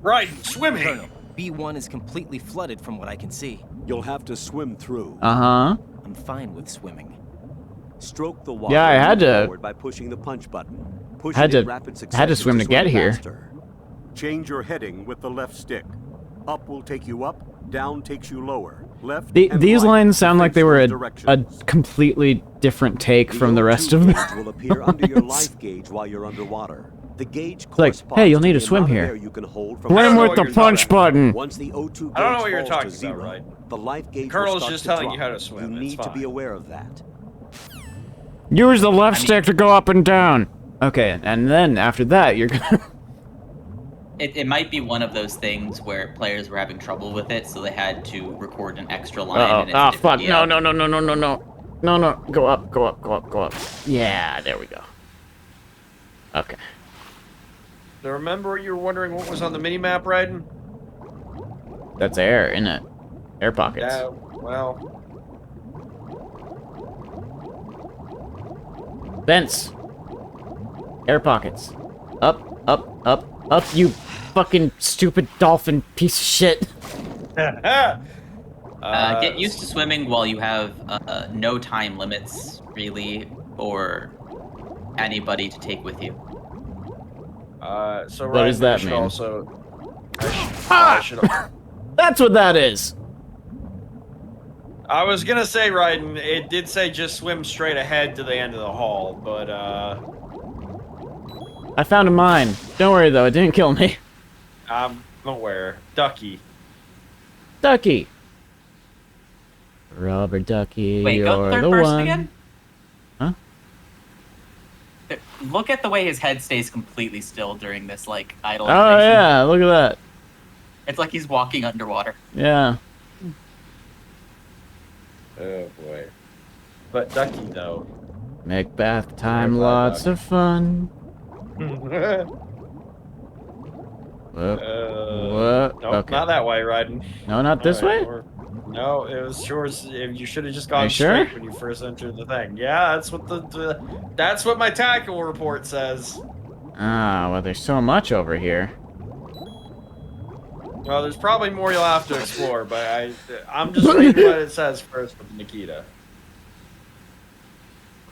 Right, swimming. Colonel, B1 is completely flooded from what I can see. You'll have to swim through. Uh-huh. I'm fine with swimming. Stroke the water. Yeah, I had and move to- forward by pushing the punch button. Push Had it in to- rapid had to succession swim to get here. faster. Change your heading with the left stick. Up will take you up, down takes you lower. Left and These right lines sound like they were a directions. completely different take from the rest O2 of gauge them. will appear under your life gauge while you're underwater. The gauge like, corresponds hey, you'll need to to the swim amount of here. air you can hold from I don't Swim know with what the you're punch talking about. button. Once the O2 gauge I don't know what you're falls talking to about, zero, right? the life gauge Colonel's will start just to telling you drop. how to swim, You it's need to be fine. aware of that. Use the left stick to go up and down. Okay, and then after that, you're gonna... It might be one of those things where players were having trouble with it, so they had to record an extra line. Uh-oh. And it's a Oh, different fuck. No, DL. no. Go up. Yeah, there we go. Okay. So remember you were wondering what was on the mini-map, Raiden? That's air, isn't it? Air pockets. Yeah, well... Vents. Air pockets. Up, up, up, up, you fucking stupid dolphin piece of shit. Get used to swimming while you have no time limits, really, or anybody to take with you. So What does that should mean? Also, That's what that is. I was gonna say, Raiden, it did say just swim straight ahead to the end of the hall, but I found a mine. Don't worry though, it didn't kill me. I'm aware. Ducky. Ducky. Rubber ducky, Wait, go you're third the person one. again? Huh? Look at the way his head stays completely still during this, like, idle Oh animation. yeah, look at that. It's like he's walking underwater. Yeah. Oh boy. But Ducky though. Make bath time Make lots bath of fun. Whoop. Whoop. Nope, Okay. not that way, Raiden. No, not this Alright, way? No, it was sure. You should have just Are gone you sure? straight when you first entered the thing. Yeah, that's what that's what my tactical report says. Ah, well, there's so much over here. Well, there's probably more you'll have to explore, but I'm just reading what it says first with Nikita.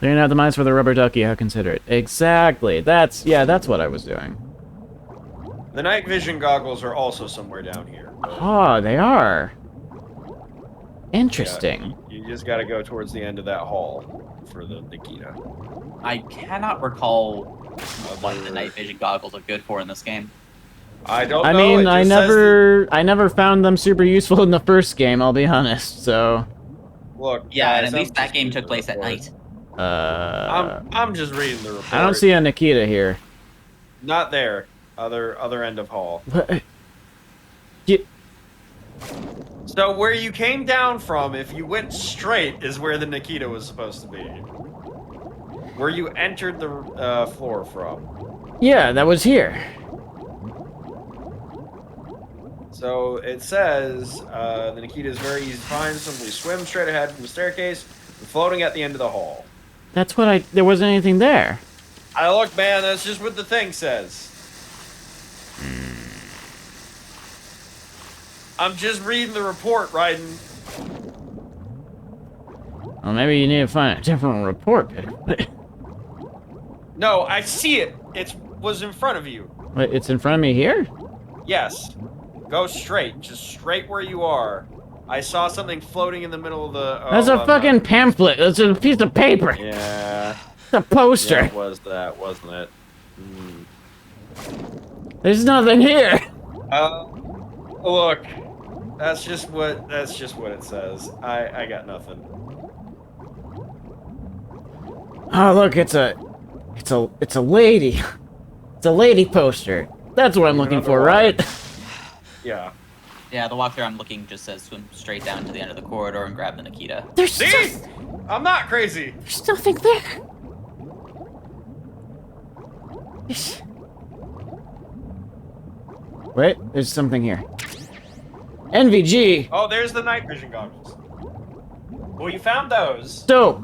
Clearing out the mines for the rubber ducky, how considerate. Exactly. That's what I was doing. The night vision goggles are also somewhere down here. Oh, they are. Interesting. Yeah, you just got to go towards the end of that hall for the Nikita. I cannot recall what the night vision goggles are good for in this game. I don't know. I mean, it just I never found them super useful in the first game, I'll be honest, so... Look, Yeah, guys, and at least that game took place at night. I'm just reading the report. I don't see a Nikita here. Not there. Other end of hall. What? So where you came down from, if you went straight, is where the Nikita was supposed to be. Where you entered the floor from. Yeah, that was here. So it says the Nikita is very easy to find. Simply swim straight ahead from the staircase, and floating at the end of the hall. That's what there wasn't anything there. Look, man, that's just what the thing says. I'm just reading the report, Raiden. Well, maybe you need to find a different report. No, I see it. It was in front of you. Wait, it's in front of me here? Yes. Go straight. Just straight where you are. I saw something floating in the middle of the... That's a fucking pamphlet. That's a piece of paper. Yeah. It's a poster. Yeah, it was that, wasn't it? There's nothing here. Look. That's just what it says. I got nothing. Oh, look, it's a lady. It's a lady poster. That's what I'm looking for, right? Yeah. Yeah, the walkthrough I'm looking just says swim straight down to the end of the corridor and grab the Nikita. See? I'm not crazy. There's nothing there. Wait, there's something here. NVG. Oh, there's the night vision goggles. Well, you found those. Dope.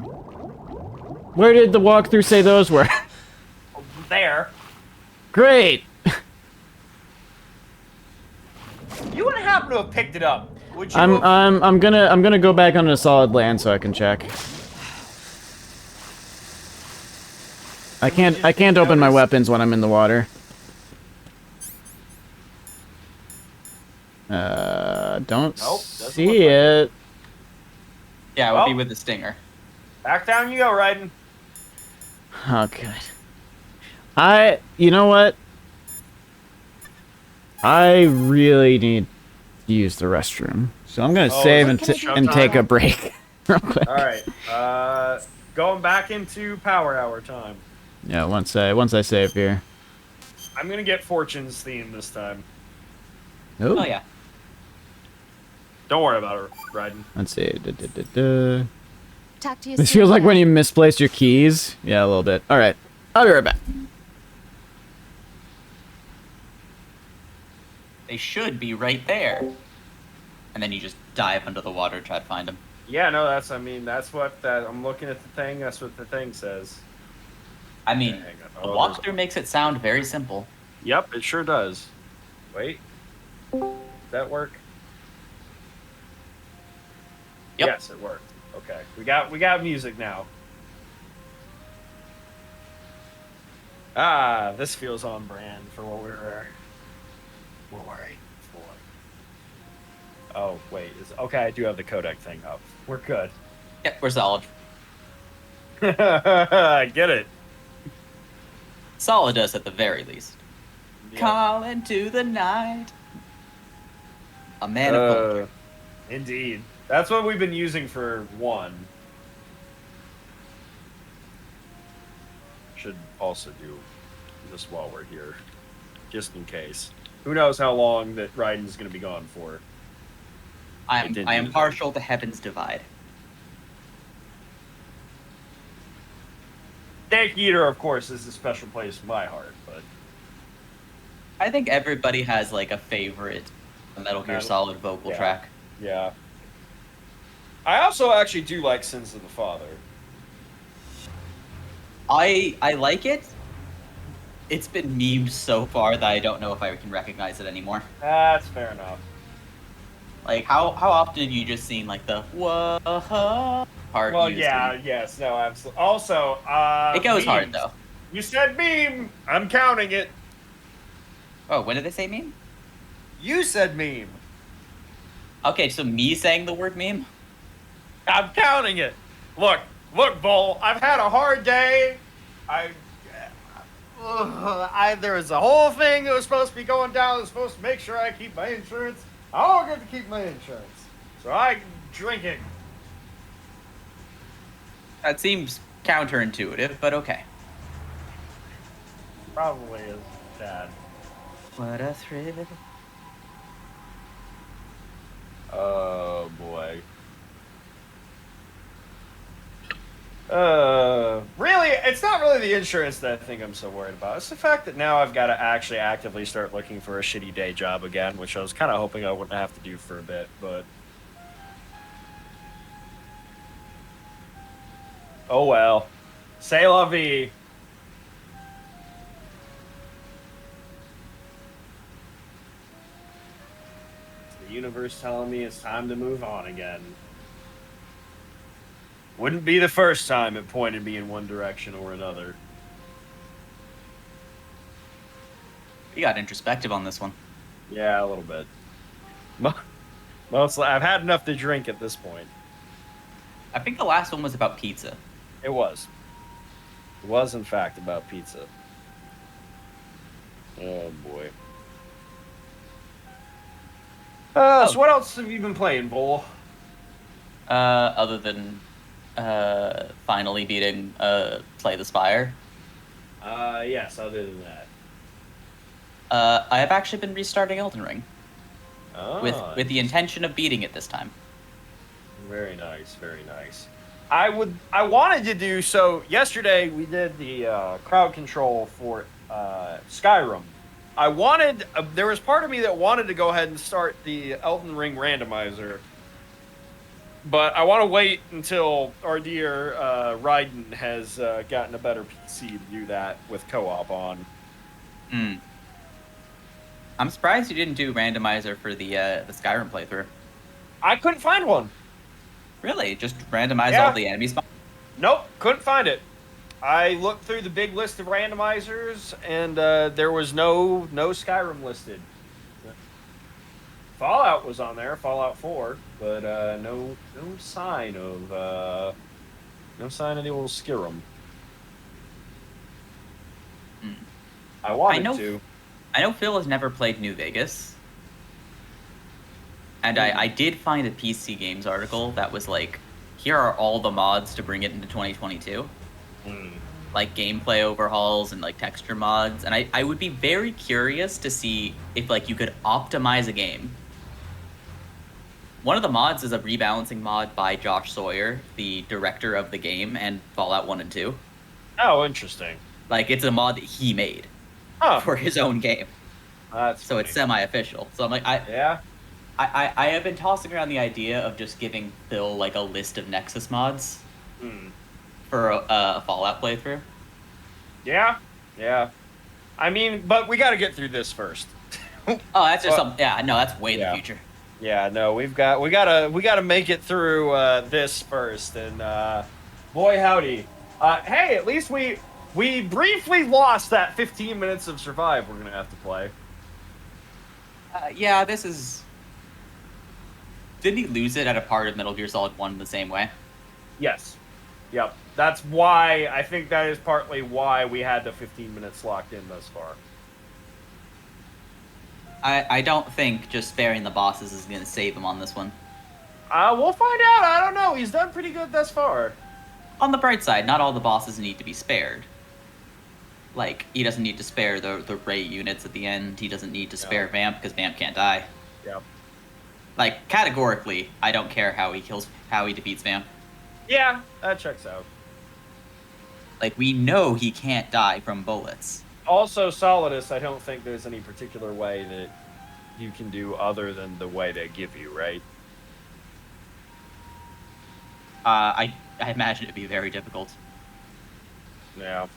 Where did the walkthrough say those were? There. Great. You wouldn't happen to have picked it up, would you? I'm gonna go back onto solid land so I can check. I can't open my weapons when I'm in the water. Don't see it. Yeah, it would be with the stinger. Back down you go, Raiden. Oh, good. You know what? I really need to use the restroom. So I'm gonna save and take a break real quick. Alright, going back into power hour time. Yeah, once I save here. I'm gonna get Fortune's theme this time. Ooh. Oh, yeah. Don't worry about it, Raiden. Let's see. Talk to you This soon, feels like Dad. when you misplaced your keys. Yeah, a little bit. Alright. I'll be right back. They should be right there. and then you just dive under the water to try to find them. Yeah, no, that's what I'm looking at the thing. That's what the thing says. I mean, hang the on. walkthrough makes it sound very simple. Yep, it sure does. Wait, does that work? Yep. Yes, it worked. Okay, we got music now. Ah, this feels on brand for what we're worried for. Oh wait, okay. I do have the codec thing up. We're good. Yep, we're solid. I get it. Solid us at the very least. Yeah. Call into the night. A man of culture. Indeed. That's what we've been using for 1. Should also do this while we're here, just in case. Who knows how long that Raiden's going to be gone for. I am partial to Heaven's Divide. Steak Eater, of course, is a special place in my heart, but I think everybody has like a favorite Metal Gear Solid vocal track. Yeah. I also actually do like Sins of the Father. I like it. It's been memed so far that I don't know if I can recognize it anymore. That's fair enough. Like, how often have you just seen, like, the whoa part? Well, yeah, yes, no, absolutely. Also, it goes memes. hard, though. You said meme. I'm counting it. Oh, when did they say meme? You said meme. Okay, so me saying the word meme? I'm counting it. Look, Bull, I've had a hard day. There was a whole thing that was supposed to be going down. It was supposed to make sure I keep my insurance. I don't get to keep my insurance. So I'm drinking. That seems counterintuitive, but okay. Probably is bad. What a thrill. Oh, boy. Really, it's not really the insurance that I think I'm so worried about. It's the fact that now I've got to actually actively start looking for a shitty day job again, which I was kind of hoping I wouldn't have to do for a bit, but... Oh well. C'est la vie. It's the universe telling me it's time to move on again. Wouldn't be the first time it pointed me in one direction or another. You got introspective on this one. Yeah, a little bit. Mostly, I've had enough to drink at this point. I think the last one was about pizza. It was. It was, in fact, about pizza. Oh, boy. So what else have you been playing, Bull? Other than finally beating Slay the Spire. Yes, other than that. I have actually been restarting Elden Ring. Oh, with the intention of beating it this time. Very nice, very nice. I wanted to do so. Yesterday we did the crowd control for Skyrim. I wanted. There was part of me that wanted to go ahead and start the Elden Ring randomizer, but I want to wait until our dear Raiden has gotten a better PC to do that with co-op on. Hmm. I'm surprised you didn't do randomizer for the Skyrim playthrough. I couldn't find one. Really? Just randomize all the enemies? Nope, couldn't find it. I looked through the big list of randomizers, and there was no Skyrim listed. Fallout was on there, Fallout 4, but no sign of the old Skyrim. Hmm. I wanted to. I know Phil has never played New Vegas. And I did find a PC Games article that was like, here are all the mods to bring it into 2022. Like gameplay overhauls and like texture mods. And I would be very curious to see if like you could optimize a game. One of the mods is a rebalancing mod by Josh Sawyer, the director of the game and Fallout 1 and 2. Oh, interesting. Like it's a mod that he made for his own game. That's so funny. it's semi-official. So I'm like, I I have been tossing around the idea of just giving Phil like a list of Nexus mods for a Fallout playthrough. Yeah, yeah. I mean, but we got to get through this first. Oh, that's just something. Yeah, no, that's way in the future. Yeah, no, we gotta make it through this first, and boy howdy. Hey, at least we briefly lost that 15 minutes of Survive we're gonna have to play. Yeah, this is. Didn't he lose it at a part of Metal Gear Solid 1 the same way? Yes. Yep. That's why, I think that is partly why we had the 15 minutes locked in thus far. I don't think just sparing the bosses is going to save him on this one. We'll find out. I don't know. He's done pretty good thus far. On the bright side, not all the bosses need to be spared. Like, he doesn't need to spare the Ray units at the end. He doesn't need to spare Vamp, because Vamp can't die. Yep. Like, categorically, I don't care how he defeats Vamp. Yeah, that checks out. Like, we know he can't die from bullets. Also, Solidus, I don't think there's any particular way that you can do other than the way they give you, right? I imagine it'd be very difficult. Yeah.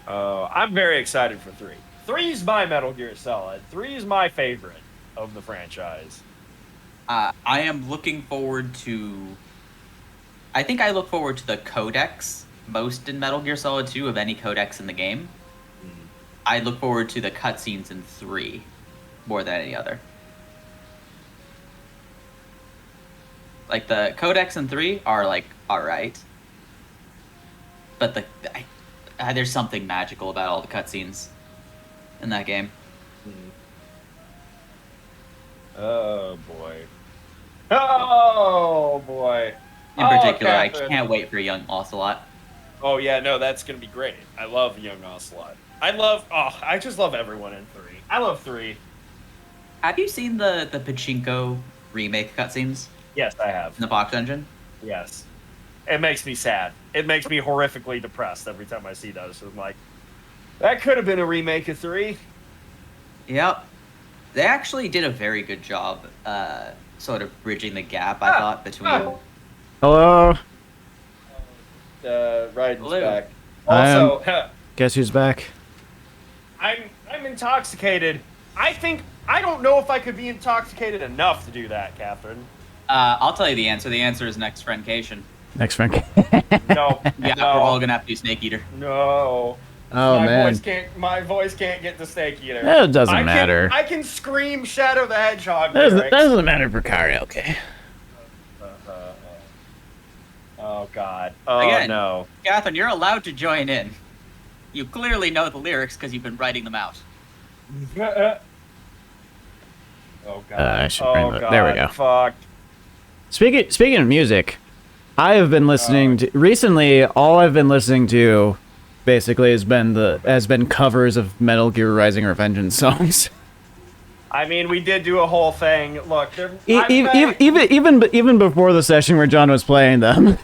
I'm very excited for 3. 3's my Metal Gear Solid. 3 is my favorite of the franchise. I am looking forward to... I think I look forward to the codex most in Metal Gear Solid 2 of any codex in the game. I look forward to the cutscenes in 3 more than any other. Like, the codex in 3 are, like, alright. But there's something magical about all the cutscenes in that game. Oh, boy. Oh, boy. In particular, I can't wait for Young Ocelot. Oh, yeah, no, that's going to be great. I love Young Ocelot. I just love everyone in 3. I love 3. Have you seen the Pachinko remake cutscenes? Yes, I have. In the Fox engine? Yes. It makes me sad. It makes me horrifically depressed every time I see those. I'm like, that could have been a remake of 3. Yep. They actually did a very good job sort of bridging the gap, I thought, between... Hello? Raiden's back. Also, guess who's back? I'm intoxicated. I don't know if I could be intoxicated enough to do that, Catherine. I'll tell you the answer. The answer is next Friendcation. Next friend. No. Yeah, no. we're all gonna have to do Snake Eater. No. Oh, man. My voice can't get the Snake Eater. It doesn't matter. I can scream Shadow the Hedgehog. That doesn't matter for karaoke. Oh, God. Oh, Again, no. Catherine, you're allowed to join in. You clearly know the lyrics because you've been writing them out. Oh, God. I should bring God. There we go. Fuck. Speaking of music, I have been listening to recently. All I've been listening to, basically, has been covers of Metal Gear Rising: Revengeance songs. I mean, we did do a whole thing. Look, even before the session where John was playing them.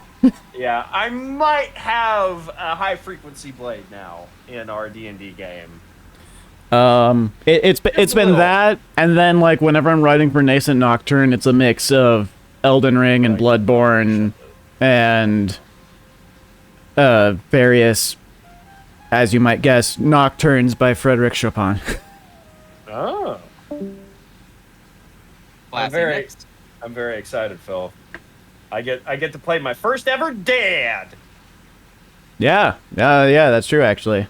Yeah, I might have a high frequency blade now in our D&D game. It's been that, and then like whenever I'm writing for Nascent Nocturne, it's a mix of Elden Ring and Bloodborne, and various, as you might guess, nocturnes by Frédéric Chopin. Oh. I'm very excited, Phil. I get to play my first ever dad. Yeah, that's true actually.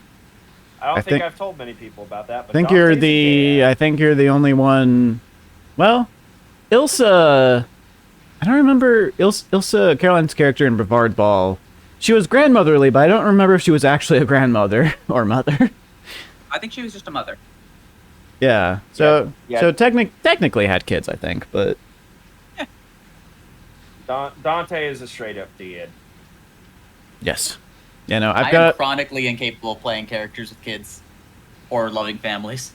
I don't think I've told many people about that. But I think you're the only one. Well, Ilsa. I don't remember Ilsa Caroline's character in Brevard Ball. She was grandmotherly, but I don't remember if she was actually a grandmother or mother. I think she was just a mother. Yeah. So technically had kids, I think, but. Dante is a straight up dad. Yes. You know, I am chronically incapable of playing characters with kids or loving families.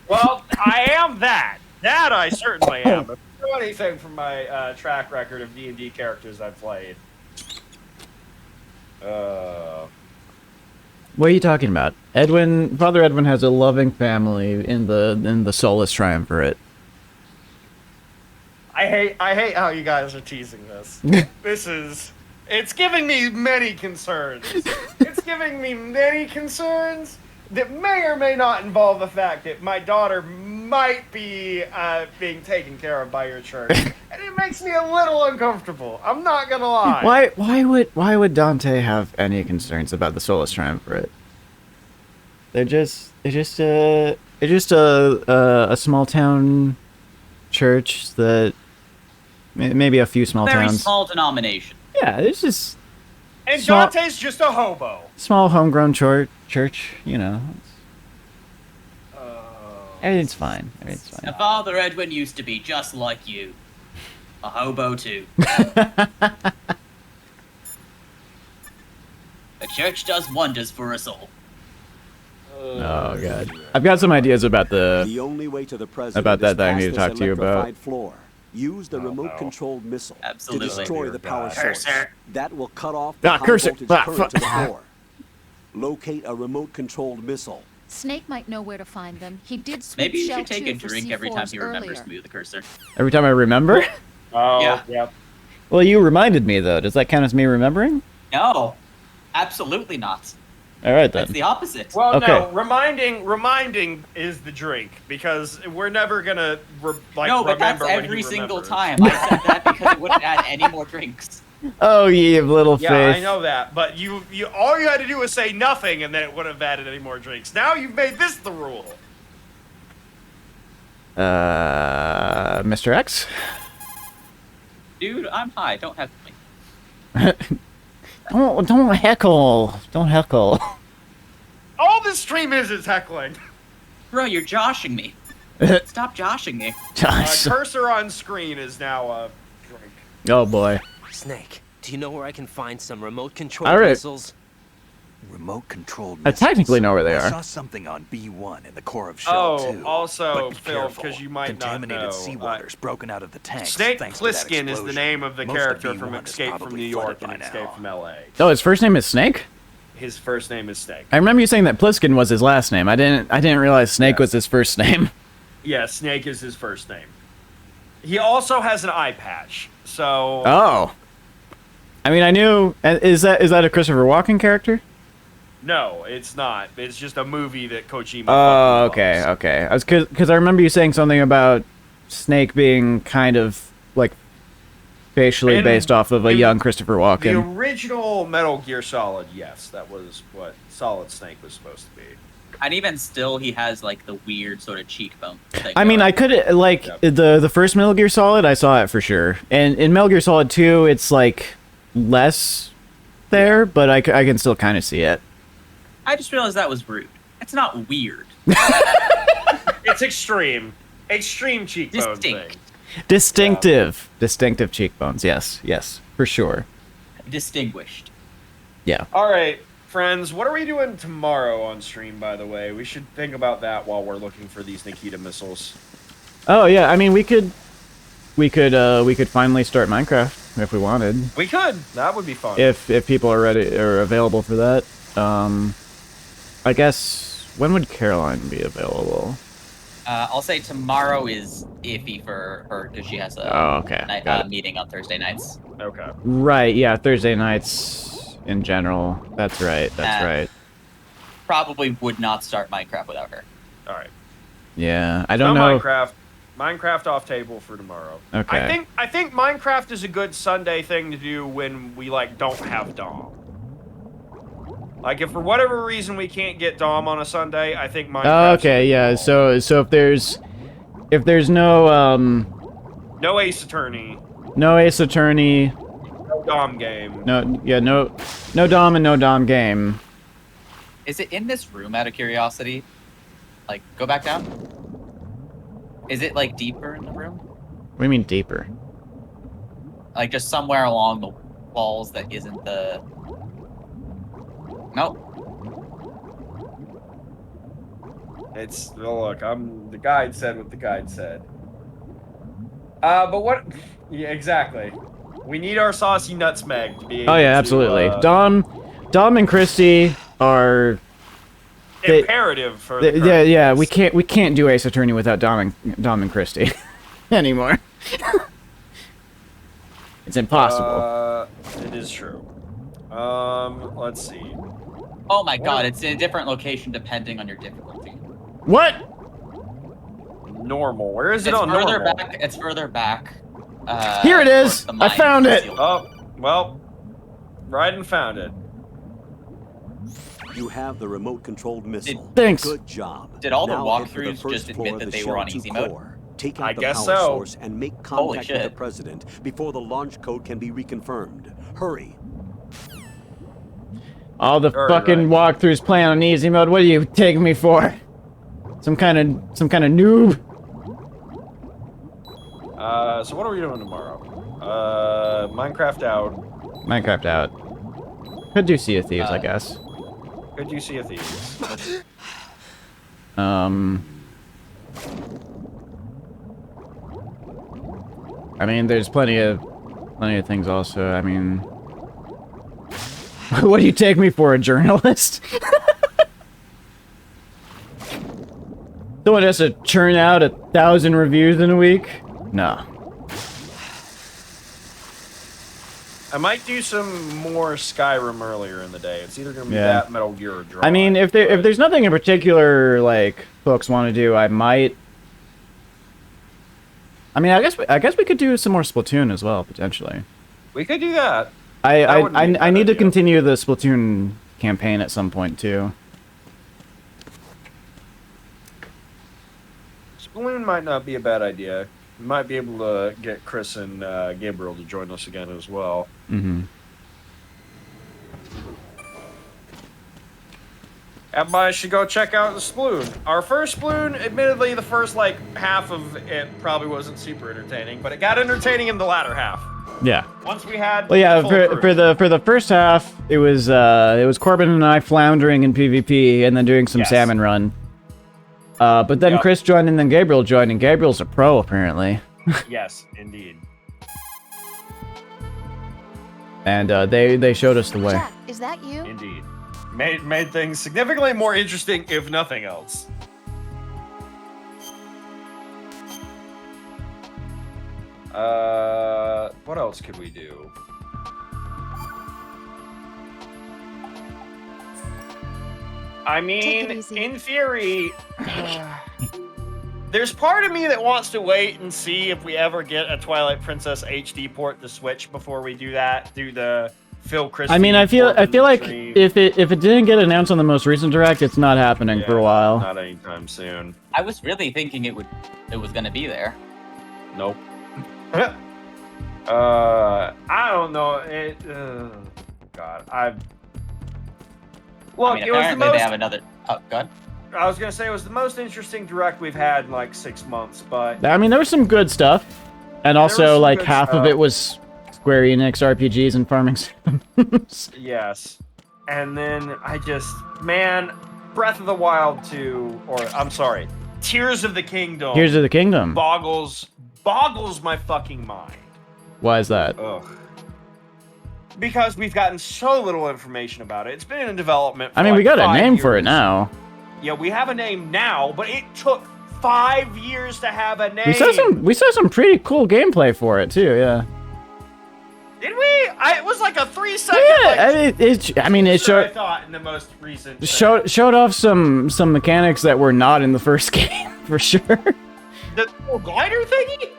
Well, I am that. That I certainly am. But do anything from my track record of D&D characters I've played. What are you talking about? Father Edwin has a loving family in the Soulless Triumvirate. I hate how you guys are teasing this. It's giving me many concerns. It's giving me many concerns that may or may not involve the fact that my daughter might be being taken care of by your church, and it makes me a little uncomfortable. I'm not gonna lie. Why would Dante have any concerns about the Soulless Triumvirate? It's just a small town church that maybe a few small Very towns. small denomination. Yeah, it's just. And Dante's just a hobo. Small homegrown church, you know. Everything's fine. Everything's fine. Now, Father Edwin used to be just like you. A hobo, too. The church does wonders for us all. Oh, God. I've got some ideas about The only way to the president about that is I past need to this talk to you about. electrified floor. Use the remote-controlled missile Absolutely. to destroy the power source. Cursor. That will cut off the cursor. high-voltage current to the floor. Locate a remote-controlled missile. Snake might know where to find them. He did sweep Maybe you Shell should take 2 a for drink every time C4s he remembers earlier. to move the cursor. Every time I remember? Oh, Yeah. yep. Well, you reminded me, though. Does that count as me remembering? No, absolutely not. All right, then. That's the opposite. Well, Okay. no, reminding is the drink, because we're never gonna No, but that's remember when every he single remembers. time. I said that because it wouldn't add any more drinks. Oh, ye of little Yeah, faith. I know that, but you all you had to do was say nothing, and then it wouldn't have added any more drinks. Now you've made this the rule. Mr. X? Dude, I'm high. Don't have me. Don't heckle. Don't heckle. All this stream is heckling. Bro, you're joshing me. Stop joshing me. Cursor on screen is now a drink. Oh, boy. Snake, do you know where I can find some remote-controlled All right. missiles? Remote-controlled I technically missiles. know where they I are. saw something on B1 in the core of Shell 2. Also, but be Phil, careful. because you might not Contaminated know, seawater's broken out of the tanks. Snake thanks to that Plissken is the explosion. name of the Most character B1 from is Escape from probably New York flooded and by Escape now. from LA. Oh, his first name is Snake? His first name is Snake. I remember you saying that Pliskin was his last name. I didn't realize Snake was his first name. Yeah, Snake is his first name. He also has an eye patch, so... Oh. I mean, I knew... Is that a Christopher Walken character? No, it's not. It's just a movie that Kojima Oh, fucking okay, loves. okay. Because I remember you saying something about Snake being kind of, like, facially In- based off of a in young Christopher The Walken. original Metal Gear Solid, yes, that was what Solid Snake was supposed to be. And even still, he has like the weird sort of cheekbone thing. I mean, I could, like, Yep. the first Metal Gear Solid, I saw it for sure. And in Metal Gear Solid 2, it's, like, less there, but I can still kind of see it. I just realized that was rude. It's not weird. It's extreme. Extreme cheekbone Distinct. thing. Distinctive cheekbones, yes, for sure. Distinguished. Yeah. All right, friends, what are we doing tomorrow on stream, by the way? We should think about that while we're looking for these Nikita missiles. Oh yeah, I mean we could finally start Minecraft if we wanted. We could. That would be fun. If people are ready or available for that. I guess when would Caroline be available? I'll say tomorrow is iffy for her because she has a Oh, okay. Got it. meeting on Thursday nights. Okay. Right, yeah, Thursday nights in general. That's right. Right. Probably would not start Minecraft without her. All right. Yeah, I don't know. Minecraft off table for tomorrow. Okay. I think Minecraft is a good Sunday thing to do when we like don't have Dom. Like if for whatever reason we can't get Dom on a Sunday, I think Minecraft. Oh, okay, yeah. So if there's no no Ace Attorney, no Ace Attorney, no Dom game. no Dom and no Dom game. Is it in this room out of curiosity? Like, go back down? Is it like deeper in the room? What do you mean deeper? Like just somewhere along the walls that isn't the... Nope. It's well, look. The guide said what the guide said. But what? Yeah, exactly. We need our saucy nutmeg to be. Oh yeah, absolutely. Dom and Christy are imperative for the yeah. We can't do Ace Attorney without Dom and Christie anymore. It's impossible. It is true. Let's see. Oh my god, it's in a different location depending on your difficulty. What? Normal. Where is it It's on further normal? back. It's further back. Here it is. towards the I mine found it. seal. Oh, well, Raiden found it. You have the remote-controlled missile. Thanks. Good job. Did all the Now head for walkthroughs first just floor admit of that the they were on Shell 2 easy mode? core. Take I out the guess power so. source and make Holy contact with the shit. president before the launch code can be reconfirmed. Hurry. All the Very fucking walkthroughs playing on easy mode. What do you take me for? Some kind of noob? So what are we doing tomorrow? Minecraft out. Minecraft out. Could do Sea of Thieves, I guess. Could you see a Thieves? I mean, there's plenty of things also. I mean, what do you take me for, a journalist? Someone has to churn out 1,000 reviews in a week? No. I might do some more Skyrim earlier in the day. It's either gonna be Yeah. that, Metal Gear, or Drive. I mean, if there's nothing in particular like folks want to do, I might. I mean, I guess we could do some more Splatoon as well potentially. we could do that. I wouldn't be a bad need to idea. continue the Splatoon campaign at some point too. Splatoon might not be a bad idea. We might be able to get Chris and Gabriel to join us again as well. Mm-hmm. Everybody should go check out the Sploon. Our first Sploon, admittedly, the first like half of it probably wasn't super entertaining, but it got entertaining in the latter half. Yeah. Once we had. Well, yeah. full For crew. the first half, it was Corbin and I floundering in PvP and then doing some Yes. salmon run. But then Yep. Chris joined and then Gabriel joined, and Gabriel's a pro apparently. Yes, indeed. And they showed us the way. Jack, is that you? Indeed. Made things significantly more interesting, if nothing else. What else could we do? I Take it mean, easy. in theory, there's part of me that wants to wait and see if we ever get a Twilight Princess HD port to Switch before we do that. Do the Phil Christie. I mean, I feel like stream. if it didn't get announced on the most recent direct, it's not happening for a while. Not anytime soon. I was really thinking it was gonna be there. Nope. I don't know. God, Look, I mean, it was the apparently most. they have another. Oh, God. I was gonna say it was the most interesting direct we've had in like 6 months, but I mean, there was some good stuff, and was also some like good half of stuff. it was Square Enix RPGs and farming sims. yes. And then man, Breath of the Wild 2, or I'm sorry, Tears of the Kingdom. Here's of the Kingdom. boggles my fucking mind. Why is that? Ugh. Because we've gotten so little information about it. It's been in development for I mean, like we got a 5 name for it years. now. Yeah, we have a name now, but it took 5 years to have a name. We saw some pretty cool gameplay for it too. Yeah. Did we? It was like a 3-second. Yeah. I mean, it I showed thought in the most recent. showed off some mechanics that were not in the first game for sure. The little glider thingy.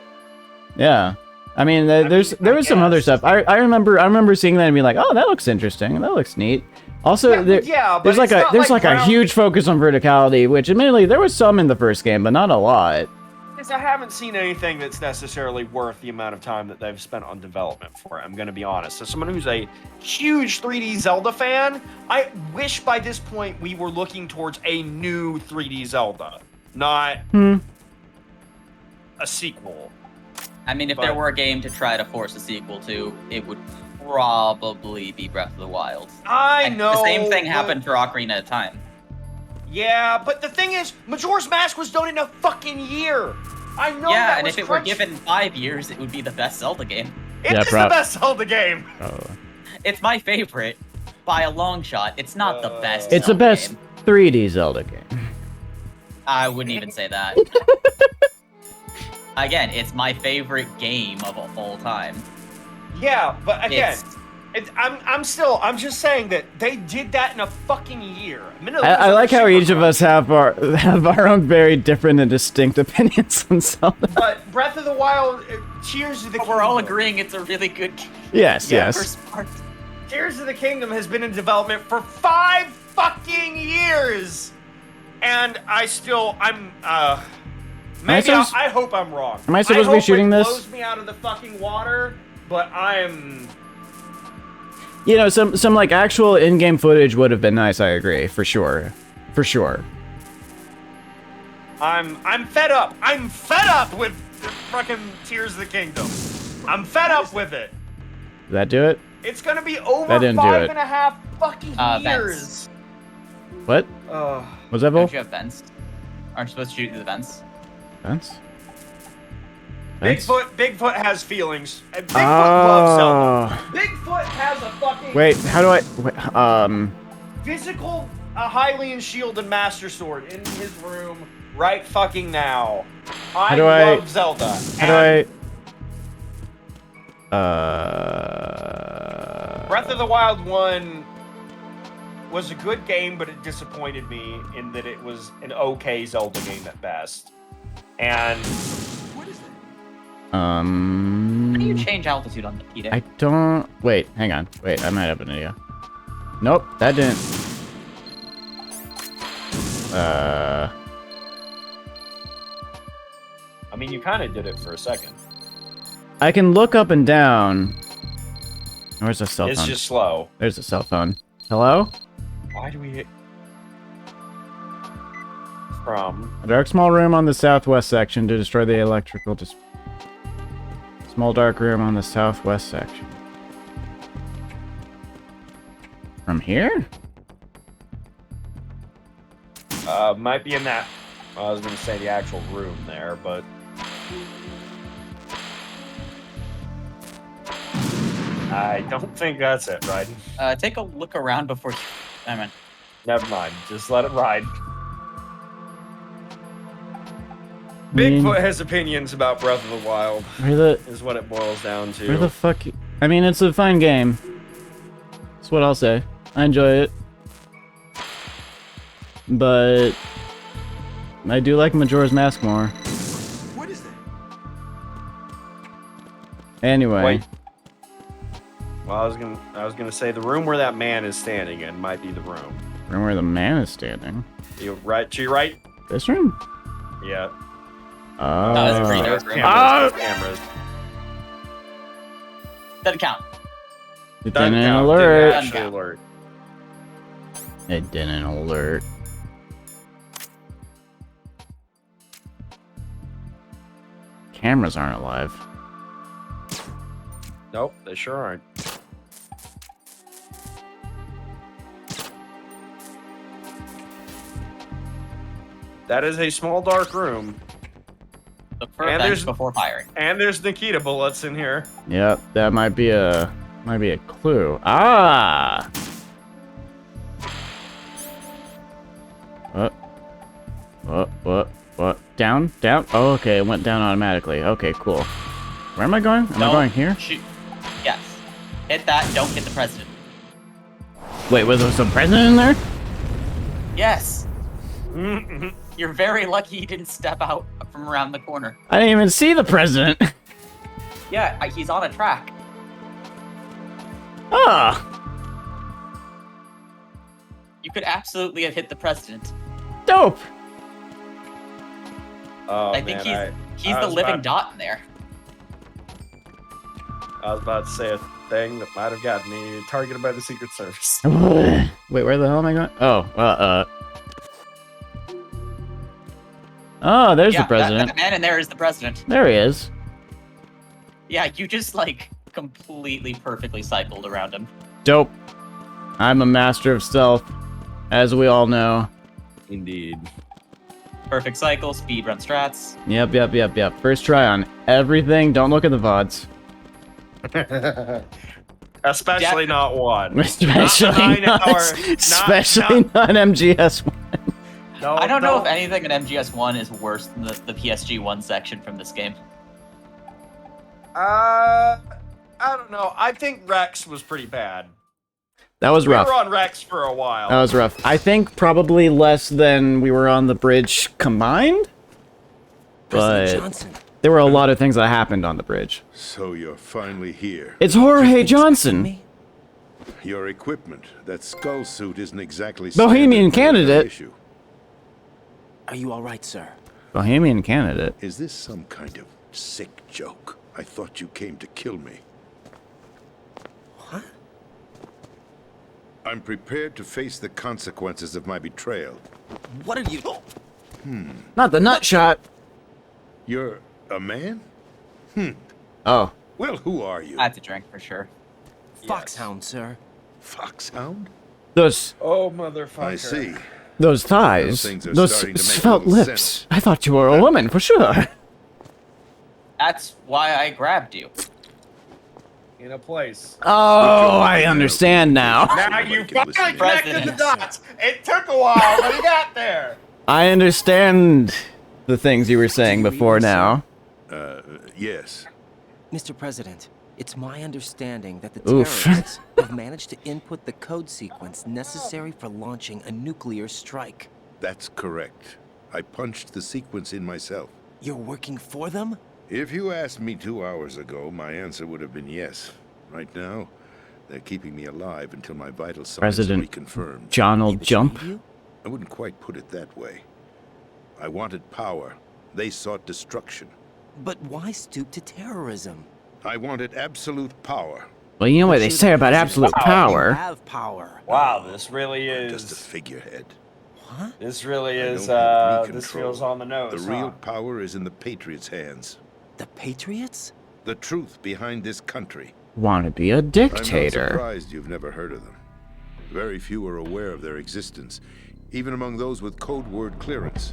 Yeah. I mean, there was some other stuff. I remember seeing that and being like, oh, that looks interesting. That looks neat. Also, But there's like it's not a huge focus on verticality, which admittedly there was some in the first game, but not a lot. I haven't seen anything that's necessarily worth the amount of time that they've spent on development for it. I'm going to be honest. As someone who's a huge 3D Zelda fan, I wish by this point we were looking towards a new 3D Zelda, not a sequel. I mean, if there were a game to try to force a sequel to, it would probably be Breath of the Wild. I know. The same thing but- happened for Ocarina of Time. Yeah, but the thing is, Majora's Mask was done in a fucking year. I know Yeah, that and was if it were crunch- given 5 years, it would be the best Zelda game. It is the best Zelda game. It's my favorite by a long shot. It's not the best. It's the Zelda best. game. 3D Zelda game. I wouldn't even say that. Again, it's my favorite game of all time. Yeah, but again, I'm just saying that they did that in a fucking year. I like how each of us have our own very different and distinct opinions on Zelda. But Breath of the Wild, Tears of the Kingdom. We're all agreeing it's a really good game. Yes, yes. First part. Tears of the Kingdom has been in development for 5 fucking years, and I hope I'm wrong. Am I supposed to be shooting this? It blows me out of the fucking water, but I'm. You know, some like actual in-game footage would have been nice. I agree, for sure, for sure. I'm fed up. I'm fed up with fucking Tears of the Kingdom. I'm fed up with it. Did that do it? It's gonna be over That didn't do 5.5 fucking Vents. years. What? Was that Vol? Don't you have vents? Aren't you supposed to shoot through the vents? Vents? Vents? Bigfoot has feelings. And Bigfoot loves Zelda. Oh. Bigfoot has a fucking Wait, how do I? physical Hylian shield and Master Sword in his room right fucking now. I love Zelda. How do I? Breath of the Wild 1 was a good game, but it disappointed me in that it was an okay Zelda game at best. And How do you change altitude on the Codec? I don't. Wait, hang on. Wait, I might have an idea. Nope, that didn't. I mean, you kind of did it for a second. I can look up and down. Where's the cell phone? It's just slow. There's a cell phone. Hello? Why do we hit from A dark small room on the southwest section to destroy the electrical small dark room on the southwest section. From here? might be in that. I was gonna say the actual room there, but I don't think that's it, right? Take a look around before you... Never mind. Just let it ride. Bigfoot has opinions about Breath of the Wild. Is what it boils down to. Where the fuck? I mean, it's a fine game. That's what I'll say. I enjoy it. But I do like Majora's Mask more. What is that? Anyway. Wait. Well, I was gonna say the room where that man is standing in might be the room. Room where the man is standing. You right to your right? This room? Yeah. Oh. No, it's a pretty dark room. Cameras. Doesn't count. It Doesn't didn't count. alert. Didn't actually alert. It didn't alert. Cameras aren't alive. Nope, they sure aren't. That is a small dark room. Look for events before firing. And there's Nikita bullets in here. Yep, that might be a clue. Ah. What? Down? Oh, okay, it went down automatically. Okay, cool. Where am I going? Am I going here? Shoot. Yes. Hit that. Don't hit the president. Wait, was there some president in there? Yes. You're very lucky you didn't step out from around the corner. I didn't even see the president. Yeah, he's on a track. Ah. You could absolutely have hit the president. Dope. Oh, I think he's the living dot in there. I was about to say a thing that might have gotten me targeted by the Secret Service. Wait, where the hell am I going? Oh, Oh, there's the president. That man in there is the president. There he is. Yeah, you just, like, completely perfectly cycled around him. Dope. I'm a master of stealth, as we all know. Indeed. Perfect cycle, speed run strats. Yep. First try on everything. Don't look at the VODs. Especially not one. Especially not MGS1. No, I don't know if anything in MGS1 is worse than the PSG1 section from this game. I don't know. I think Rex was pretty bad. That was rough. We were on Rex for a while. That was rough. I think probably less than we were on the bridge combined. But Johnson. there were a lot of things that happened on the bridge. So you're finally here. It's Jorge Johnson. Your equipment, that skull suit isn't exactly Bohemian candidate. Issue. Are you all right, sir? Bohemian candidate. Is this some kind of sick joke? I thought you came to kill me. What? I'm prepared to face the consequences of my betrayal. What are you... Not the nut shot. You're a man? Oh. Well, who are you? That's a drink for sure. Foxhound, sir. Foxhound? Those Oh, motherfucker. I see. those thighs. Those things are Those starting to make svelte a little lips. sense. I thought you were a woman for sure. That's why I grabbed you. In a place. Oh, I understand now. Now you finally connected the President. dots. It took a while, but you got there. I understand the things you were saying before now. Yes. Mr. President, it's my understanding that the Oof. terrorists have managed to input the code sequence necessary for launching a nuclear strike. That's correct. I punched the sequence in myself. You're working for them? If you asked me 2 hours ago, my answer would have been yes. Right now, they're keeping me alive until my vital signs President are reconfirmed. Donald Jump. You? I wouldn't quite put it that way. I wanted power. They sought destruction. But why stoop to terrorism? I wanted absolute power. Well, you know what they say about absolute You power. have power. Wow, this really I'm just a is. figurehead. What? This really I is. don't have any This control. feels on the nose. The real huh? power is in the Patriots' hands. The Patriots? The truth behind this country. Want to be a I'm not dictator. surprised you've never heard of them. Very few are aware of their existence, even among those with code word clearance.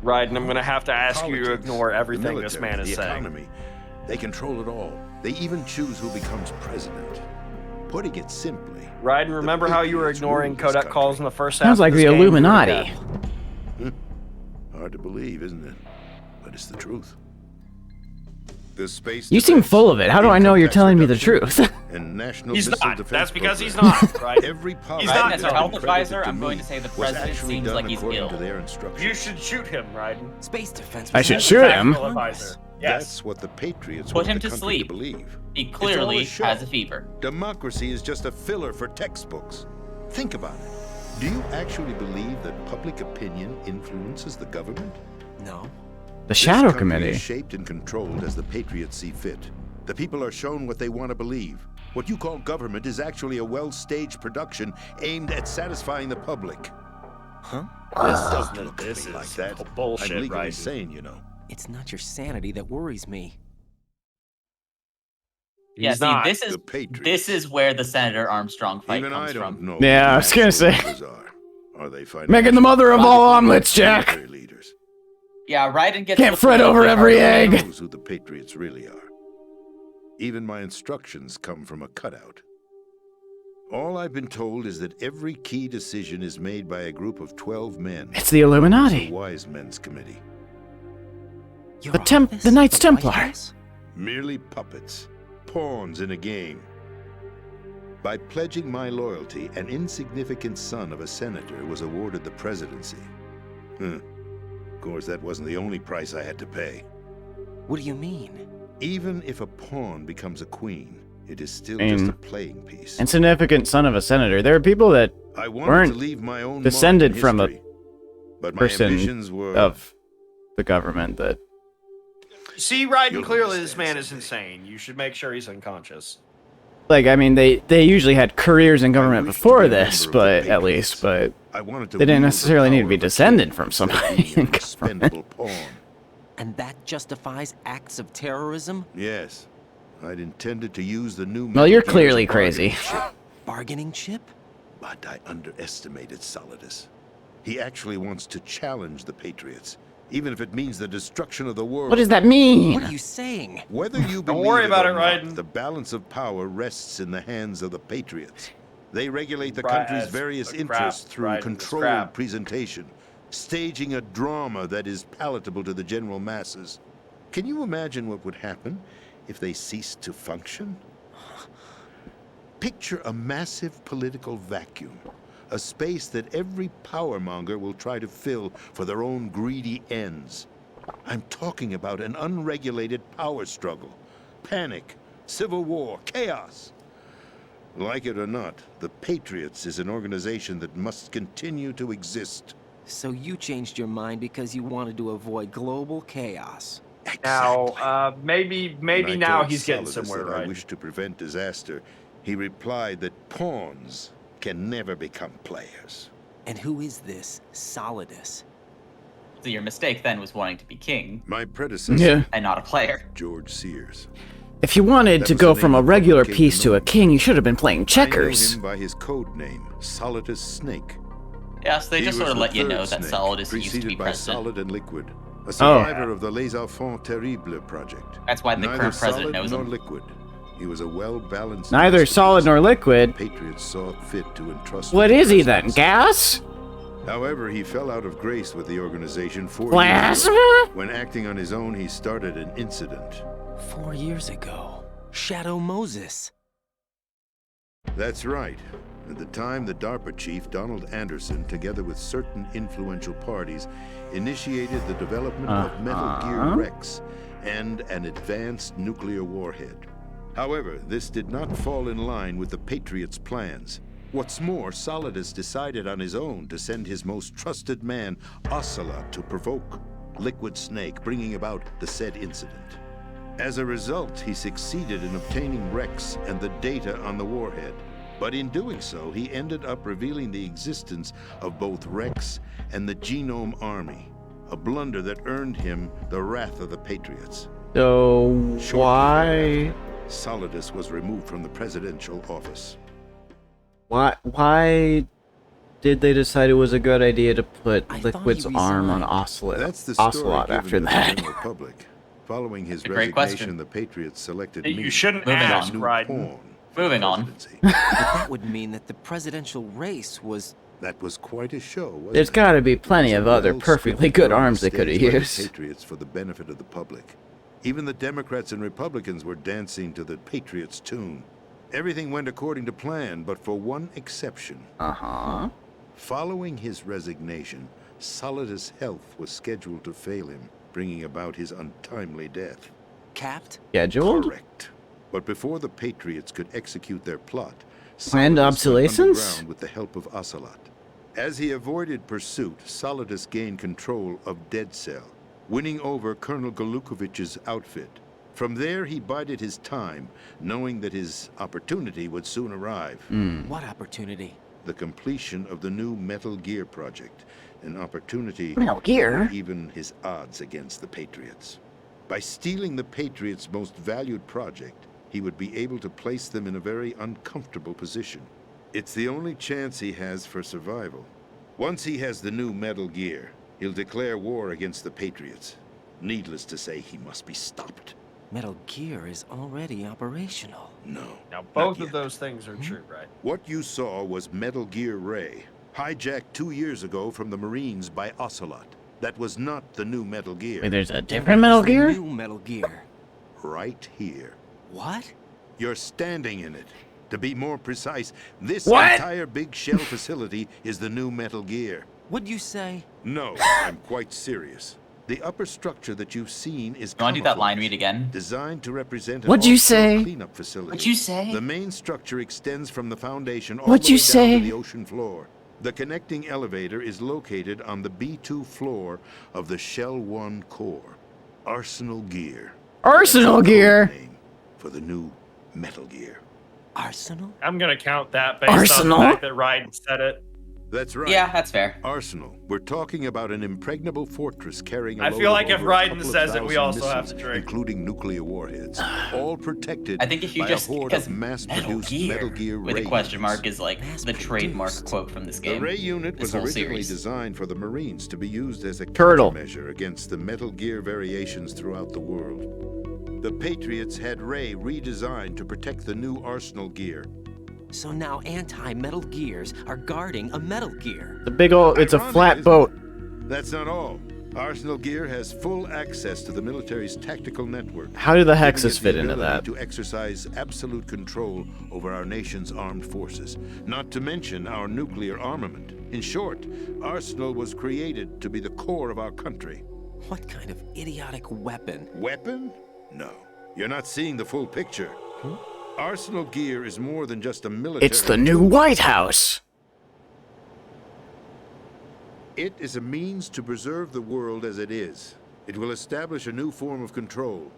Right, and I'm gonna have to ask you to Politics, ignore the everything this military, man is the saying. economy. They control it all. They even choose who becomes president. Putting it simply, Right, and remember how you were Patriots ignoring rule this Codec calls in the first half Sounds of like this the game? Illuminati. hard to believe, isn't it? But it's the truth. The space You seem defense, full of it. How do I know you're income tax telling me the reduction, truth? and national He's missile not. defense That's because he's program. not, right? Every policy He's not. As that a has health been advisor, credited I'm me going to say the was president actually seems done like he's according ill. to their instructions. You should shoot him, Raiden. Space defense. I was should never shoot him. Tactical advisor. Yes. That's what the Patriots Put want him the to country sleep. to believe. He It's all clearly a show. has a fever. Democracy is just a filler for textbooks. Think about it. Do you actually believe that public opinion influences the government? No. The Shadow This country Committee. is shaped and controlled as the Patriots see fit. The people are shown what they want to believe. What you call government is actually a well-staged production aimed at satisfying the public. Huh? This doesn't look This to me like is that. bullshit, I'm legally right? insane, you know. It's not your sanity that worries me. Yeah, He's see, not. this The Patriots. is where the Senator Armstrong fight Even comes I don't from. know. Yeah, who I was gonna actual say. leaders Are they Making the mother of all omelets, Jack. military leaders? Yeah, Raiden gets. Can't the fret over politically every hard- egg. Knows who the Patriots really are. Even my instructions come from a cutout. All I've been told is that every key decision is made by a group of 12 men. It's the The Illuminati. Wise Men's Committee. Your The office? the Knights The White Templar. House? Merely puppets. Pawns in a game. By pledging my loyalty, an insignificant son of a senator was awarded the presidency. Of course, that wasn't the only price I had to pay. What do you mean? Even if a pawn becomes a queen, it is still I mean, just a playing piece. Insignificant son of a senator. There are people that I wanted weren't to leave my own descended mark in from a history, but my person ambitions were of the government that. See, Raiden, You'll clearly this understand man is someday. insane. You should make sure he's unconscious. Like, I mean, they usually had careers in government I wished to before be a this, member of the but at Patriots. least, but I wanted to they didn't wield the necessarily need to power be of a descended king from instead of somebody being in an expendable pawn. And that justifies acts of terrorism? Yes, I'd intended to use the new. Well, you're Metal Gear as a clearly crazy. bargaining chip, Bargaining chip? but I underestimated Solidus. He actually wants to challenge the Patriots, even if it means the destruction of the world. What does that mean? What are you saying? Whether you Don't believe worry about or it, not, Raiden. the balance of power rests in the hands of the Patriots. They regulate the Right, country's as various the interests crap, through Raiden, it's controlled crap. presentation, staging a drama that is palatable to the general masses. Can you imagine what would happen if they ceased to function? Picture a massive political vacuum, a space that every powermonger will try to fill for their own greedy ends. I'm talking about an unregulated power struggle, panic, civil war, chaos. Like it or not, the Patriots is an organization that must continue to exist. So you changed your mind because you wanted to avoid global chaos. Now, maybe When I now told he's getting Solidus somewhere, that I right? wish to prevent disaster, he replied that pawns can never become players. And who is this Solidus? So your mistake then was wanting to be king My predecessor, Yeah. and not a player. George Sears. If you wanted That to was go the from name a of regular King piece to a Kanoa. king, you should have been playing I checkers. know him by his code name, Solidus Snake. Yes, they He just was sort of the let you third know that Snake, Solidus used to be preceded by president. Solid and Liquid, Oh. a survivor of the Les Enfants Terribles project. That's why the Neither current president solid knows nor him. liquid. He was a well-balanced. Neither masterpiece. solid nor liquid. Patriots saw fit to entrust. What with is the he then? presidency. Gas? However, he fell out of grace with the organization 4 years Plasma? ago. When acting on his own, he started an incident. 4 years ago. Shadow Moses. That's right. At the time, the DARPA chief, Donald Anderson, together with certain influential parties, initiated the development of Metal Gear Rex and an advanced nuclear warhead. However, this did not fall in line with the Patriots' plans. What's more, Solidus decided on his own to send his most trusted man, Ocelot, to provoke Liquid Snake, bringing about the said incident. As a result, he succeeded in obtaining Rex and the data on the warhead. But in doing so, he ended up revealing the existence of both Rex and the Genome Army, a blunder that earned him the wrath of the Patriots. So, Shortly why? thereafter, Solidus was removed from the presidential office. Why did they decide it was a good idea to put I thought Liquid's he arm on resigned. That's the story Ocelot given after to the that? general public. Following his A great resignation, question. the Patriots selected You me shouldn't Moving ask, on. new Raiden. pawn for the Moving on. presidency. But that would mean that the presidential race was... That was quite a show, wasn't There's it? got to be plenty It of was a other perfectly well-scripted good drama arms they could have staged by the used. Patriots for the benefit of the public. Even the Democrats and Republicans were dancing to the Patriots' tune. Everything went according to plan, but for one exception. Uh-huh. Following his resignation, Solidus' health was scheduled to fail him, bringing about his untimely death. Capped? Scheduled? Correct. But before the Patriots could execute their plot, Planned Solidus went obsolescence? underground with the help of Ocelot. As he avoided pursuit, Solidus gained control of Dead Cell, winning over Colonel Galukovich's outfit. From there, he bided his time, knowing that his opportunity would soon arrive. What opportunity? The completion of the new Metal Gear project, an opportunity Metal Gear? to even his odds against the Patriots. By stealing the Patriots' most valued project, he would be able to place them in a very uncomfortable position. It's the only chance he has for survival. Once he has the new Metal Gear, he'll declare war against the Patriots. Needless to say, he must be stopped. Metal Gear is already operational. No. Now, not both of yet. those things are true, right? What you saw was Metal Gear Ray, hijacked 2 years ago from the Marines by Ocelot. That was not the new Metal Gear. Wait, there's a different Metal It's the Gear? New Metal Gear. Right here. What? You're standing in it. To be more precise, this What? entire big shell facility is the new Metal Gear. What'd you say? No, I'm quite serious. The upper structure that you've seen is You want to do that line camouflage, read again? designed to represent an What'd you offshore say? cleanup facility. What'd you say? The main structure extends from the foundation all What'd the way you down say? to the ocean floor. The connecting elevator is located on the B2 floor of the Shell 1 core. Arsenal Gear. Arsenal That's the Gear? code name for the new Metal Gear. Arsenal? I'm gonna count that based Arsenal? on the fact that Raiden said it. That's right. Yeah, that's fair. Arsenal. We're talking about an impregnable fortress carrying a I load feel of like if over a Raiden couple of says it, we thousand also have missiles, to drink. including nuclear warheads, all protected I think if you by just a horde because of mass-produced Metal Gear with a ray question units. mark is like the trademark quote from this game. The Ray unit this was whole originally series. designed for the Marines to be used as a Turtle. countermeasure against the Metal Gear variations throughout the world. The Patriots had Ray redesigned to protect the new Arsenal gear. So now anti-Metal Gears are guarding a Metal Gear. The big old, it's a Ironic, flat isn't boat. it? That's not all. Arsenal gear has full access to the military's tactical network. How do the giving hexes it fit the into ability that? To exercise absolute control over our nation's armed forces, not to mention our nuclear armament. In short, Arsenal was created to be the core of our country. What kind of idiotic weapon? Weapon? No. You're not seeing the full picture. Arsenal gear is more than just a military. It's the new White House. It is a means to preserve the world as it is. It will establish a new form of control.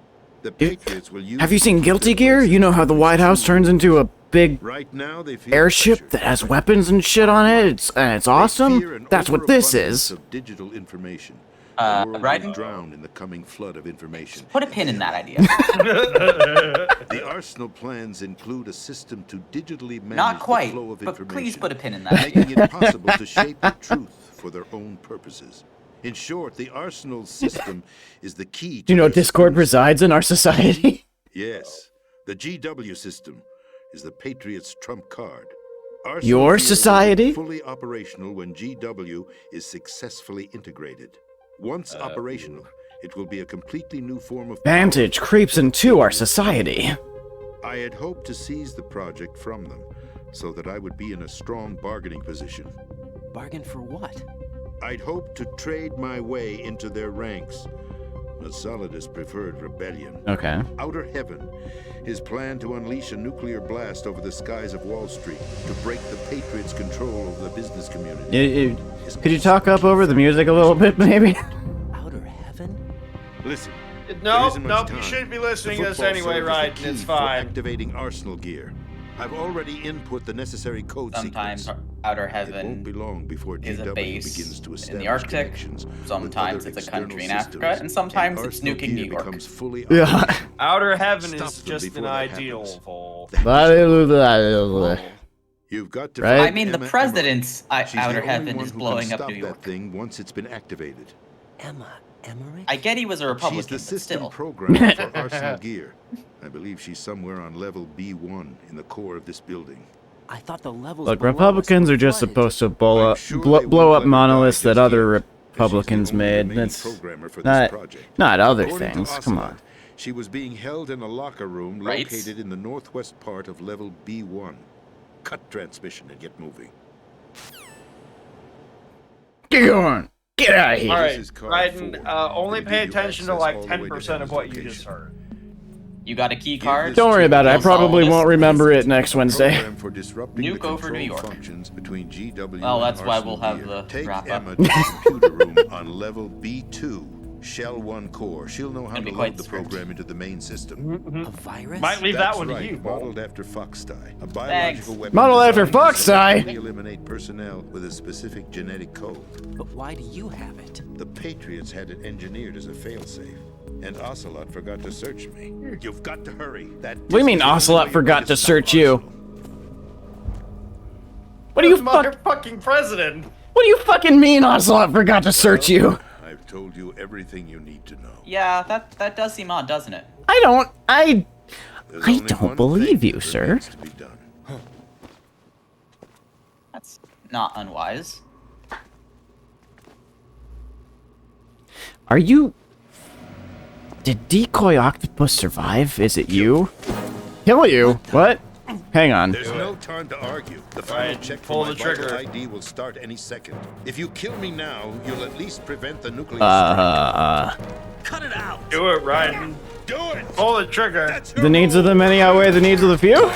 The Patriots will use. Have you seen Guilty Gear? You know how the White House turns into a big right now they feel airship pressure. that has weapons and shit on it. It's They fear awesome. an That's what this overabundance is. Of digital information. The world Raiden? will drown in the coming flood of information. Put a pin in that idea. The Arsenal plans include a system to digitally manage Not quite, the flow of but information, please put a pin in that idea. making it possible to shape the truth for their own purposes. In short, the Arsenal system is the key to Do you know their Discord supremacy. resides in our society? Yes, the GW system is the Patriots' trump card. Arsenal Your gear will be society? fully operational when GW is successfully integrated. Once operational, it will be a completely new form of Vantage creeps into our society. I had hoped to seize the project from them, so that I would be in a strong bargaining position. Bargain for what? I'd hoped to trade my way into their ranks. The Solidus preferred rebellion. Okay. Outer Heaven, his plan to unleash a nuclear blast over the skies of Wall Street to break the Patriots' control over the business community. Could you talk up over the music a little bit, maybe? Outer Heaven? Listen. Nope, there isn't much nope, you time. shouldn't be listening The to this football anyway, serves as right? the key It's for fine. activating Arsenal gear. I've already input the necessary code Sometimes sequence. Outer It won't Heaven be long before is a GW base begins to in establish the Arctic. connections with Sometimes other it's a country in external Africa, systems, and sometimes it's Arsenal nuking gear New York. becomes fully Yeah. operational. Outer Heaven Stop is them just before an that ideal happens. for. You've got to I find mean, the Emma president's Emmerich. She's the Outer only Heaven one is who blowing can up stop New York. that thing once it's been activated. Emma Emmerich? I get he was a She's Republican, the but system still. programmer for Arsenal gear. I believe she's somewhere on level B1 in the core of this building. I thought the levels Look, below us Republicans were are just flooded. supposed to blow I'm up, sure blow, they blow won't up let her monoliths die that just other yet, 'cause she's the Republicans only made. remaining That's programmer for this not, project. not other According to things. Come on. Ocelot, she was being held in a locker room Right. located in the northwest part of level B1. Cut transmission and get moving. Get going. Get out of here. All This right, is card Raiden, 4. only It'll pay give you attention to access like all the way to 10% of Heaven's what you location. just heard. You got a key card? Don't worry about it. I You'll solve probably this. won't remember it next Wednesday. Program for disrupting Nuke the over New control York. functions between GW Well, and that's why Arsenal we'll have gear. the Take wrap-up. Emma to the computer room on level B2, Shell 1 core. She'll know how Gonna to be quite load the strict. program into the main system. A virus? Might leave That's that one right, to you, modeled Bo. after Foxdie, a Thanks. biological weapon. Modeled after designed to Foxdie? selectively eliminate personnel with a specific genetic code. But why do you have it? The Patriots had it engineered as a failsafe, and Ocelot forgot to search me. You've got to hurry. What do you mean Ocelot forgot to search you? What do you fuck? Fucking president. What do you fucking mean Ocelot forgot to search you? I've told you everything you need to know. Yeah, that does seem odd, doesn't it? I There's I only don't one believe thing you, that sir. remains to be done. That's not unwise. Are you... Did Decoy Octopus survive? Is it you? Kill you? What? Hang on. There's no time to argue. The final Right, check pull for my the trigger. vital ID will start any second. If you kill me now, you'll at least prevent the nuclear strike. Cut it out! Do it, Raiden. Do it! Pull the trigger. That's The needs of the many outweigh the needs of the few?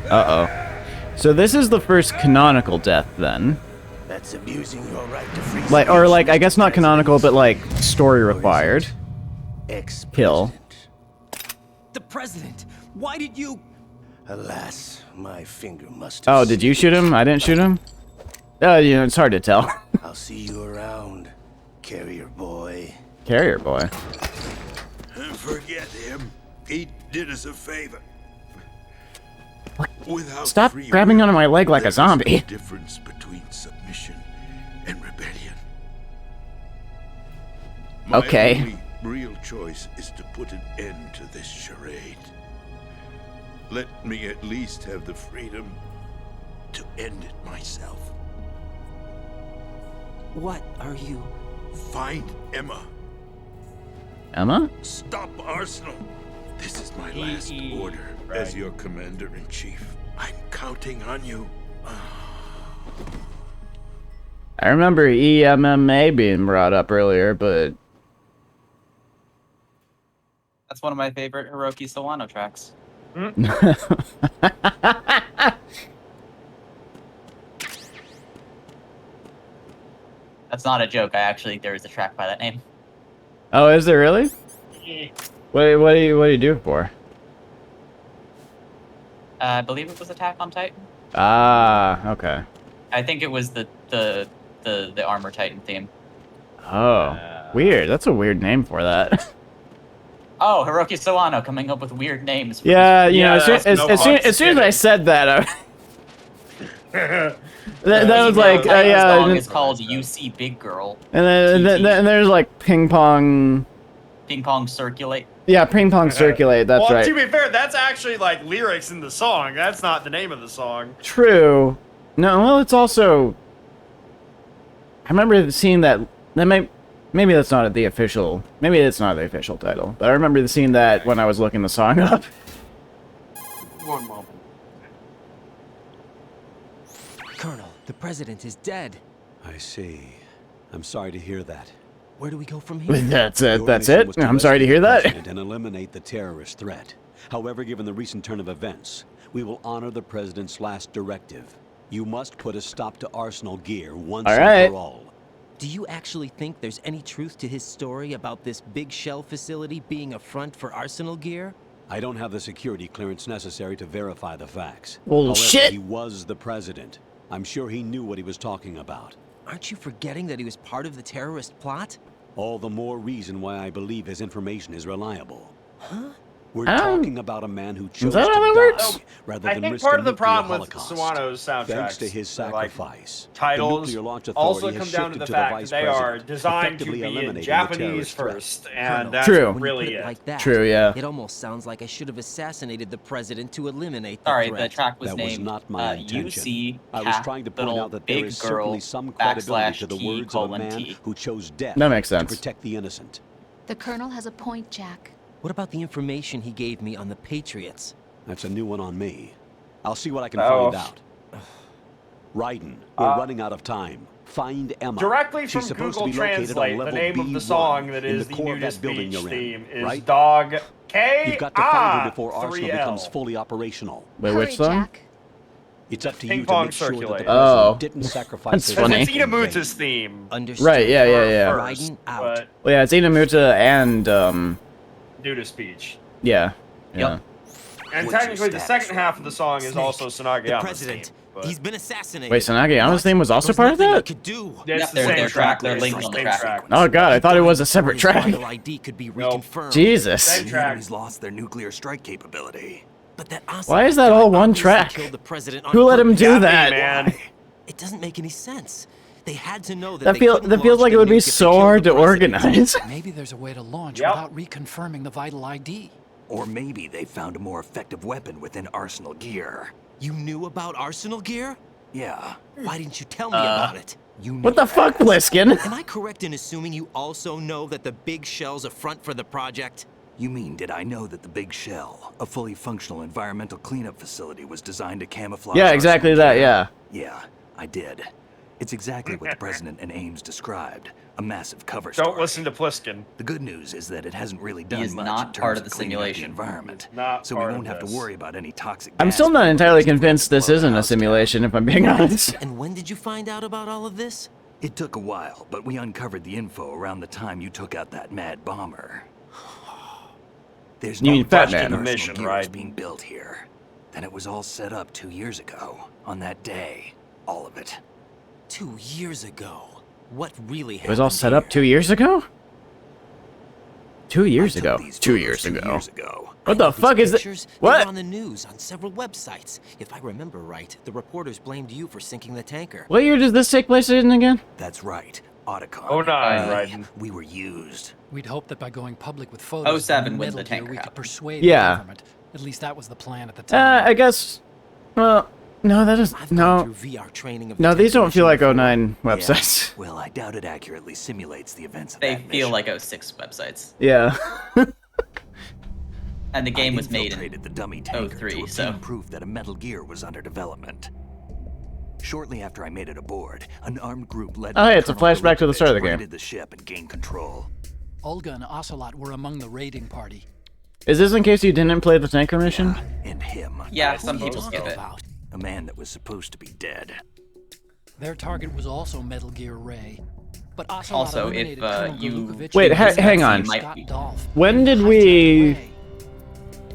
Uh-oh. So this is the first canonical death, then. That's abusing your right to free Like, or like, I guess not canonical, but like, story required. Kill. The president! Why did you... Alas, my finger must Oh, have did you slipped. shoot him? I didn't shoot him? You know, it's hard to tell. I'll see you around, carrier boy. Carrier boy. Forget him. He did us a favor. Without Stop free grabbing will, onto my leg like a there is zombie. no difference between submission and rebellion. My Okay. only real choice is to put an end to this charade. Let me at least have the freedom to end it myself. What are you... Find Emma. Emma? Stop Arsenal. This is my last order as your commander-in-chief. I'm counting on you. I remember EMMA being brought up earlier, but That's one of my favorite Hiroki Sawano tracks. That's not a joke. There is a track by that name. oh, is there really? What do you do it for? I believe it was Attack on Titan. Ah, okay. I think it was the Armor Titan theme. Oh, weird. That's a weird name for that. Oh, Hiroki Sawano coming up with weird names. Yeah, you know, that's no as soon as I said that, that was like, The song yeah. is called "UC Big Girl." And then there's like ping pong. Ping Pong Circulate. Yeah, ping pong circulate. That's well, right. to be fair, that's actually like lyrics in the song. That's not the name of the song. True. No, well, it's also. I remember seeing that. Maybe that's not the official. Maybe it's not the official title. But I remember seeing that when I was looking the song up. One moment. Colonel, the president is dead. I see. I'm sorry to hear that. Where do we go from here? That's Your it. That's mission it. was to I'm sorry to rescue hear the that. president and eliminate the terrorist threat. However, given the recent turn of events, we will honor the president's last directive. You must put a stop to Arsenal gear once and for all. Do you actually think there's any truth to his story about this big shell facility being a front for Arsenal gear? I don't have the security clearance necessary to verify the facts. Bullshit. However, he was the president. I'm sure he knew what he was talking about. Aren't you forgetting that he was part of the terrorist plot? All the more reason why I believe his information is reliable. Huh? We're I don't- talking about a man who chose that to how that die works? rather I than think risk part a of the nuclear problem with holocaust. Sawano's soundtracks, Thanks to his they're like sacrifice, titles the nuclear launch authority also has come down to shifted the to fact vice that they are president, designed to effectively be in eliminating the Japanese terrorist threat. first, and Colonel, that's True. when you really put it it. like that, True, yeah. It almost sounds like I should have assassinated the president to eliminate the Sorry, threat. the track was That was named not my intention. UC I was trying to point capital out that there Big is Girl certainly some credibility to the /T words of a colon man T. who chose death That makes to sense. protect the innocent. The Colonel has a point, Jack. What about the information he gave me on the Patriots? That's a new one on me. I'll see what I can Oh. find out. Raiden, we're running out of time. Find Emma. Directly She's from supposed Google to be located Translate, on the level name of the B1 song that in is the the core of nudist that building beach you're theme in, is right? Dog K You've got to find her A before Arsenal 3L. becomes fully operational. Wait, Hurry, which song? Jack. It's up to Ping you to pong make sure that the circulate. president Oh. didn't sacrifice That's his funny. life It's in vain. Inamuta's theme. Understood. Right, yeah. First, Raiden out. but Well, yeah, it's Inamuta and, nudist beach. yeah. Yep. And What's your technically, the status, second half of the song is Snake, also the Sanagayama's president. theme. But He's been assassinated. Wait, Sanagayama's What? theme was also There's part of nothing I that? could do. it's Yep, the they're same track. They're They're linked on the same track. Oh god, I thought it was a separate His track. vital ID could be Nope. reconfirmed. Jesus. Same The track. enemies lost their nuclear strike capability. But that Why is that all one obviously track? killed the president on Who let him purpose. do Happy, that? man. It doesn't make any sense. They had to know that That they feels couldn't feels launch like the it would be nuke if they so killed hard the to president. organize. Maybe there's a way to launch Yep. without reconfirming the vital ID. Or maybe they found a more effective weapon within Arsenal gear. You knew about Arsenal gear? Yeah. Why didn't you tell me about it? You What know the fuck, that. Bliskin? Am I correct in assuming you also know that the big shell's a front for the project? You mean, did I know that the Big Shell, a fully functional environmental cleanup facility, was designed to camouflage? Yeah, exactly Arsenal that, gear? yeah. Yeah, I did. It's exactly what the president and Ames described. A massive cover Don't story. listen to Pliskin. The good news is that it hasn't really done is much not in part terms of the cleaning up simulation. environment. Not So we part of won't have to this. worry about any toxic I'm gas still not being entirely released convinced this before the isn't a house down. simulation, if I'm being honest. And when did you find out about all of this? It took a while, but we uncovered the info around the time you took out that mad bomber. There's You no mean Fat question Man. Arsenal Mission, gear right? is being built here. Then it was all set up 2 years ago. On that day, all of it. 2 years ago. What really happened? It was all set up 2 years ago? 2 years I took ago. these 2 photos years 2 ago. years ago. What the fuck is it? They were What? on the news on several websites. If I remember right, the reporters blamed you for sinking the tanker. What year does this take place in again? That's right. Otacon. Oh, nine, right. We were used. We'd hoped that by going public with photos of 07 new when Metal the Gear, tanker we could happened. persuade Yeah. the government. At least that was the plan at the time. I guess. Well, no, that is I've no. gone through VR training of the No, these tanker don't feel like mission 09 Yeah. websites. Well, I doubt it accurately simulates the events of They that feel mission. like 06 websites. Yeah. And the game I was made in infiltrated the dummy tanker 03, to so- obtain proof that a Metal Gear was under development. Shortly after I made it aboard, an armed group led Oh, by hey, it's a Colonel flashback to the start of the game. raided the ship and gained control. Olga and Ocelot were among the raiding party. Is this in case you didn't play the tanker mission? And him. Yeah, Who some are you people talking skip it. about? A man that was supposed to be dead. Their target was also Metal Gear Ray. But Ocelot Also, if, eliminated Colonel you- Gurlukovich Wait, and hang on. Scott Might be- Dolph. When did Hijacked we? Ray.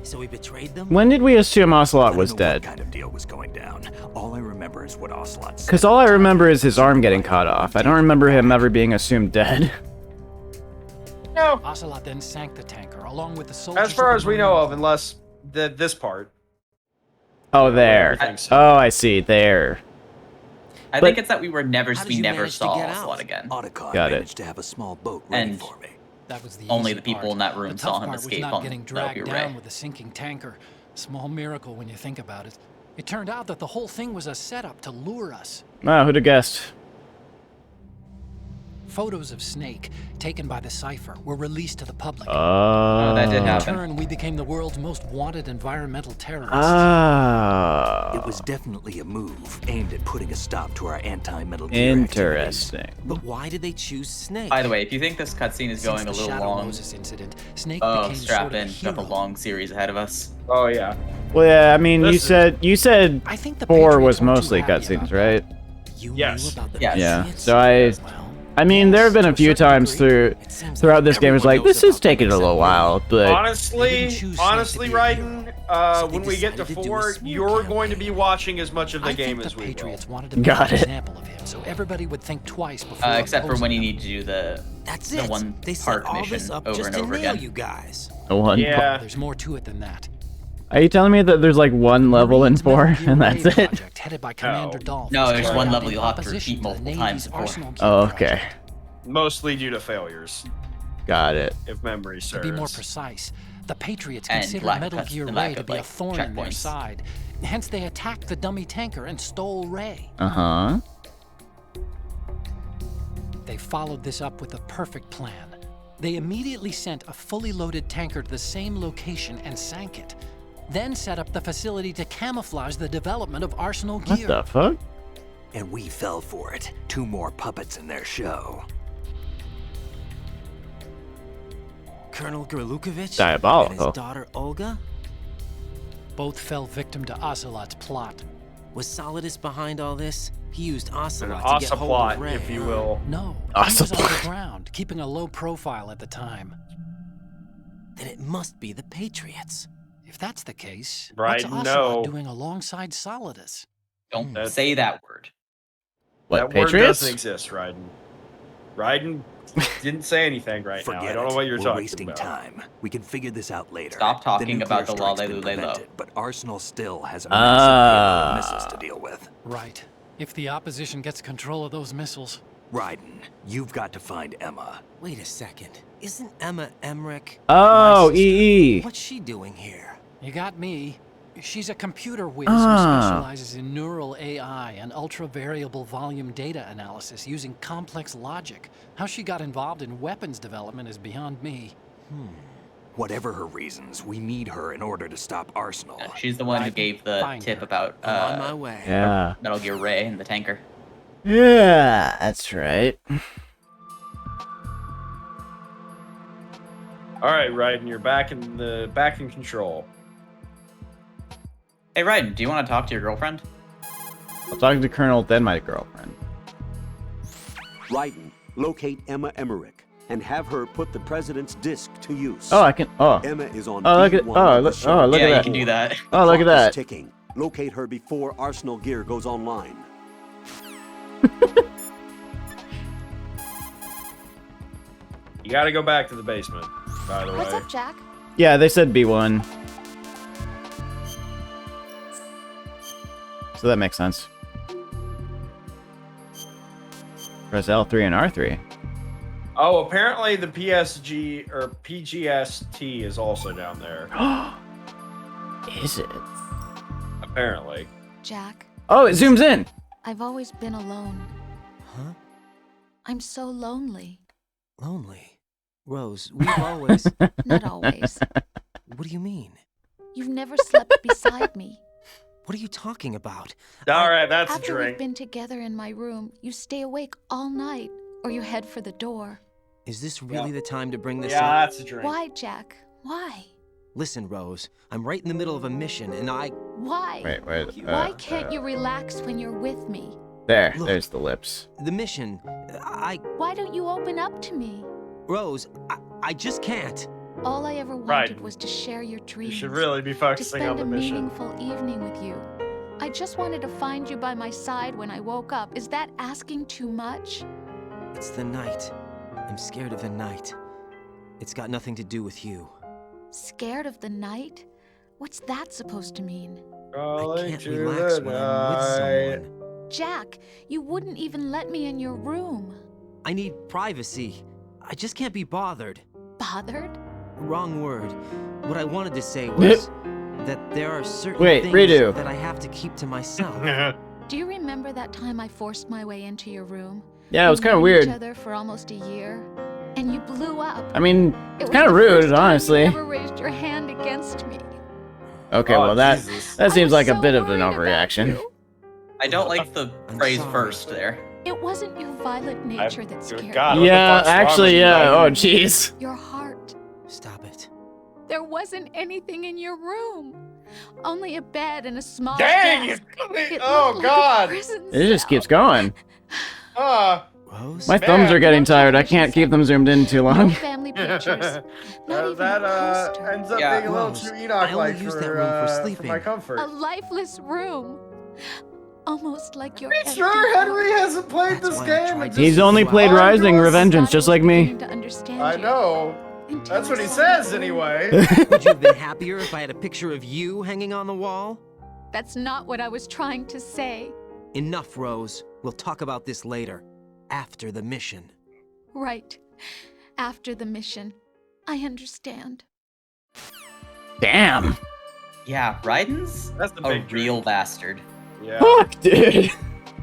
So we betrayed them? When did we assume I Ocelot don't was know dead? What kind of deal was going down? All I remember is what Ocelot said. Because all I remember is his arm getting cut off. I don't remember him ever being assumed dead. No, Ocelot then sank the tanker along with the soldiers. as far of as the we know Marine of, unless this part. Oh, there. I think so. Oh, I see. There. I But- think it's that we How did you never manage to saw get Ocelot out? again. Otacon Got it. managed to have a small boat ready And- for me. That was the Only easy the people part. in that room The saw tough him part was escape not on getting Metal dragged Gear down Ray. with the sinking tanker. A small miracle when you think about it. It turned out that the whole thing was a setup to lure us. Wow, who'd have guessed? Photos of Snake, taken by the Cypher, were released to the public. Oh, that did In happen. turn, we became the world's most wanted environmental terrorists. Oh. It was definitely a move aimed at putting a stop to our anti-Metal Gear activities. Interesting. But why did they choose Snake? By the way, if you think this cutscene is Since going the a little Shadow long, Moses incident, Snake oh, became strap sort of in. a Got the hero. long series ahead of us. Oh yeah. Well, yeah, I mean, This you said I think the 4 Patriots was weren't too mostly happy cutscenes, about right? You Yes. knew about the Yes. Yeah. Patriots? So I mean, there have been a few times throughout this game. It's like this is taking a little while, but Honestly, choose honestly, Snake to be a Raiden, So they when we get to decided to do a 4, smear you're going to be watching as much of the I game think as the we will. Patriots wanted to make Got an it. example of him, so everybody would think twice before. Except for when you opposing need to do the That's the it. one They set park all mission this up over just and to over nail again. you guys. one. Yeah. them. There's more to it than that. Are you telling me that there's like one level in Marines 4 Metal Gear and that's Ray it? project, headed by Commander Dolph, No, is there's carried one out level in you'll have to opposition repeat the multiple Navy's times before. Arsenal Gear Oh, project. okay. Mostly due to failures, Got it. if memory To serves. be more precise, the Patriots And considered lack of Metal cuts- Gear and lack Ray to of, be a like, thorn in their checkpoints. side. Hence, they attacked the dummy tanker and stole Ray. Uh-huh. They followed this up with a perfect plan. They immediately sent a fully loaded tanker to the same location and sank it. Then set up the facility to camouflage the development of Arsenal What gear. the fuck? And we fell for it. 2 more puppets in their show. Colonel Gurlukovich Diabolical. and his daughter Olga? Both fell victim to Ocelot's plot. Was Solidus behind all this? He used An Ocelot to get hold plot, of Ray. if you will. No, he was Ocelot. underground, keeping a low profile at the time. Then it must be the Patriots. If that's the case, Right, what's Ocelot no. doing alongside Solidus? Don't That- say that word. What, That word Patriots? doesn't exist, Raiden. Raiden didn't say anything right now. I Forget don't know what you're We're talking wasting about. time. We can figure this out later. Stop talking nuclear about the strike's been Lale Lule prevented, Lo. But Arsenal still has a massive array of missiles to deal with. Right. If the opposition gets control of those missiles. Raiden, you've got to find Emma. Wait a second. Isn't Emma Emmerich? Oh, my sister? EE. What's she doing here? You got me. She's a computer whiz Ah. who specializes in neural AI and ultra-variable volume data analysis using complex logic. How she got involved in weapons development is beyond me. Whatever her reasons, we need her in order to stop Arsenal. She's the one who Raiden, gave the find tip her. about I'm on my way. Yeah. Metal Gear Ray and the tanker. Yeah, that's right. All right, Raiden, you're back in control. Hey, Raiden, do you want to talk to your girlfriend? I'm talking to Colonel, then my girlfriend. Raiden, locate Emma Emmerich. and have her put the president's disc to use. Oh, I can. Oh. Emma is on Oh, look at. B1 Oh, of the look. show. Oh, look Yeah, at you that. can do that. Oh, look at Clock is that. ticking. Locate her before Arsenal Gear goes online. You gotta go back to the basement, by the way. What's up, Jack? Yeah, they said B1. So that makes sense. Press L3 and R3. Oh, apparently the PSG or PGST is also down there. Is it? Apparently. Jack, Oh, it zooms in. I've always been alone. Huh? I'm so lonely. Lonely? Rose, we've always... Not always. What do you mean? You've never slept beside me. What are you talking about? All right, that's a After we've drink. been together in my room, you stay awake all night, or you head for the door. Is this really the time to bring this Yeah, up? that's a drink. Why, Jack? Why? Listen, Rose, I'm right in the middle of a mission, and Why? Wait. Why can't you relax when you're with me? There, Look. there's the lips. The mission, Why don't you open up to me? Rose, I just can't. All I ever Right. wanted was to share your You dreams. should really be to focusing on spend the a mission. meaningful evening with you. I just wanted to find you by my side when I woke up. Is that asking too much? It's the night. I'm scared of the night. It's got nothing to do with you. Scared of the night? What's that supposed to mean? I can't relax when I'm with someone. Jack, you wouldn't even let me in your room. I need privacy. I just can't be bothered. Bothered? Wrong word. What I wanted to say was that there are certain Wait, things redo. that I have to keep to myself. Do you remember that time I forced my way into your room? Yeah, it was We'd kind of known weird. each other for almost a year, and you blew up. I mean, It it's was kind of the rude, first time honestly. You ever raised your hand against me. Okay, Oh, well that Jesus. that I seems was like a so bit of an worried about overreaction. you. I don't like the I'm phrase sorry. first there. It wasn't your violent nature that Good scared God, me. what the Yeah, fuck's wrong actually, with you, yeah. man? Oh, jeez. Your heart. Stop it. There wasn't anything in your room. Only a bed and a small Dang! desk. It's, It oh looked like a God! prison It just cell. keeps going. Rose? My Man. thumbs are getting No tired. I television can't keep set. them zoomed in too No long. family pictures. Not even that a poster. ends up Yeah. being a little Rose, too I Enoch-like only use for, that room for for sleeping. my comfort. A lifeless room. Almost like your Are you empty sure Henry house. hasn't played That's this why I game? tried and to He's just- only played Oh, Rising girls. Revengeance, Thought I just was like me. beginning to understand I you know. until That's I what he saw says that room. anyway. Would you have been happier if I had a picture of you hanging on the wall? That's not what I was trying to say. Enough, Rose. We'll talk about this later. After the mission. Right. After the mission. I understand. Damn. Yeah, Raiden's That's the a big real drink. bastard. Yeah. Fuck, dude.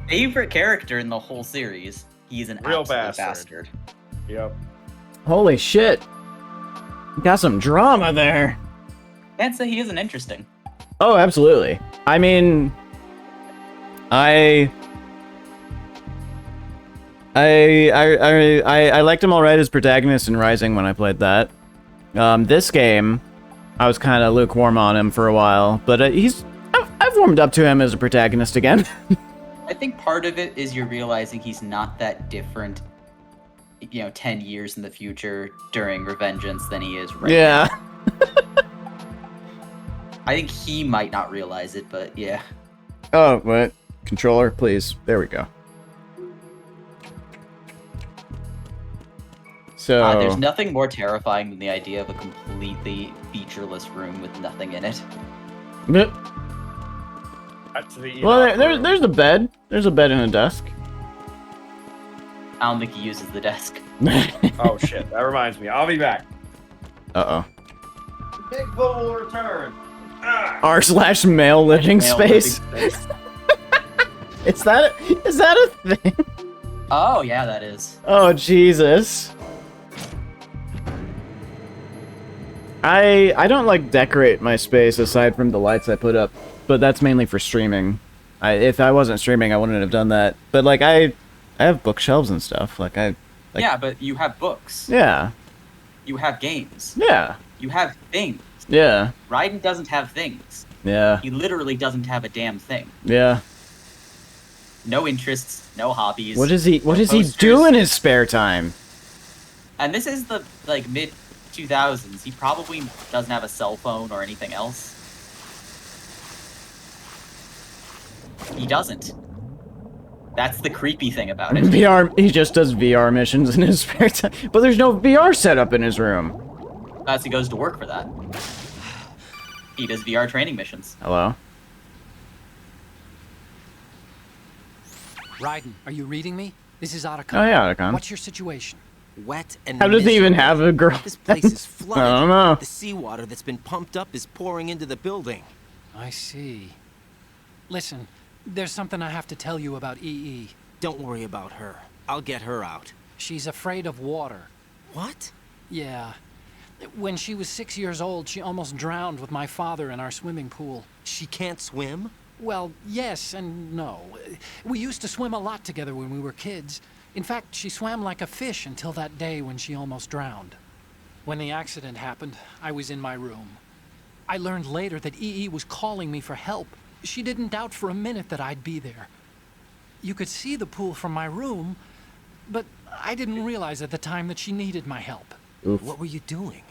Favorite character in the whole series. He's an Real absolute bastard. Yep. Holy shit. Got some drama there. Can't say he isn't interesting. Oh, absolutely. I mean, I liked him alright as protagonist in Rising when I played that. This game, I was kind of lukewarm on him for a while, but I've warmed up to him as a protagonist again. I think part of it is you're realizing he's not that different, 10 years in the future during Revengeance than he is right Yeah. now. I think he might not realize it, but yeah. Oh, what? Controller, please. There we go. So There's nothing more terrifying than the idea of a completely featureless room with nothing in it. But- That's the well, Enoch room. there's a bed. There's a bed and a desk. I don't think he uses the desk. Oh shit, that reminds me. I'll be back. Uh-oh. Bigfoot will return. Ah. R/male living Male space. living space. Is that a thing? Oh, yeah, that is. Oh, Jesus. I don't like decorate my space aside from the lights I put up, but that's mainly for streaming. If I wasn't streaming, I wouldn't have done that. But like I have bookshelves and stuff. Yeah, but you have books. Yeah. You have games. Yeah. You have things. Yeah. Raiden doesn't have things. Yeah. He literally doesn't have a damn thing. Yeah. No interests, no hobbies. What does he no do posters. in his spare time? And this is the, like, mid-2000s. He probably doesn't have a cell phone or anything else. He doesn't. That's the creepy thing about it. VR, he just does VR missions in his spare time. But there's no VR setup in his room. He goes to work for that. He does VR training missions. Hello? Raiden, are you reading me? This is Otacon. Oh yeah, Otacon. What's your situation? Wet and How does he even miserable. have a girl? This place is flooded. I don't know. The seawater that's been pumped up is pouring into the building. I see. Listen, there's something I have to tell you about EE. Don't worry about her. I'll get her out. She's afraid of water. What? Yeah. When she was 6 years old, she almost drowned with my father in our swimming pool. She can't swim? Well, yes and no. We used to swim a lot together when we were kids. In fact, she swam like a fish until that day when she almost drowned. When the accident happened, I was in my room. I learned later that EE was calling me for help. She didn't doubt for a minute that I'd be there. You could see the pool from my room, but I didn't realize at the time that she needed my help. Oof. What were you doing?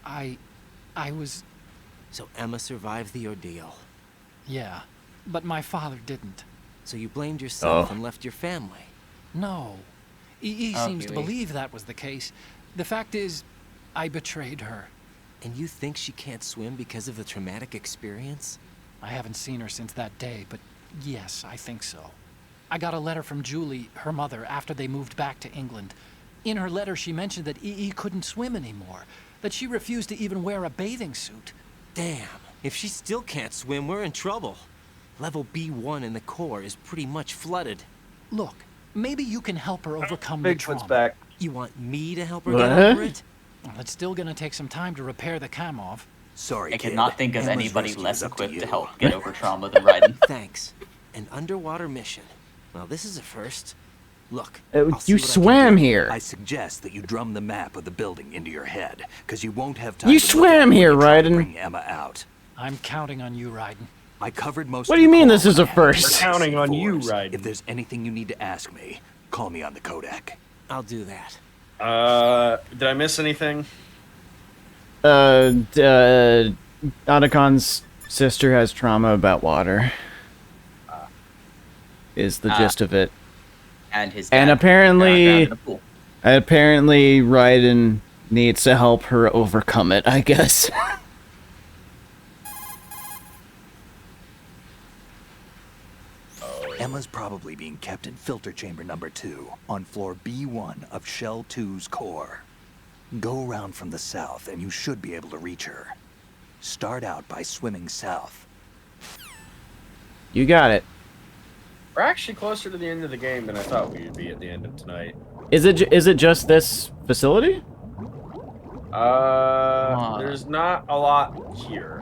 I was... So Emma survived the ordeal. Yeah, but my father didn't. So you blamed yourself and left your family. No. EE seems to Huey. believe that was the case. The fact is, I betrayed her. And you think she can't swim because of the traumatic experience? I haven't seen her since that day, but yes, I think so. I got a letter from Julie, her mother, after they moved back to England. In her letter, she mentioned that EE couldn't swim anymore, that she refused to even wear a bathing suit. Damn, if she still can't swim, we're in trouble. Level B1 in the core is pretty much flooded. Look, maybe you can help her overcome the trauma. Bigfoot's back. You want me to help her What? get over it? Well, it's still gonna take some time to repair the Kamov. Sorry, I kid. cannot think of Emma's anybody rescue less is up equipped to you. help get over trauma than Raiden. Thanks. An underwater mission. Well, this is a first. Look, You I'll see what I can swam do. here. I suggest that you drum the map of the building into your head, because you won't have time You to look swam at it when here, you try to Raiden. Bring Emma out. I'm counting on you, Raiden. I covered most What of do you the mean core this is when a I had first? the We're counting on you, C4s. Raiden. If there's anything you need to ask me, call me on the Codec. I'll do that. Did I miss anything? Otacon's sister has trauma about water. Is the gist of it. And his dad And drowned apparently, in the pool. Raiden needs to help her overcome it, I guess. Emma's probably being kept in filter chamber number 2 on floor B1 of Shell 2's core. Go around from the south and you should be able to reach her. Start out by swimming south. You got it. We're actually closer to the end of the game than I thought we would be at the end of tonight. Is it just this facility? There's not a lot here.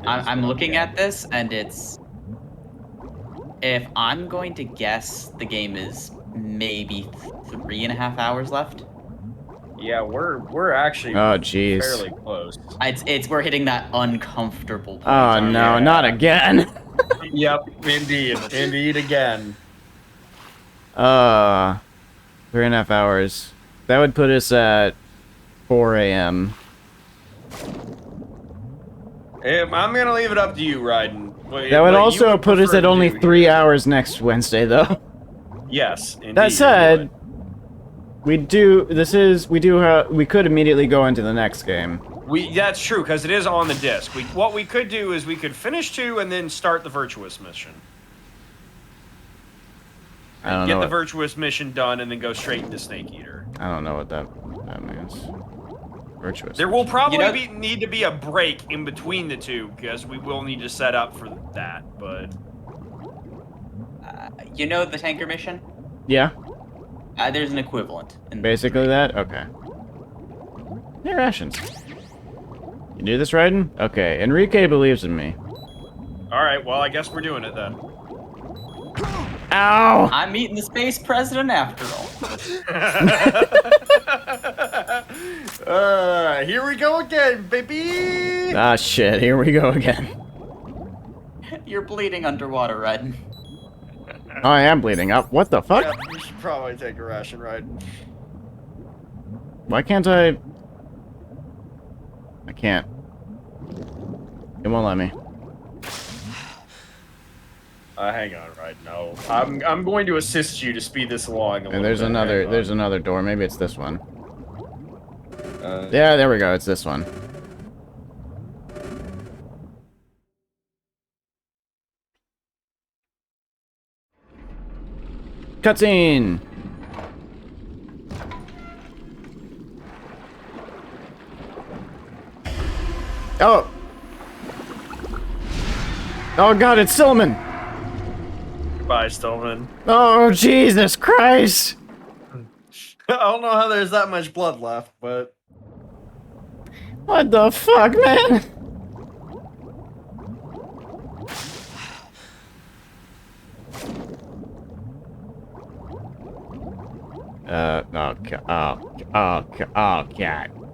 I'm looking at this, and it's... If I'm going to guess, the game is maybe 3.5 hours left. Yeah, we're actually Oh, jeez. fairly close. We're hitting that uncomfortable point. Oh no, yeah. not again. Yep, indeed again. 3.5 hours. That would put us at 4 a.m. I'm gonna leave it up to you, Raiden. That would also put us at only 3 hours next Wednesday, though. Yes, indeed. That said, we could immediately go into the next game. That's true, because it is on the disc. What we could do is we could finish 2 and then start the Virtuous mission. I don't Get know. the Virtuous mission done and then go straight into Snake Eater. I don't know what that means. Virtuous. There will probably need to be a break in between the two, because we will need to set up for that, but... You know the tanker mission? Yeah. There's an equivalent. Basically that? Okay. Yeah, rations. You do this, Raiden? Okay, Enrique believes in me. Alright, well, I guess we're doing it then. Ow! I'm meeting the space president after all. Here we go again, baby! Ah, shit, here we go again. You're bleeding underwater, Raiden. Oh, I am bleeding up. What the fuck? Yeah, we should probably take a ration ride. Why can't I? I can't. It won't let me. Hang on, right? No, I'm going to assist you to speed this along. And there's another door. Maybe it's this one. Yeah, there we go. It's this one. Cutscene. Oh. Oh God, it's Stillman. Goodbye, Stillman. Oh Jesus Christ. I don't know how there's that much blood left, but What the fuck, man?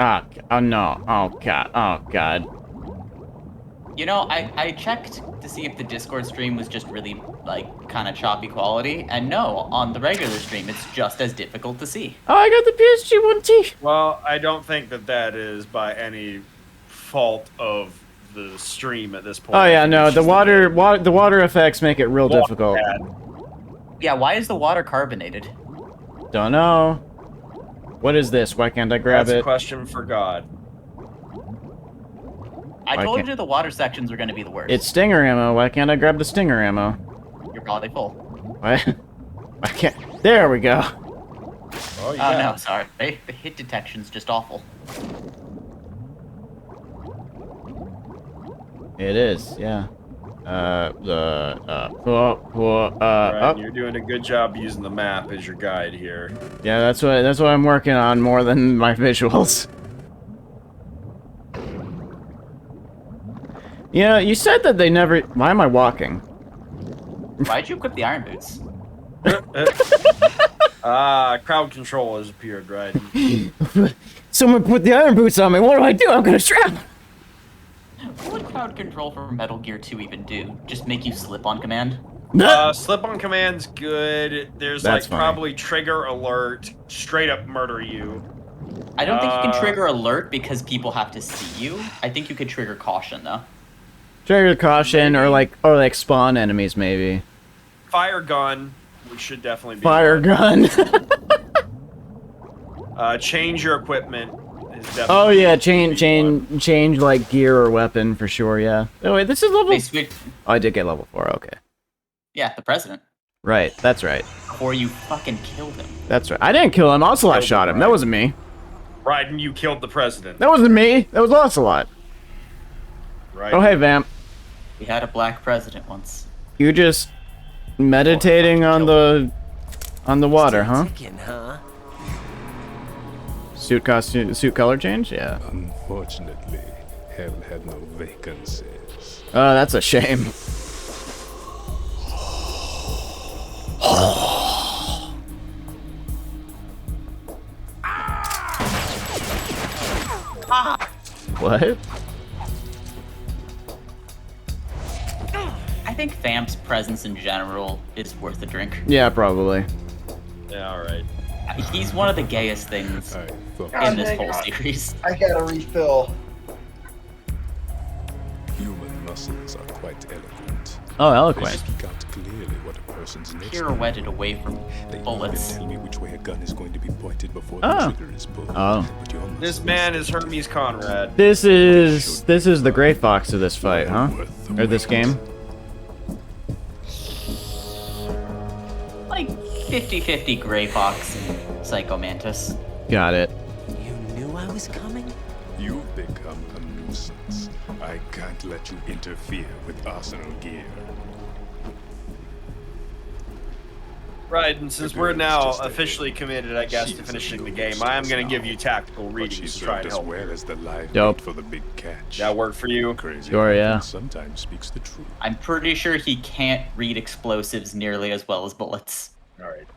Oh God. You know, I checked to see if the Discord stream was just really, like, kind of choppy quality, and no, on the regular stream, it's just as difficult to see. Oh, I got the PSG 1T. well, I don't think that is by any fault of the stream at this point. Oh yeah, I think no, it's the just the water effects make it real water difficult. bad. Yeah, why is the water carbonated? Don't know. What is this? Why can't I grab That's it? a question for God. I Why told can't- you the water sections were going to be the worst. It's stinger ammo. Why can't I grab the stinger ammo? You're probably full. Why? I can't. There we go. Oh, Oh, no, sorry. The hit detection's just awful. It is, yeah. Right, you're doing a good job using the map as your guide here. Yeah, that's what I'm working on more than my visuals. Yeah, you said that they never. Why am I walking? Why'd you equip the iron boots? Crowd control has appeared, right? Someone put the iron boots on me. What do I do? I'm gonna strap. What would crowd control for Metal Gear 2 even do? Just make you slip on command? Slip on command's good. There's That's like funny. probably trigger alert, straight up murder you. I don't think you can trigger alert because people have to see you. I think you could trigger caution though. Trigger caution, or like spawn enemies maybe. Fire gun, which should definitely be Fire one. gun. Change your equipment. Is definitely Oh yeah, one. change like gear or weapon for sure. Yeah. Oh wait, this is level. They switch. Oh, I did get level 4. Okay. Yeah, the president. Right. That's right. Before you fucking killed him. That's right. I didn't kill him. Ocelot shot him. That wasn't me. Raiden, you killed the president. That wasn't me. That was Ocelot. Right. Oh hey, Vamp. We had a black president once. You just meditating on the water, huh? Ticking, huh? Suit costume, suit color change? Yeah. Unfortunately, hell had no vacancies. Oh, that's a shame. What? I think Vamp's presence in general is worth a drink. Yeah, probably. Yeah, alright. He's one of the gayest things in this whole series. I gotta refill. Human muscles are quite eloquent. Oh, They eloquent. speak out clearly what a person's next. Pirouetted away from They bullets. even tell me which way a gun is going to be pointed before Oh. the trigger is pulled. Oh. But your This muscles man is Hermes Conrad. This is the Gray Fox of this fight, huh? worth the Or this wait. game? Like 50-50 Gray Fox and Psycho Mantis. Got it. You knew I was coming? You've become a nuisance. I can't let you interfere with Arsenal gear. Right, and since we're now officially committed, I guess, to finishing the game, I am going to give you tactical But she readings to try served and as help. well as the live Dope. bait for the big catch. That work for you? Crazy. Sure, yeah. Sometimes speaks the truth. I'm pretty sure he can't read explosives nearly as well as bullets. Alright.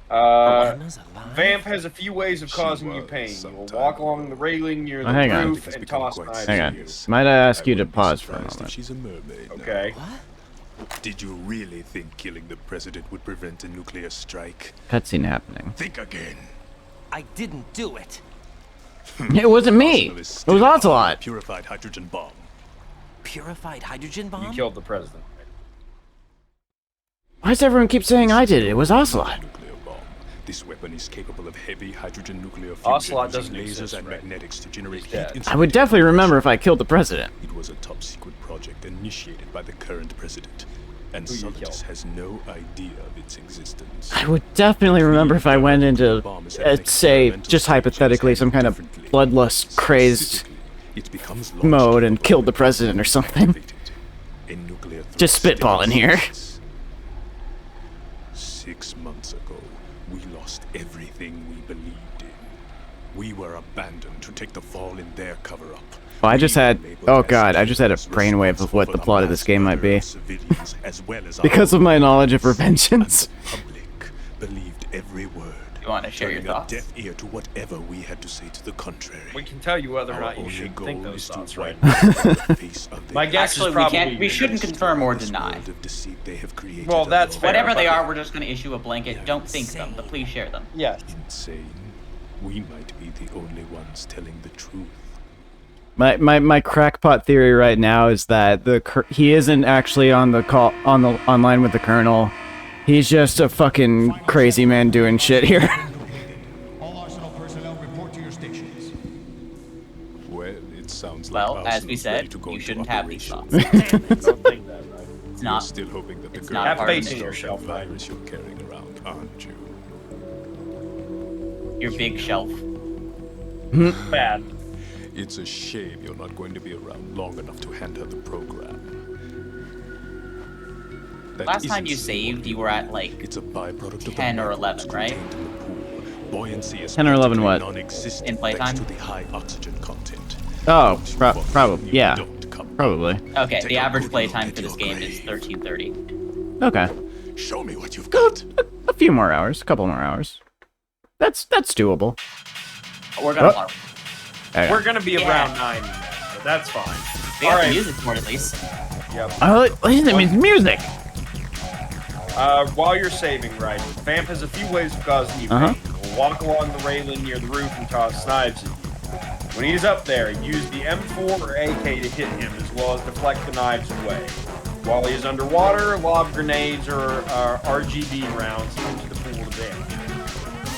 Anna's alive? Vamp has a few ways of causing you pain. You will walk along the railing near the hang on. roof and toss knives Hang at on. you. Might I ask you to wouldn't be pause for a surprised if moment? she's a mermaid now. Okay. What? Did you really think killing the president would prevent a nuclear strike? Cutscene happening. Think again. I didn't do it. It wasn't me. It was Ocelot. Purified hydrogen bomb. Purified hydrogen bomb? You killed the president. Why does everyone keep saying I did it? It was Ocelot. Nuclear bomb. This weapon is capable of heavy hydrogen nuclear fusion Ocelot doesn't using lasers exist, and right? magnetics to generate heat. dead. I would definitely remember if I killed the president. It was a top secret project initiated by the current president, and Who you Solidus killed? has no idea of its existence. I would definitely remember if I went into, say, just hypothetically, some kind of bloodlust, crazed It becomes mode and killed the president or something. Just spitballing here. 6 months ago, we lost everything we believed in. We were abandoned to take the fall in their cover-up. Oh, I just had, oh god, I just had a brainwave of what the plot of this game might be. Because of my knowledge of Revengeance. Believed every word. You want to share your turning a thoughts? deaf ear to whatever we had to say to the contrary. We can tell you whether or Our not you only should goal think those is to thoughts, right? wipe the face of My the guess Actually, is probably we can't. We shouldn't confirm or deny. world of deceit they have created Well, that's alone. fair. Whatever they but- are, we're just going to issue a blanket. Don't think them, but please share them. Yes. Insane. We might be the only ones telling the truth. My crackpot theory right now is that he isn't actually on the call online with the Colonel. He's just a fucking crazy man doing shit here. All Arsenal personnel report to your stations. Well, it sounds like Well, as we Arsenal's ready said, to go you into shouldn't have these operation. thoughts. Don't think that, right? It's You're not. still hoping that the It's girl not Have part of faith in the yourself, right? virus you're carrying around, aren't you? Your big shelf. Bad. It's a shame you're not going to be around long enough to hand her the program. That Last time isn't you simply saved, you were at like It's a byproduct of the 10 or microbes 11, right? contained in the pool. Buoyancy is 10 or 11 practically what? non-existent In playtime? thanks to the high oxygen content. Oh, But probably, yeah, don't come. probably. Okay, Take the a average good playtime look for at this your game is grave. 13:30. Okay. Show me what you've got. A few more hours, a couple more hours. That's doable. We're gonna Oh. harp. Okay. We're gonna be Yeah. around 9, but that's fine. We got the Alright. music for it at least. Yep. Listen, it means music. While you're saving, right, Vamp has a few ways of causing you pain. He'll walk along the railing near the roof and toss knives at you. When he's up there, use the M4 or AK to hit him, as well as deflect the knives away. While he is underwater, lob grenades or RGB rounds into the pool of damage.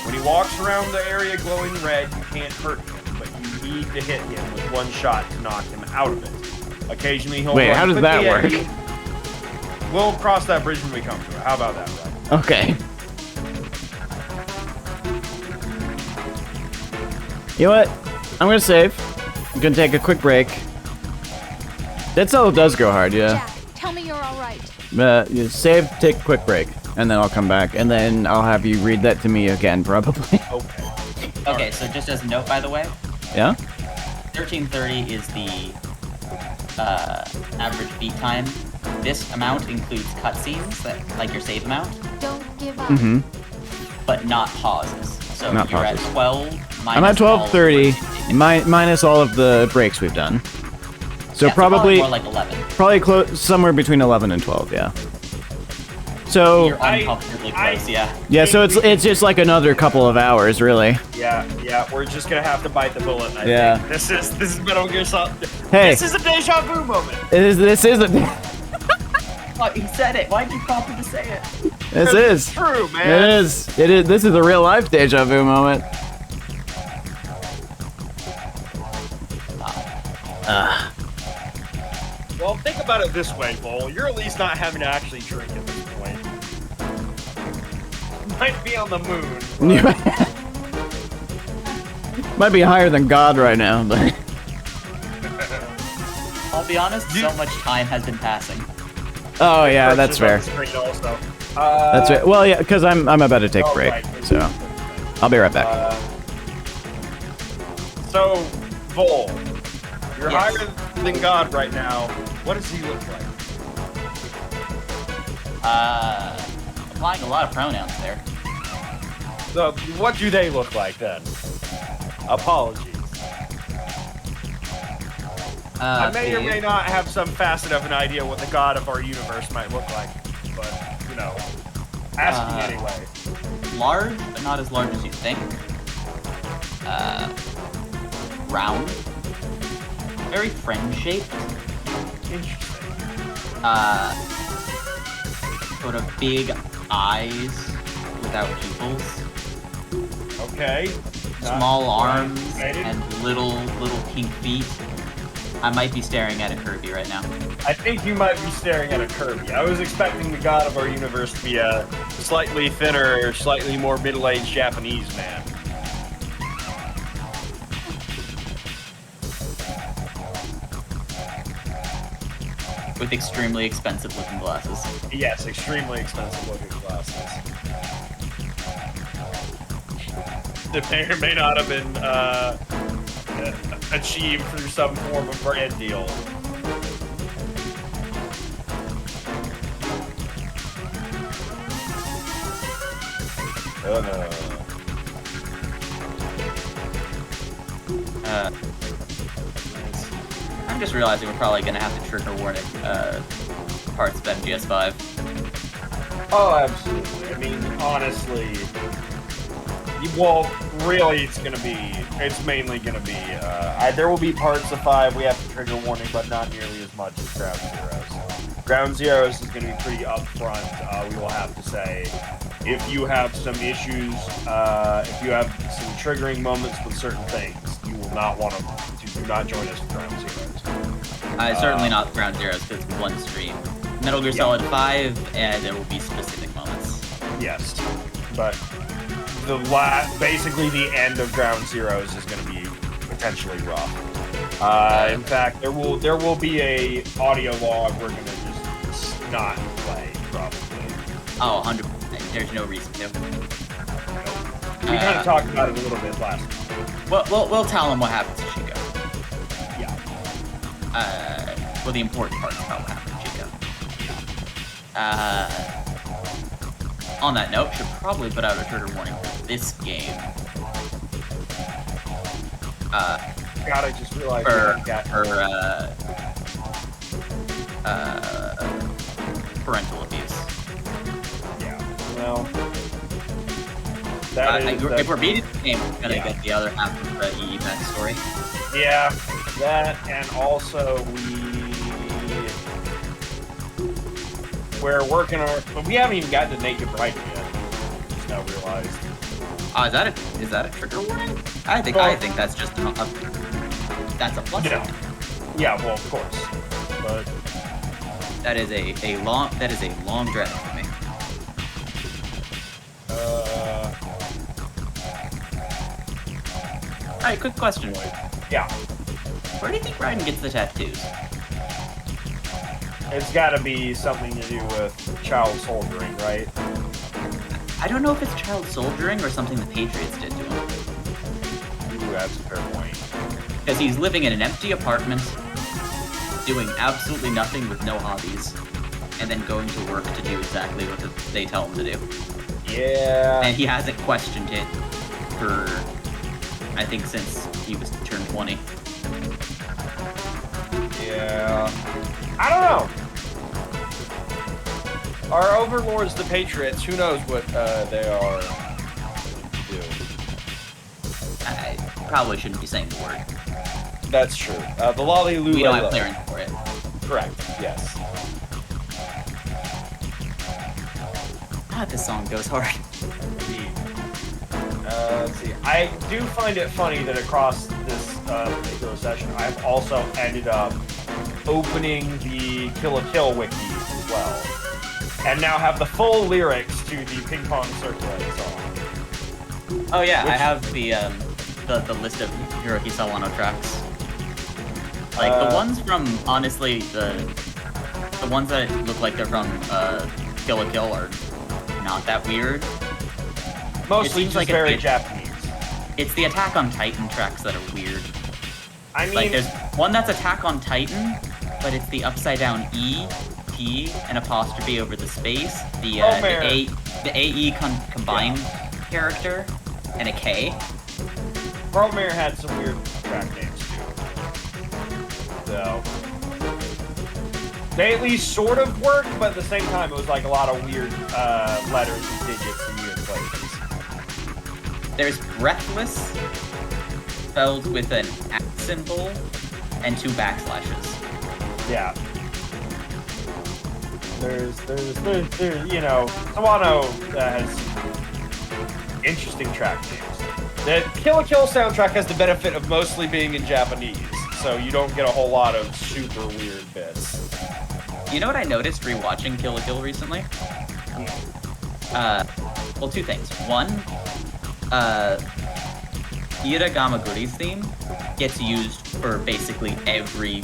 When he walks around the area glowing red, you can't hurt him, but you need to hit him with one shot to knock him out of it. Occasionally he'll Wait, run how does that quickly at work? you. We'll cross that bridge when we come to it. How about that, right? Okay. You know what? I'm gonna save. I'm gonna take a quick break. Dead Cello does go hard, yeah. Jack, tell me you're all right. You save, take a quick break, and then I'll come back, and then I'll have you read that to me again, probably. Okay. Okay, so just as a note, by the way, Yeah? 13:30 is the average beat time. This amount includes cutscenes, that like your save amount, Don't give up. Mm-hmm. but not pauses. So Not you're pauses. at 12. I'm at minus all of the 12:30, breaks. minus all of the breaks we've done. So Yeah, probably more like 11. somewhere between 11 and 12, yeah. So You're uncomfortably close, yeah. yeah, so it's just like another couple of hours, really. Yeah, we're just gonna have to bite the bullet. I Yeah. think. This is Metal Gear Solid. Hey. This is a deja vu moment. This is a Oh, you said it. Why'd you prompt me to say it? this is True, man. it is this is a real life deja vu moment. Well, think about it this way, Bull. You're at least not having to actually drink at this point. Might be on the moon. Might be higher than God right now, but I'll be honest, so much time has been passing. oh yeah, that's fair. Also. That's right. Well, yeah, because I'm about to take a Oh, break, right. so I'll be right back. So, Vol, you're Yes. higher than God right now. What does he look like? Applying a lot of pronouns there. So, what do they look like then? Apologies. I may or may not have some facet of an idea what the god of our universe might look like, but, you know, ask me anyway. Large, but not as large as you think. round, very friend-shaped. Interesting. Sort of big eyes without pupils. Okay. Small arms and little pink feet. I might be staring at a Kirby right now. I think you might be staring at a Kirby. I was expecting the god of our universe to be a slightly thinner, slightly more middle-aged Japanese man. With extremely expensive looking glasses. Yes, extremely expensive looking glasses. That may or may not have been achieved through some form of brand deal. I'm just realizing we're probably gonna have to trigger warning parts of MGS5. Oh, absolutely. I mean, honestly, well, really, it's mainly gonna be, there will be parts of 5 we have to trigger warning, but not nearly as much as Ground Zeroes. Ground Zeroes is gonna be pretty upfront, we will have to say. If you have some issues, if you have some triggering moments with certain things, you will not want to do not join us for Ground Zeroes. Certainly not Ground Zeroes, because it's one stream. Metal Gear Solid 5, and there will be specific moments. Yes, but basically the end of Ground Zeroes is going to be potentially rough. In fact, there will be a audio log we're going to just not play, probably. Oh, 100%. There's no reason to. We kind of talked about it a little bit last time. We'll tell them what happens to Chico. Yeah. Well, the important parts about what happened to Chico. On that note, should probably put out a trigger warning for this game. God, I just realized parental abuse. Yeah. Well, if we're beating the game, we're gonna get the other half of the EE backstory. Yeah, that, and also we're working on. We haven't even gotten to Naked Right yet. Just now realized. Is that a trigger warning? I think that's just that's a plus. Yeah, well, of course, but that is a long drive for me. All right, quick question. Yeah. Where do you think Raiden gets the tattoos? It's got to be something to do with child soldiering, right? I don't know if it's child soldiering or something the Patriots did to him. Ooh, that's a fair point. Because he's living in an empty apartment, doing absolutely nothing with no hobbies, and then going to work to do exactly what they tell him to do. Yeah. And he hasn't questioned it for, I think, since he was turned 20. Yeah. I don't know. Our overlords, the Patriots, who knows what they are going to do. I probably shouldn't be saying the word. That's true. The Lolly Lulu. We don't have clearance for it. Correct, yes. God, this song goes hard. Indeed. Let's see. I do find it funny that across this particular session, I've also ended up opening the Kill la Kill wiki as well. And now have the full lyrics to the Ping Pong Circulate song. Oh yeah, I have the list of Hiroki Sawano tracks. Like the ones from, honestly, the ones that look like they're from Kill la Kill are not that weird. Mostly just like very Japanese. It's the Attack on Titan tracks that are weird. I mean, like there's one that's Attack on Titan, but it's the upside down E, P, and apostrophe over the space. The AE combined character, and a K. Promare had some weird track names too. So they at least sort of worked, but at the same time it was like a lot of weird letters and digits in weird places. There's Breathless, spelled with an @ symbol and 2 backslashes. Yeah. There's you know, Sawano has interesting track names. The Kill la Kill soundtrack has the benefit of mostly being in Japanese, so you don't get a whole lot of super weird bits. You know what I noticed rewatching Kill la Kill recently? Well, 2 things. One, Ira Gamaguri's theme gets used for basically every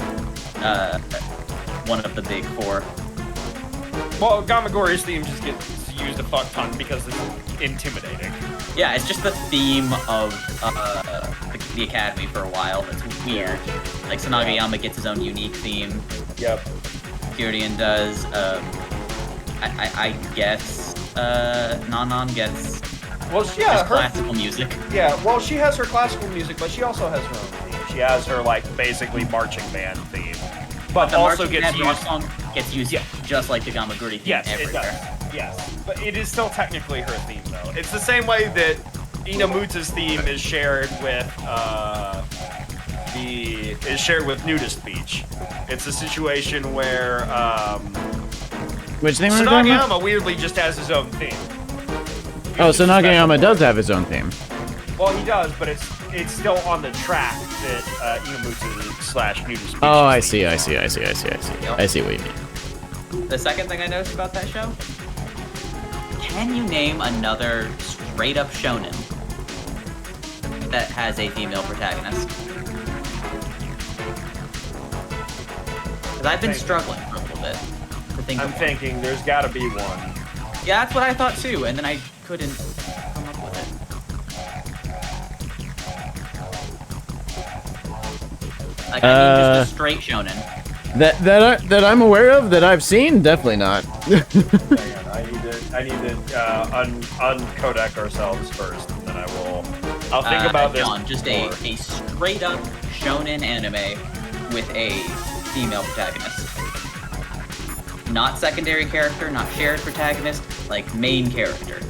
one of the big 4. Well, Gamagori's theme just gets used a fuck ton because it's intimidating. Yeah, it's just the theme of the Academy for a while. It's weird. Like, Sanagayama gets his own unique theme. Yep. Kyurien does. I guess Nanon gets her classical music. Yeah, well, she has her classical music, but she also has her own theme. She has her, like, basically marching band theme. But the also marching gets band rock used... song gets used just like the Gamaguri theme everywhere. It does. Yes, but it is still technically her theme, though. It's the same way that Inamuta's theme is shared with Nudist Beach. It's a situation where which theme are we talking about? Sanagayama weirdly just has his own theme. Oh, so Nagayama does have his own theme. Well, he does, but it's still on the track that Inamuta/Nudist Beach. Oh, I see. I see what you mean. The second thing I noticed about that show, can you name another straight-up shonen that has a female protagonist? Because I've been struggling for a little bit to think I'm thinking there's gotta be one. Yeah, that's what I thought too, and then I couldn't come up with it. Like, I mean, just a straight shonen. That I'm aware of, that I've seen, definitely not. Hang on, I need to uncodec ourselves first, and then I'll think about this. John, just a straight up shonen anime with a female protagonist. Not secondary character, not shared protagonist, like main character.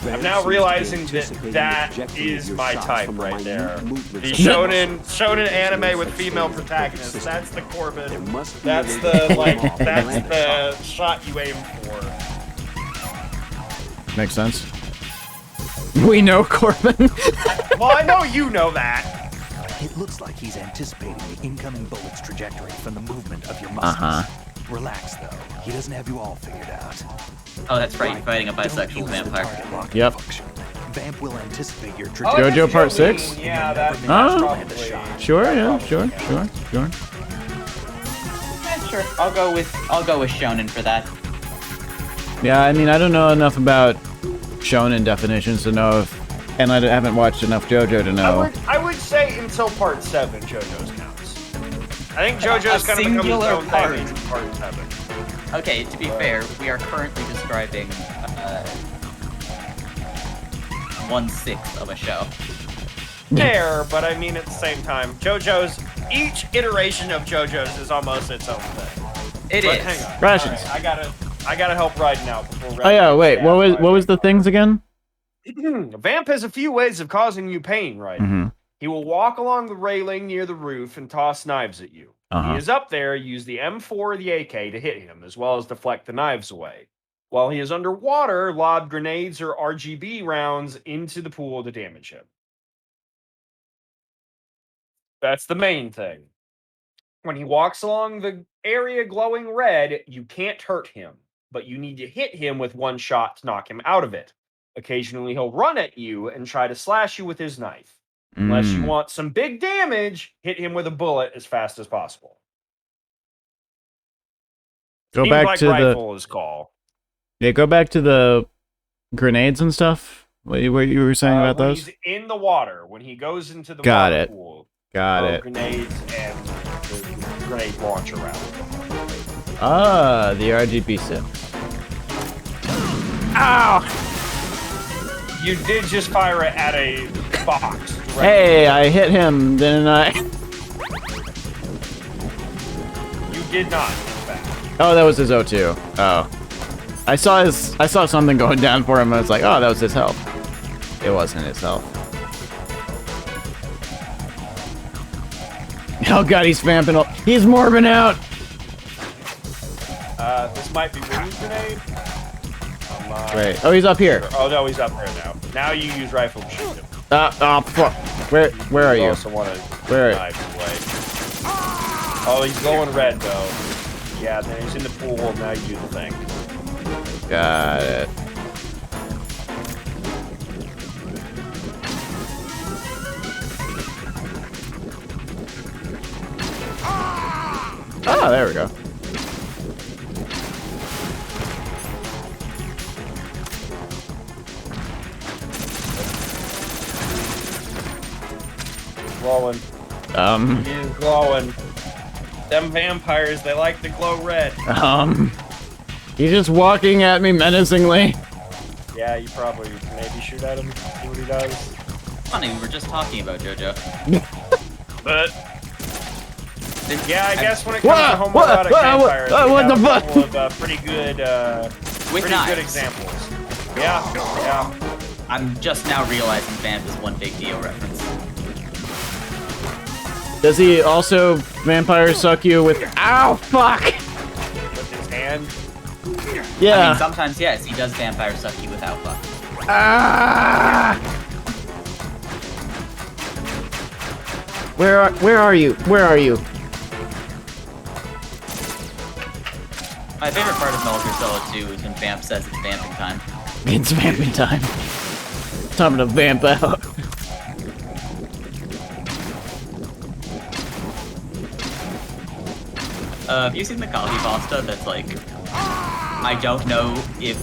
I'm now realizing that is my type right there. The shonen anime with female protagonists. That's the Corbin. That's the that's the shot you aim for. Makes sense. We know Corbin. Well, I know you know that. It looks like he's anticipating the incoming bullet's trajectory from the movement of your muscles. Relax, though. He doesn't have you all figured out. Oh, that's right. You're fighting a bisexual vampire. Yep. Vamp will anticipate your trajectory. JoJo Part 6? Yeah, that's probably... Sure, yeah, sure. Yeah, sure. I'll go with shonen for that. Yeah, I mean, I don't know enough about shonen definitions to know if, and I haven't watched enough JoJo to know. I would say until Part 7, JoJo's counts. I think JoJo's kind of become his own thing in Part 7. Okay, to be fair, we are currently describing 1/6 of a show. Fair, but I mean at the same time, each iteration of JoJo's is almost its own thing. It is. Hang on. Rations. Right, I gotta help Raiden out before Raiden. Oh yeah, wait, what was the things again? Vamp has a few ways of causing you pain, Raiden. He will walk along the railing near the roof and toss knives at you. When he is up there, use the M4 or the AK to hit him, as well as deflect the knives away. While he is underwater, lob grenades or RGB rounds into the pool to damage him. That's the main thing. When he walks along the area glowing red, you can't hurt him, but you need to hit him with one shot to knock him out of it. Occasionally, he'll run at you and try to slash you with his knife. Unless you want some big damage, hit him with a bullet as fast as possible. Go back to rifle is call. Yeah, go back to the grenades and stuff. What you were saying about when those? He's in the water. When he goes into the Got water it. pool. Got it. Grenades and the grenade launcher round. Ah, the RGB6. Ow! You did just fire it at a box. Hey, I hit him, didn't I? You did not, in fact. Oh, that was his O2. Oh. I saw something going down for him, and I was like, oh, that was his health. It wasn't his health. Oh god, he's vamping. He's morbing out. This might be Ruby's grenade. Wait. Oh, he's up here. Oh no, he's up there now. Now you use rifle to shoot him. Oh fuck. Where are you? Also want to Where? Oh, he's glowing red though. Yeah, then he's in the pool. Now you do the thing. Got it. Oh, there we go. Glowing. He's glowing. Them vampires, they like to glow red. He's just walking at me menacingly. Yeah, you probably maybe shoot at him, see what he does. Funny, we were just talking about JoJo. But yeah, I guess when it comes to homoerotic vampires, what the fuck? Pretty good examples. Yeah. I'm just now realizing Vamp is one big Dio reference. Does he also vampire suck you with? Ow, fuck! With his hand? Yeah. I mean, sometimes yes, he does vampire suck you without fuck. Ah! Where are you? Where are you? My favorite part of Metal Gear Solid 2 is when Vamp says it's vamping time. It's vamping time. Time to vamp out. Have you seen the Kali pasta that's like, I don't know if,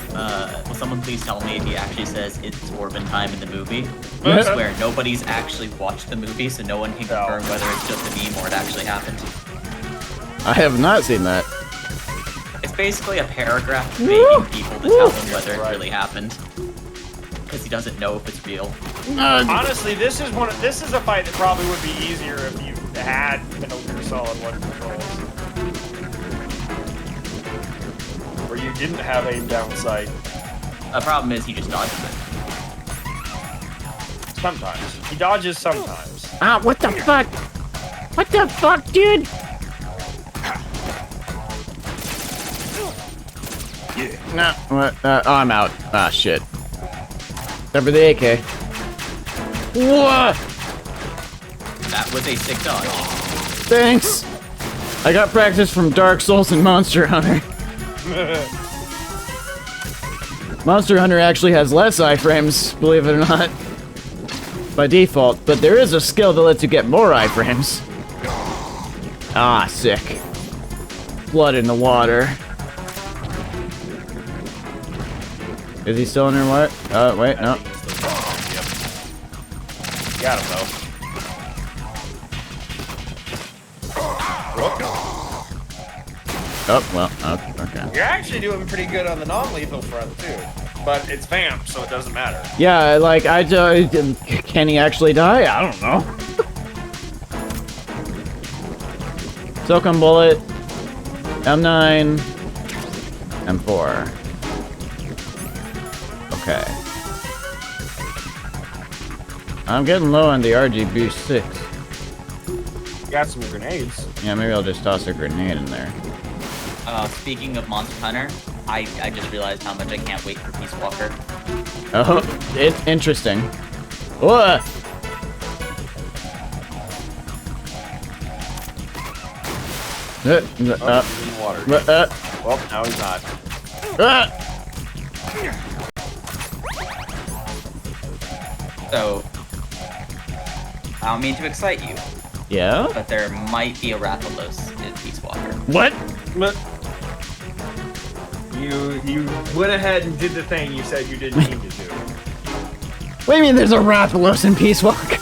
will someone please tell me if he actually says it's Orban time in the movie? I swear, nobody's actually watched the movie, so no one can confirm whether it's just a meme or it actually happened. I have not seen that. It's basically a paragraph begging people to tell him whether it really happened. Because he doesn't know if it's real. Honestly, this is a fight that probably would be easier if you had Metal Gear Solid 1 controls. Or you didn't have aim down sight. The problem is he just dodges it. Sometimes. He dodges sometimes. Ah, what the fuck? What the fuck, dude? No, what? Oh, I'm out. Ah, shit. Except for the AK. What? That was a sick dodge. Thanks. I got practice from Dark Souls and Monster Hunter. Monster Hunter actually has less iframes, believe it or not, by default, but there is a skill that lets you get more iframes. Ah, sick. Blood in the water. Is he still underwater? Wait, no. Got him, though. Oh, well, okay. You're actually doing pretty good on the non-lethal front, too. But it's Vamp, so it doesn't matter. Yeah, like, can he actually die? I don't know. Silken Bullet. M9. M4. Okay. I'm getting low on the RGB6. Got some grenades. Yeah, maybe I'll just toss a grenade in there. Speaking of Monster Hunter, I just realized how much I can't wait for Peace Walker. Oh, interesting. Whoa! Well, now he's not. So, I don't mean to excite you. Yeah? But there might be a Rathalos in Peace Walker. What? You went ahead and did the thing you said you didn't mean to do. What do you mean there's a Rathalos in Peace Walker?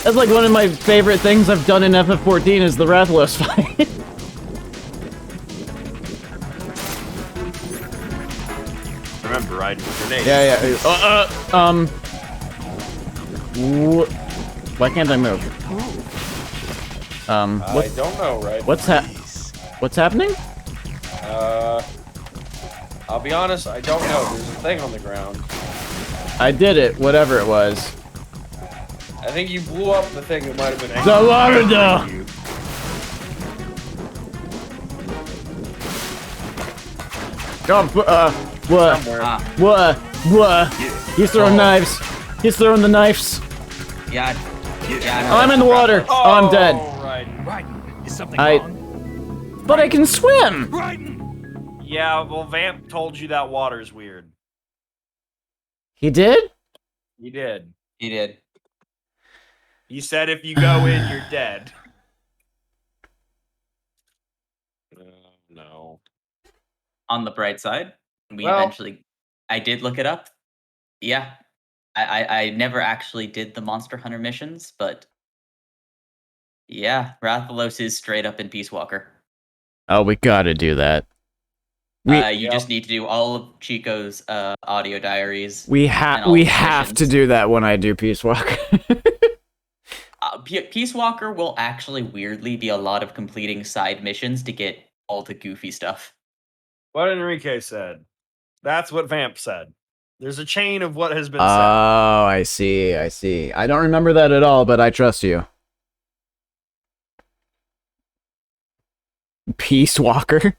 That's like one of my favorite things I've done in FF14 is the Rathalos fight. Remember riding with grenades. Yeah. Why can't I move? I don't know, right? What's happening? I'll be honest, I don't know. There's a thing on the ground. I did it, whatever it was. I think you blew up the thing that might have been. The water though. What? He's throwing knives. He's throwing the knives. Yeah. Oh, I'm in the water. Oh, I'm dead. Right. Is something wrong? But I can swim. Yeah, well, Vamp told you that water's weird. He did? He did. He did. He said if you go in, you're dead. No. On the bright side, I did look it up. Yeah. I never actually did the Monster Hunter missions, but yeah, Rathalos is straight up in Peace Walker. Oh, we gotta do that. You just need to do all of Chico's audio diaries. We have to do that when I do Peace Walker. Peace Walker will actually weirdly be a lot of completing side missions to get all the goofy stuff. What Enrique said. That's what Vamp said. There's a chain of what has been said. Oh, I see. I don't remember that at all, but I trust you. Peace Walker?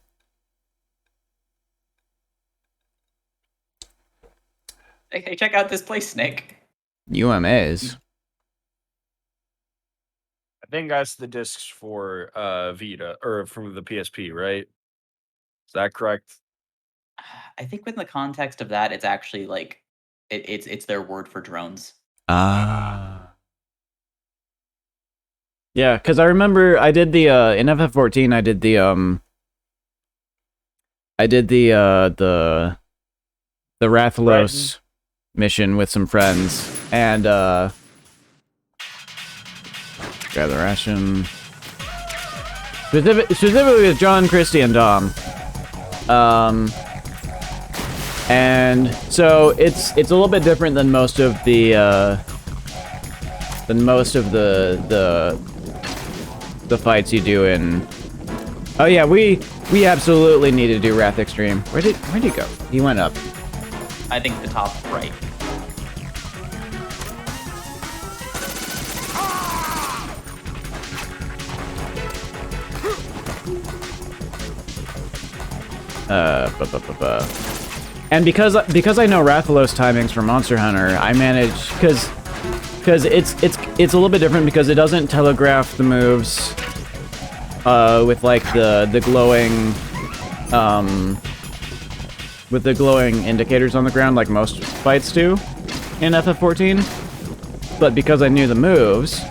Hey, check out this place, Snake. UMAs. I think that's the discs for Vita, or from the PSP, right? Is that correct? I think within the context of that, it's actually like it's their word for drones. Ah. Yeah, because I remember I did the in FF14 I did the Rathalos mission with some friends, and grab the ration. Specifically with John, Christy, and Dom. And so it's a little bit different than most of the fights you do in. Oh yeah, we absolutely need to do Wrath Extreme. Where'd he go? He went up. I think the top right. And because I know Rathalos timings for Monster Hunter, I manage because it's a little bit different because it doesn't telegraph the moves with like the glowing with the glowing indicators on the ground like most fights do in FF14. But because I knew the moves,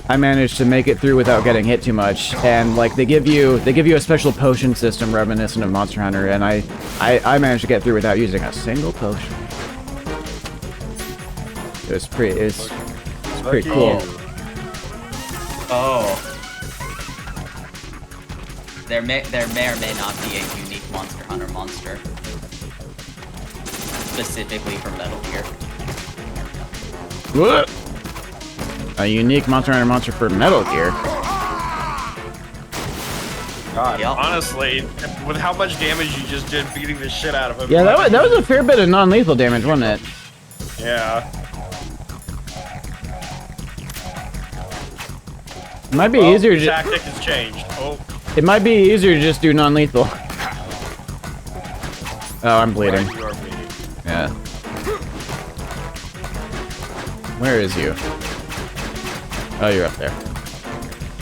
I managed to make it through without getting hit too much. And like they give you a special potion system reminiscent of Monster Hunter, and I managed to get through without using a single potion. It's pretty cool. Oh. There may or may not be a unique Monster Hunter monster. Specifically for Metal Gear. What? A unique Monster Hunter monster for Metal Gear. God, honestly, with how much damage you just did beating the shit out of him. Yeah, that was a fair bit of non-lethal damage, wasn't it? Yeah. It might be easier to tactic has changed. Oh. It might be easier to just do non-lethal. Oh, I'm bleeding. Right, you are bleeding. Yeah. Where is you? Oh, you're up there.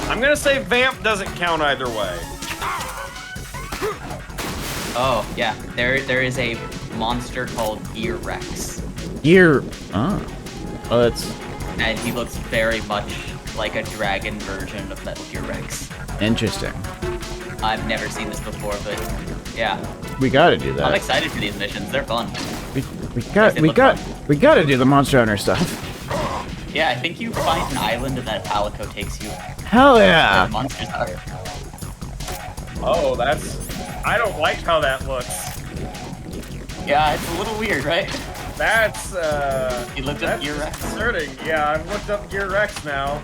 I'm gonna say Vamp doesn't count either way. Oh, yeah. There is a monster called Gear Rex. Oh, that's... And he looks very much like a dragon version of Metal Gear Rex. Interesting. I've never seen this before, but yeah. We gotta do that. I'm excited for these missions. They're fun. We gotta do the Monster Hunter stuff. Yeah, I think you find an island and then Palico takes you. Hell yeah! Where the monsters are. Oh, I don't like how that looks. Yeah, it's a little weird, right? That's You looked up Gear Rex? Concerning. Yeah, I've looked up Gear Rex now.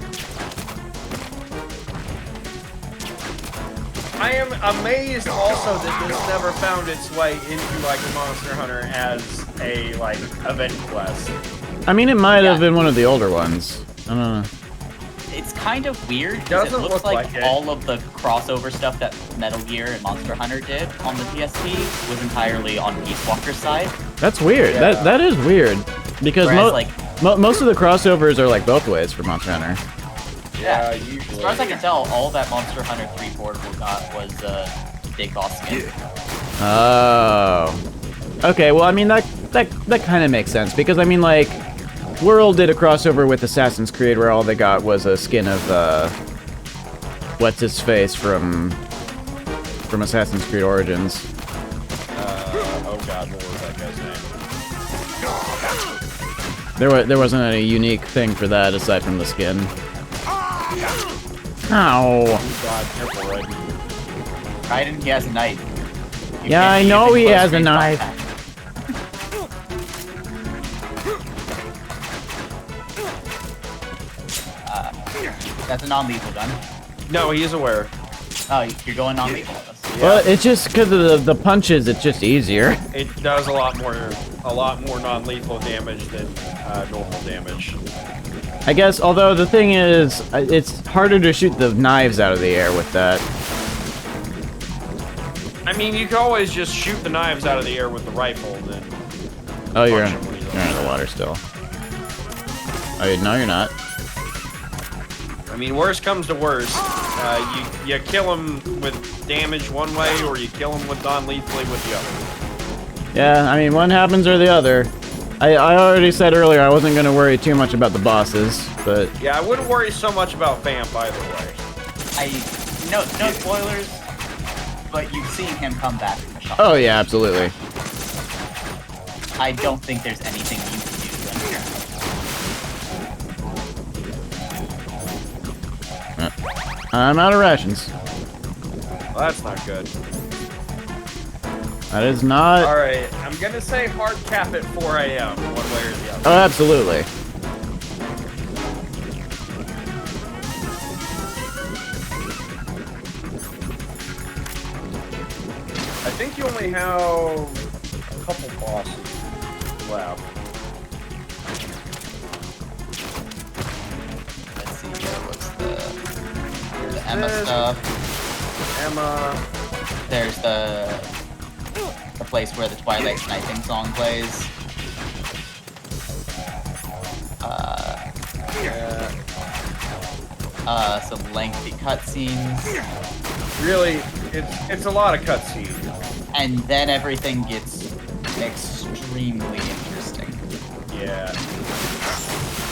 I am amazed also that this never found its way into like Monster Hunter as a like event quest. I mean, it might have been one of the older ones. I don't know. It's kind of weird because Doesn't it looks look like like it. all of the crossover stuff that Metal Gear and Monster Hunter did on the PSP was entirely on Peace Walker's side. That's weird. Yeah. That is weird because Whereas, most of the crossovers are like both ways for Monster Hunter. Yeah, usually. As far as I can tell, all that Monster Hunter 3 portable got was Big Boss skin. Oh. Okay. Well, I mean that kind of makes sense because I mean like World did a crossover with Assassin's Creed where all they got was a skin of what's his face from Assassin's Creed Origins. Oh god, what was that guy's name? There wasn't any unique thing for that aside from the skin. Ow. Oh god, careful, Raiden. Raiden, he has a knife. You Yeah, can't I be know using he close has a range knife. combat. That's a non-lethal gun. No, he is aware. Oh, you're going non-lethal with us. Well, it's just because of the punches. It's just easier. It does a lot more non-lethal damage than normal damage. I guess. Although the thing is, it's harder to shoot the knives out of the air with that. I mean, you can always just shoot the knives out of the air with the rifle, and then. Oh, you're punch him when he's in the water still. Oh, no, you're not. I mean, worst comes to worst, you kill him with damage one way, or you kill him with non-lethally with the other. Yeah, I mean, one happens or the other. I already said earlier I wasn't going to worry too much about the bosses, but... Yeah, I wouldn't worry so much about VAMP either way. No spoilers, but you've seen him come back from the shop. Oh, yeah, absolutely. I don't think there's anything you can do to him here. I'm out of rations. Well, that's not good. That is not... Alright, I'm gonna say hard cap at 4 a.m. one way or the other. Oh, absolutely. I think you only have a couple bosses left. Let's see here, what's the Emma stuff. Emma. There's the place where the Twilight sniping song plays. Some lengthy cutscenes. Really, it's a lot of cutscenes. And then everything gets extremely interesting. Yeah.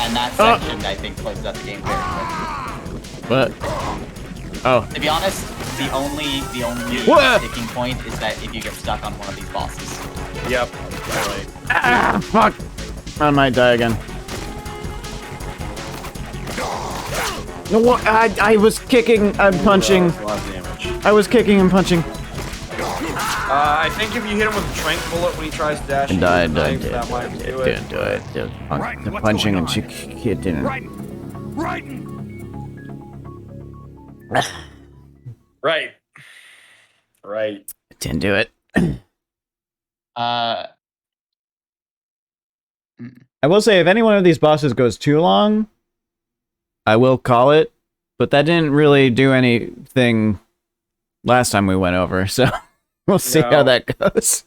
And that section, I think, closes out the game very quick. What? Oh. To be honest, the only What? sticking point is that if you get stuck on one of these bosses. Yep. Really. Ah, fuck. I might die again. No, what? I was kicking and punching. A lot of damage. I was kicking and punching. I think if you hit him with a trank bullet when he tries to dash, that might do it. The punching and kicking. Right. Right. Didn't do it. Uh. I will say, if any one of these bosses goes too long, I will call it, but that didn't really do anything last time we went over, so we'll see how that goes.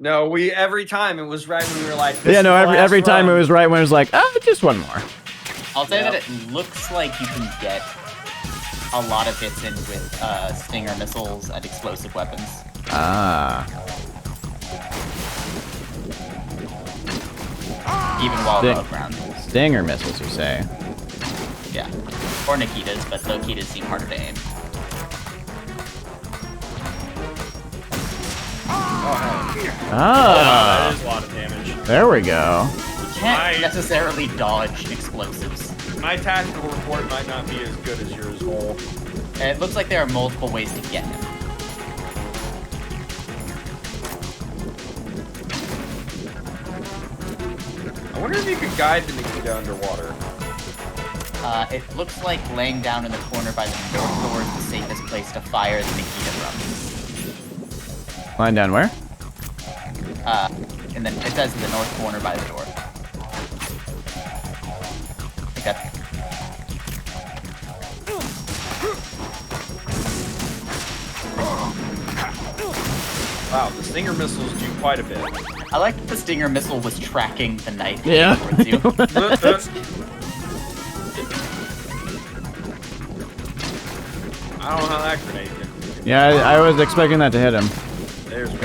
No, every time it was right when we were like, Yeah, no, every time it was right when it was like, just one more. I'll say that it looks like you can get a lot of hits in with stinger missiles and explosive weapons. Ah. Even while above ground. Stinger missiles, you say? Yeah. Or Nikitas, but the Nikitas seem harder to aim. Ah. That is a lot of damage. There we go. You can't necessarily dodge explosives. My tactical report might not be as good as yours, Hole. It looks like there are multiple ways to get him. I wonder if you could guide the Nikita underwater. It looks like laying down in the corner by the north door is the safest place to fire the Nikita from. Lying down where? and then it says in the north corner by the door. Okay. Wow, the Stinger missiles do quite a bit. I like that the Stinger missile was tracking the knife Yeah. towards you. I don't know how that grenade did. Yeah, I was expecting that to hit him. There's one.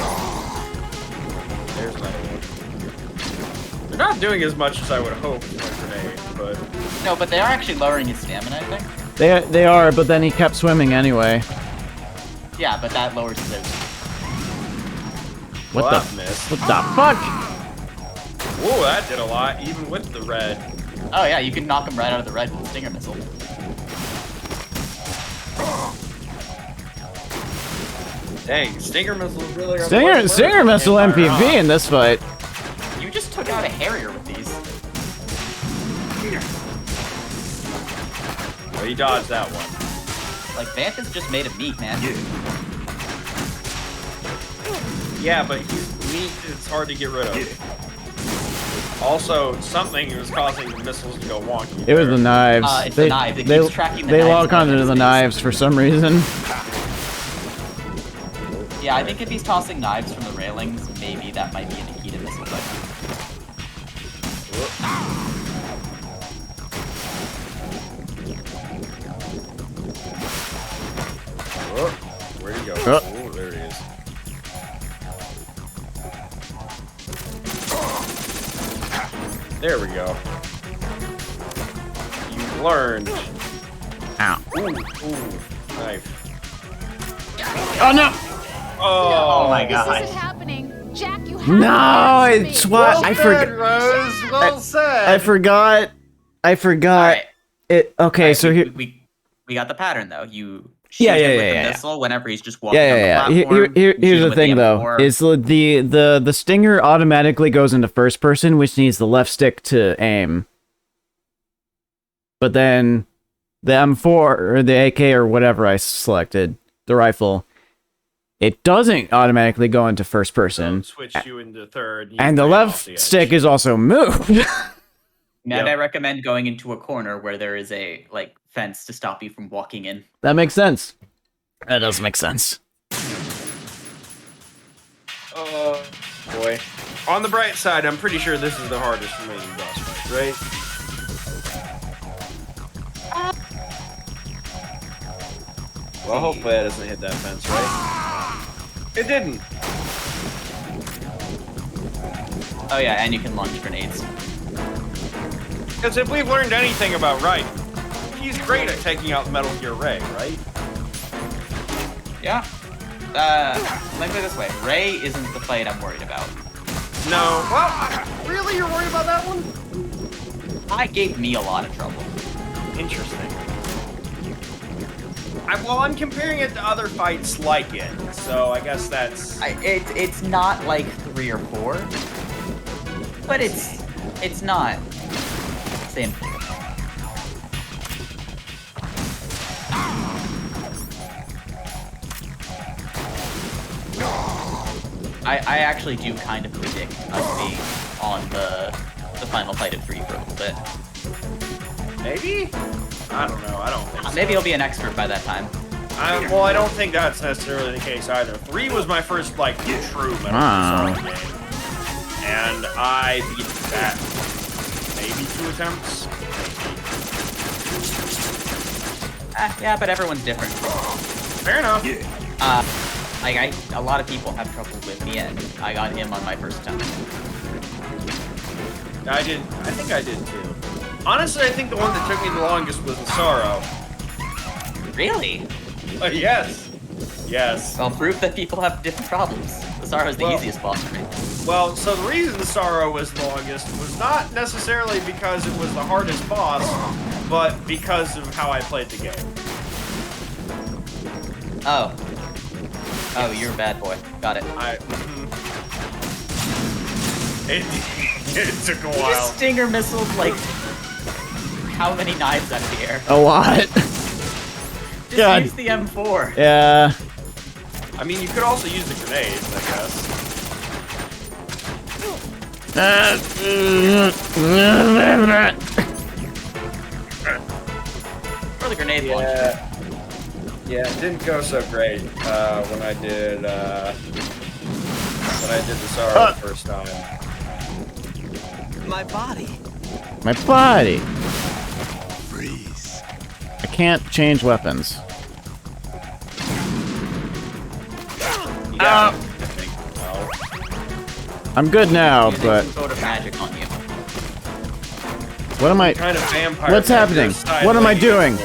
There's another one. They're not doing as much as I would hope for a grenade, but... No, but they are actually lowering his stamina, I think. They are, but then he kept swimming anyway. Yeah, but that lowers his... What Well, the? that missed. What the fuck? Whoa, that did a lot, even with the red. Oh yeah, you can knock him right out of the red with the Stinger missile. Dang, Stinger missiles really are... Stinger missile MPV in this fight. You just took out a Harrier with these. Oh, he dodged that one. Like, VAMP is just made of meat, man. Yeah, but meat is hard to get rid of. Also, something was causing the missiles to go wonky. It was the knives. It's the knives. It keeps tracking the they knives lock above onto his the face. knives for some reason. Yeah, I think if he's tossing knives from the railings, maybe that might be a Nikita missile, but... Oh, where'd he go? Oh. Oh, there he is. There we go. You learned. Ow. Ooh, knife. Oh no! Oh, my This god. isn't happening. Jack, you have No, to answer it's me. what I forgot. Rose. Well said. I forgot. Alright. It. Okay, Alright, so here. we got the pattern, though. You shoot Yeah, him yeah, with yeah, the yeah. missile whenever he's just walking Yeah. on the platform. You shoot Here's him the with thing, though. M4. Is the stinger automatically goes into first person, which needs the left stick to aim. But then the M4 or the AK or whatever I selected, the rifle, it doesn't automatically go into first person. Switch you into third. And the left stick is also moved. And I recommend going into a corner where there is a like fence to stop you from walking in. That makes sense. That does make sense. Boy. On the bright side, I'm pretty sure this is the hardest remaining boss fight, right? Well, hopefully that doesn't hit that fence, right? It didn't. Oh yeah, and you can launch grenades. Because if we've learned anything about Raiden, he's great at taking out Metal Gear Ray, right? Yeah. Let me put it this way. Ray isn't the fight I'm worried about. No. Well, really? You're worried about that one? I gave me a lot of trouble. Interesting. I'm comparing it to other fights like it, so I guess that's... It's not like 3 or 4, but it's not same. I actually do kind of predict us being on the final fight of 3 for a little bit. Maybe? I don't know. I don't think so. Maybe he'll be an expert by that time. Well, I don't think that's necessarily the case either. 3 was my first, like, true Metal Gear Solid game. And I beat that maybe 2 attempts. Yeah, but everyone's different. Fair enough. Like, a lot of people have trouble with me, and I got him on my first attempt. I think I did too. Honestly, I think the one that took me the longest was the Sorrow. Really? Yes. Yes. Well, proof that people have different problems. The Sorrow is the easiest boss for me. Well, so the reason the Sorrow was the longest was not necessarily because it was the hardest boss, but because of how I played the game. Oh. Oh, you're a bad boy. Got it. It took a You while. just Stinger missiled, like, how many knives out of the air? A lot. Just God. use the M4. Yeah. I mean, you could also use the grenades, I guess. Or the grenade launcher. Yeah, it didn't go so great when I did the Sorrow the first time. My body. My body. Freeze. I can't change weapons. Yeah. I'm good now, but Some sort of magic on you. what am I? Kind of vampire. What's happening? What am I doing?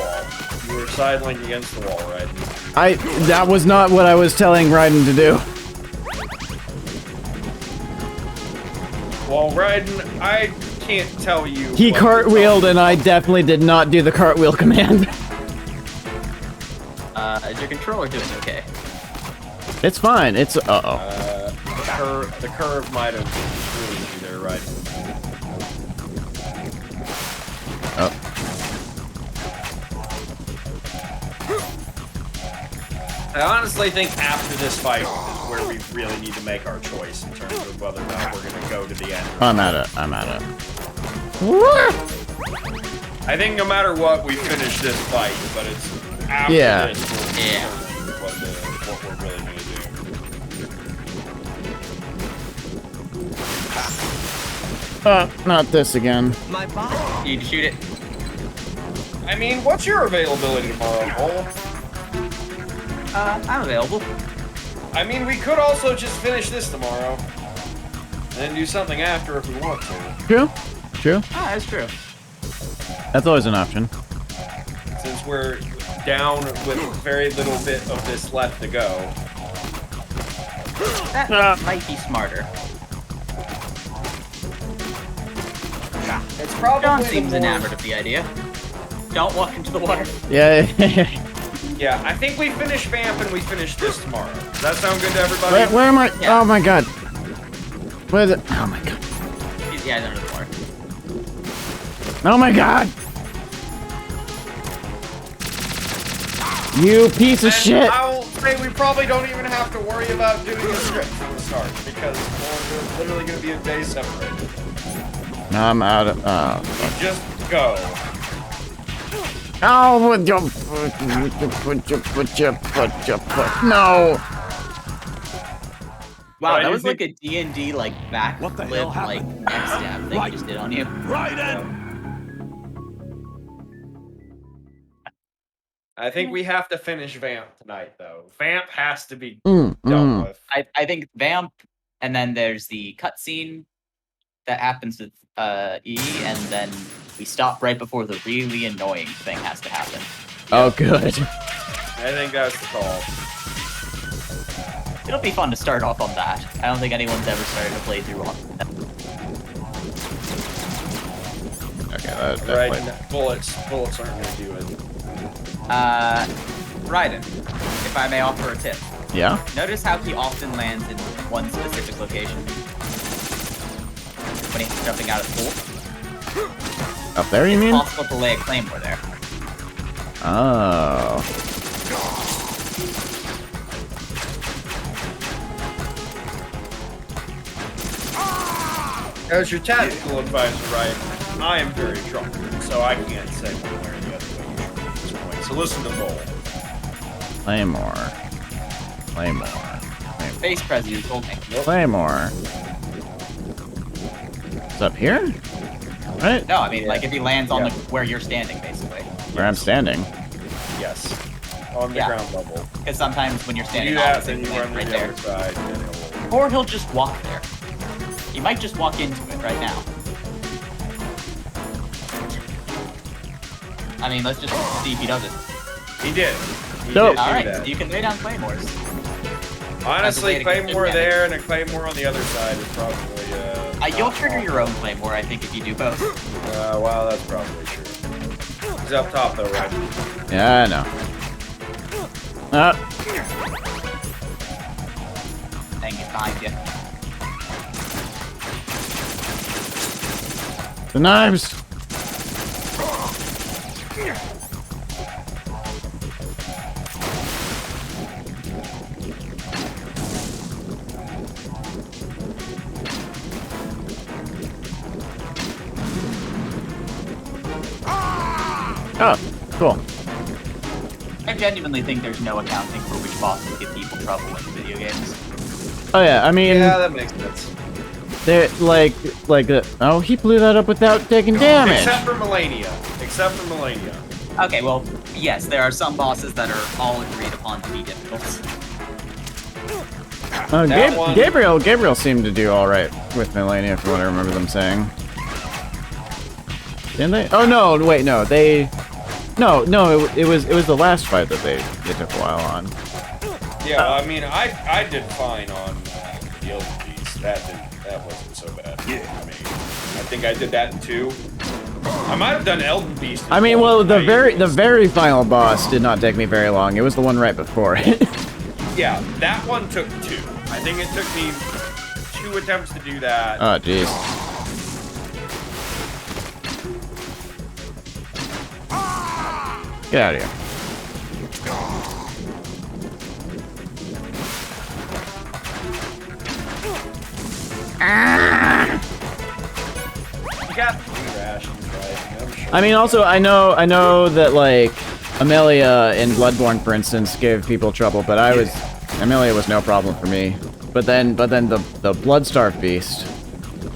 You were sidling against the wall, right? That was not what I was telling Raiden to do. Well, Raiden, I can't tell you. He what cartwheeled and I definitely did not do the cartwheel command. Is your controller doing okay? It's fine. It's the curve might have ruined you there, right? Oh. I honestly think after this fight is where we really need to make our choice in terms of whether or not we're gonna go to the end. I'm at it. I think no matter what, we finish this fight, but it's after this we'll determine what we're really gonna do. Not this again. My body. You need to shoot it. I mean, what's your availability tomorrow, Cole? I'm available. I mean, we could also just finish this tomorrow. And then do something after if we want to. True. Ah, that's true. That's always an option. Since we're down with very little bit of this left to go. That might be smarter. It's probably John seems enamored of the idea. Don't walk into the water. Yeah. Yeah, I think we finish Vamp and we finish this tomorrow. Does that sound good to everybody? Where am I? Yeah. Oh my god. Where is it? Oh my god. Yeah, under the water. Oh my god. You piece of shit. I'll say we probably don't even have to worry about doing a script from the start because we're literally going to be a day separated. No, I'm out of. You just go. Oh, no. Wow, that was like a D&D like backflip like backstab thing he just did on you. I think we have to finish Vamp tonight, though. Vamp has to be dealt with. I think Vamp, and then there's the cutscene that happens with E, and then we stop right before the really annoying thing has to happen. Oh, good. I think that's the call. It'll be fun to start off on that. I don't think anyone's ever started a playthrough on that. Okay, that Right, definitely. bullets aren't gonna do it. Raiden, if I may offer a tip. Yeah? Notice how he often lands in one specific location. When he's jumping out of the pool. Up there, you mean? It's possible to lay a claymore there. Oh. As your tactical advisor, right? I am very drunk, so I can't say one way or the other way you should at this point. So listen to Bull. Claymore. Base President told me. Claymore. It's up here? Right? No, I mean, like if he lands on the where you're standing, basically. Where I'm standing. Yes. On the ground level. Because sometimes when you're You standing do that, opposite, then you he run lands to right the there. other side, and then Or he'll just walk there. He might just walk into it right now. I mean, let's just see if he does it. He did. Nope. Alright, so you can lay down claymores. Honestly, That's a way to get Claymore good there and a Claymore on the other side is probably, you'll trigger your own claymore, I think, if you do both. Well, that's probably true. He's up top, though, right? Yeah, I know. Thing is behind you. The knives! Oh, cool. I genuinely think there's no accounting for which bosses give people trouble in video games. Oh yeah, I mean, Yeah, that makes sense. they're oh, he blew that up without taking damage. Except for Melania. Except for Melania. Okay, well, yes, there are some bosses that are all agreed upon to be difficult. Gabriel seemed to do all right with Melania, from what I remember them saying. Didn't they? Oh no, wait, no, they. No, it was the last fight that they took a while on. Yeah, I mean, I did fine on the Elden Beast. That wasn't so bad. Yeah. I mean, I think I did that in 2. I might have done Elden Beast. I mean, well, the very final boss did not take me very long. It was the one right before it. Yeah, that one took 2. I think it took me 2 attempts to do that. Oh, jeez. Get out of here. You got 3 rations, right? I'm sure. I mean, also, I know that, like, Amelia in Bloodborne, for instance, gave people trouble, but Amelia was no problem for me. But then the Bloodstarved Beast,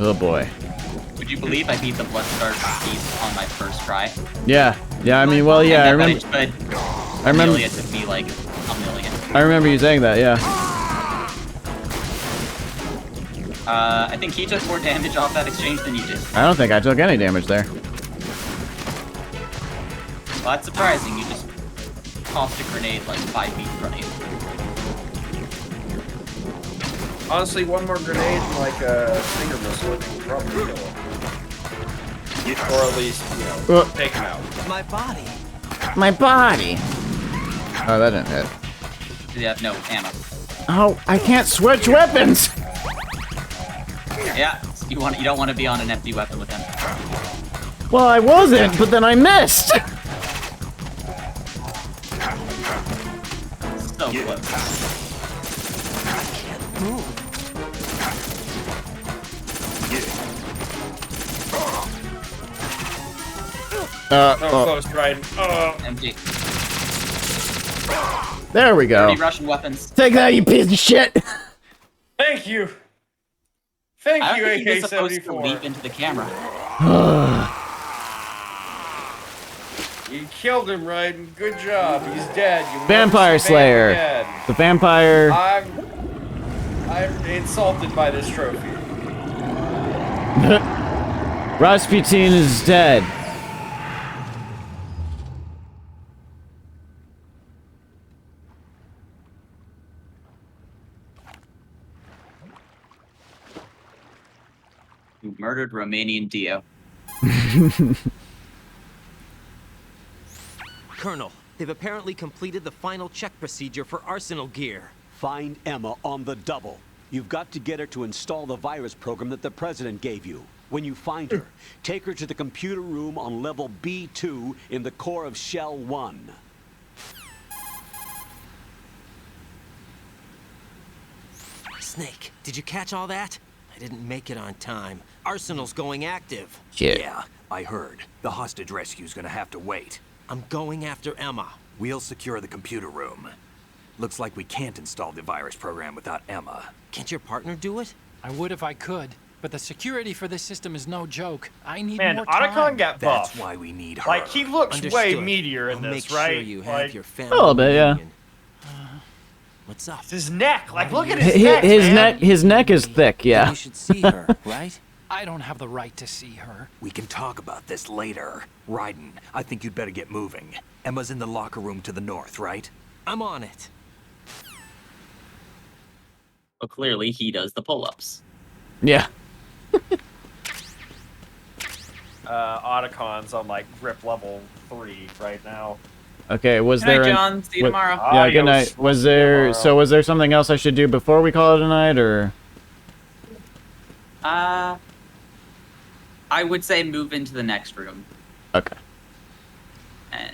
oh boy. Would you believe I beat the Bloodstarved Beast on my first try? Yeah, I mean, well, yeah, I remember. Amelia took me like a million. I remember you saying that, yeah. I think he took more damage off that exchange than you did. I don't think I took any damage there. Well, that's surprising. You just tossed a grenade like 5 feet in front of you. Honestly, one more grenade and like a stinger missile would probably kill him. Or at least, take him out. My body. My body. Oh, that didn't hit. You have no ammo. Oh, I can't switch weapons. Yeah, you don't want to be on an empty weapon with him. Well, I wasn't, but then I missed. So close. I can't move. Close, Dryden. Empty. There we go. 30 Russian weapons. Take that, you piece of shit. Thank you. Thank you, I don't think he was supposed to AK-74. leap into the camera. You killed him, Raiden. Good job. He's dead. You Vampire must Slayer. dead. The vampire. I'm insulted by this trophy. Rasputin is dead. You murdered Romanian Dio. Colonel, they've apparently completed the final check procedure for arsenal gear. Find Emma on the double. You've got to get her to install the virus program that the President gave you. When you find her, take her to the computer room on level B2 in the core of Shell 1. Snake, did you catch all that? I didn't make it on time. Arsenal's going active. Shit. Yeah, I heard. The hostage rescue's gonna have to wait. I'm going after Emma. We'll secure the computer room. Looks like we can't install the virus program without Emma. Can't your partner do it? I would if I could, but the security for this system is no joke. I need Man, more time. Otacon got buff. That's why we need her. Like, he looks way Understood. meatier in I'll this, make right? Sure you have Like, your A family little bit, yeah. reunion. What's up? it's his neck. Like, look at his neck, man. His neck is thick, yeah. You should see her, right? I don't have the right to see her. We can talk about this later. Raiden, I think you'd better get moving. Emma's in the locker room to the north, right? I'm on it. But clearly, he does the pull-ups. Yeah. Otacon's on, like, grip level 3 right now. Okay, was Good there... night, John. See you tomorrow. Yeah, good night. Was there... So was there something else I should do before we call it a night, or... I would say move into the next room. Okay. And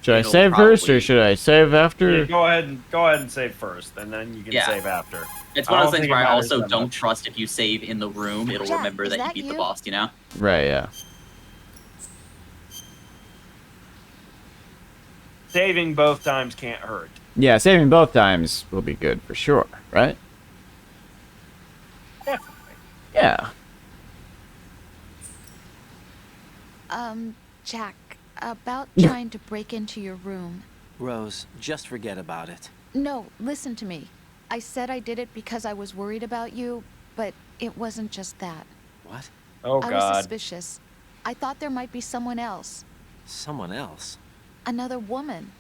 Should I it'll save first, or probably- should I save after? Yeah, go ahead and save first, and then you can Yeah. save after. It's one of those don't things think where it I matters also that don't much. trust if you save in the room, it'll Jack, remember is that you that beat the you? boss, you know? Right, yeah. Saving both times can't hurt. Yeah, saving both times will be good for sure, right? Definitely. Yeah. Jack, about trying to break into your room. Rose, just forget about it. No, listen to me. I said I did it because I was worried about you, but it wasn't just that. What? Oh, I was God. suspicious. I thought there might be someone else. Someone else? Another woman.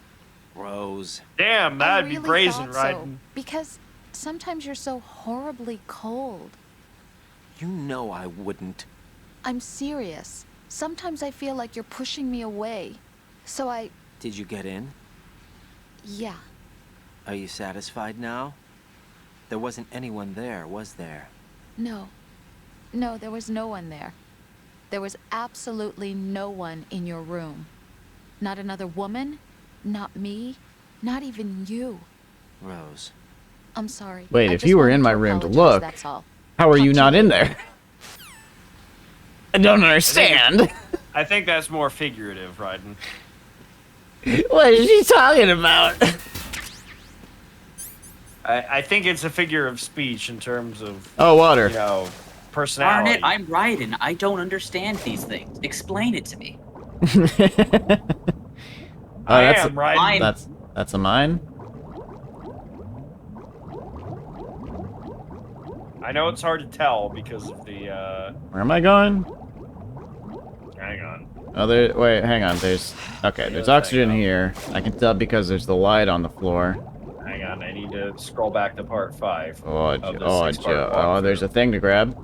Rose. Damn, that'd be really brazen, thought right? so, because sometimes you're so horribly cold. You know I wouldn't. I'm serious. Sometimes I feel like you're pushing me away. So Did you get in? yeah. Are you satisfied now? There wasn't anyone there, was there? No. No, there was no one there. There was absolutely no one in your room. Not another woman, not me, not even you. Rose. I'm sorry. Wait, I if just you were wanted in my to room to apologize, look, that's all. how are Talk you to not in later. there? I don't understand. I think that's more figurative, Ryden. What is she talking about? I think it's a figure of speech in terms of, Oh, water. you know, Darn personality. it, I'm Raiden. I don't understand these things. Explain it to me. I that's am, Ryden. That's a mine? I know it's hard to tell because of the, Where am I going? hang on. Oh, wait, hang on. There's oxygen here. I can tell because there's the light on the floor. Hang on, I need to scroll back to part 5. There's a thing to grab.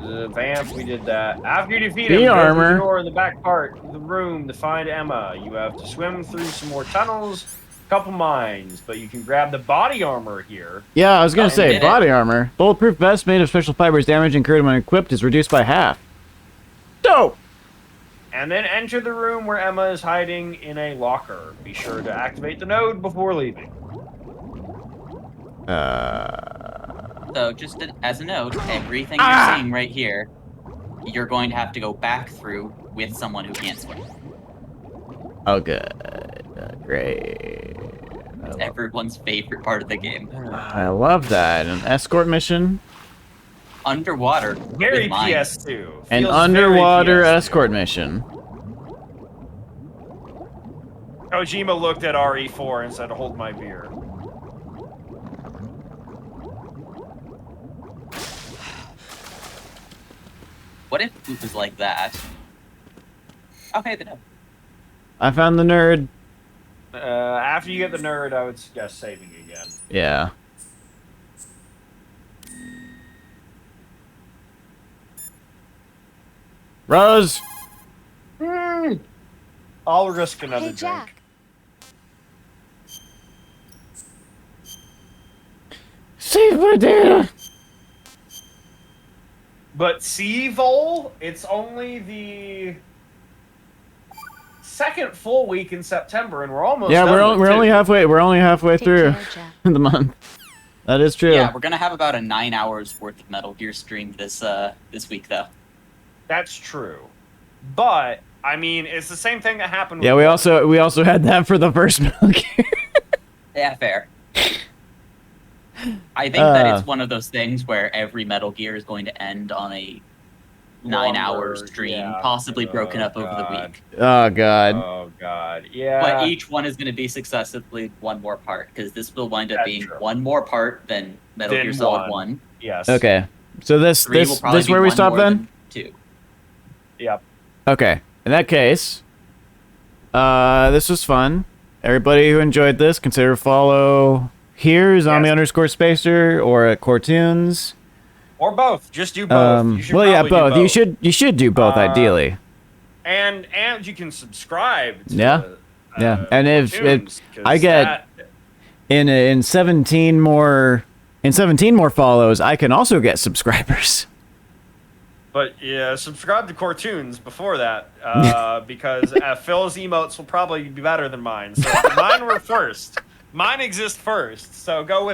The vamp, we did that. After you defeat The him, go armor. to the door in the back part of the room to find Emma. You have to swim through some more tunnels, a couple mines, but you can grab the body armor here. Yeah, I was gonna say, did body armor. Bulletproof vest made of special fibers. Damage incurred when equipped is reduced by half. Dope! And then enter the room where Emma is hiding in a locker. Be sure to activate the node before leaving. So, just as a note, everything you're seeing right here, you're going to have to go back through with someone who can't swim. Oh, good. Great. It's everyone's favorite part of the game. I love that. An escort mission? Underwater. Very with mines. PS2. An Feels underwater very PS2. escort mission. Kojima looked at RE4 and said, "Hold my beer." What if it was like that? Okay, then no. I found the nerd. After you get the nerd, I would suggest saving again. Yeah. Rose! I'll risk another Hey, drink. Jack. Save my data! But Vol, it's only the second full week in September, and we're almost Yeah, done we're only halfway. We're only halfway Take through care, Jack. the month. That is true. Yeah, we're gonna have about a 9 hours worth of Metal Gear streamed this week, though. That's true. But I mean, it's the same thing that happened. Yeah, with we also had that for the first Metal Gear. Yeah, fair. I think that it's one of those things where every Metal Gear is going to end on a 9-hour Longer, stream, yeah. possibly broken up over the God. week. Oh god. Oh god, yeah. But each one is going to be successively one more part, because this will wind up That's being true. one more part than Metal Than Gear Solid one. 1. Yes. Okay. So this 3 will this probably this be where we one stop more then? than 2. Yep. Okay. In that case, this was fun. Everybody who enjoyed this, consider follow here, Zombie _ Spacer, or at Cortoons. Or both. Just do both. You should Well, yeah, probably do both. You should do both ideally. And you can subscribe to Yeah. And if Cartoons, 'cause I get in 17 more follows, I can also get subscribers. But yeah, subscribe to Cartoons before that, because Phil's emotes will probably be better than mine. So mine were first. Mine exist first. So go.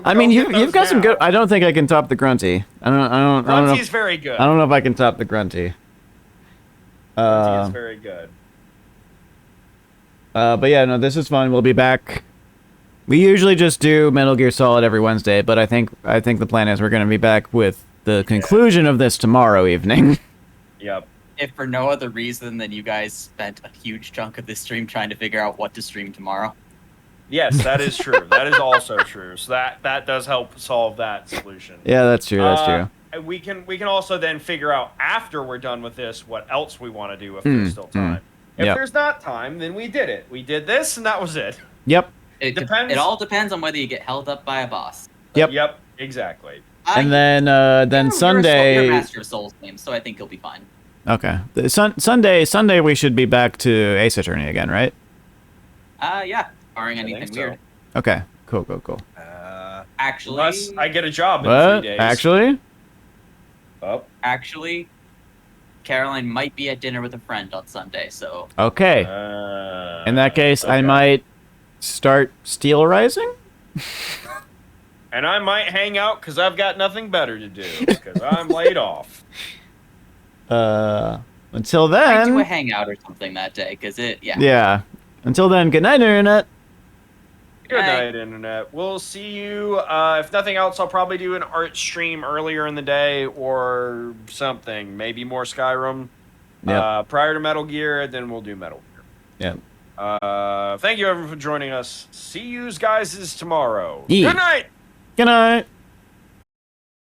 I mean, get those you've got some now. good. I don't think I can top the Grunty. I don't know. Grunty's very good. I don't know if I can top the Grunty. Grunty is very good. But yeah, no, this is fun. We'll be back. We usually just do Metal Gear Solid every Wednesday, but I think the plan is we're going to be back with the conclusion of this tomorrow evening. Yep. If for no other reason than you guys spent a huge chunk of this stream trying to figure out what to stream tomorrow. Yes, that is true. That is also true. So that does help solve that solution. Yeah, that's true. That's true. We can also then figure out after we're done with this what else we want to do if there's still time. If there's not time, then we did it. We did this, and that was it. Yep. It depends. It all depends on whether you get held up by a boss. Yep. Yep. Exactly. And then Sunday. You're a Master of Souls game, so I think you'll be fine. Okay. Sunday we should be back to Ace Attorney again, right? Yeah. Barring anything weird. Okay. Cool. Actually, unless I get a job in 3 days. Actually? Oh. Actually, Caroline might be at dinner with a friend on Sunday, so. Okay. In that case, I might start Steel Rising? And I might hang out because I've got nothing better to do because I'm laid off. Until then. I do a hangout or something that day because yeah. Yeah. Until then, good night, Internet. Good night, Internet. We'll see you. If nothing else, I'll probably do an art stream earlier in the day or something. Maybe more Skyrim. Yep. Prior to Metal Gear, then we'll do Metal Gear. Yep. Thank you, everyone, for joining us. See you guys tomorrow. Yeah. Good night. Good night.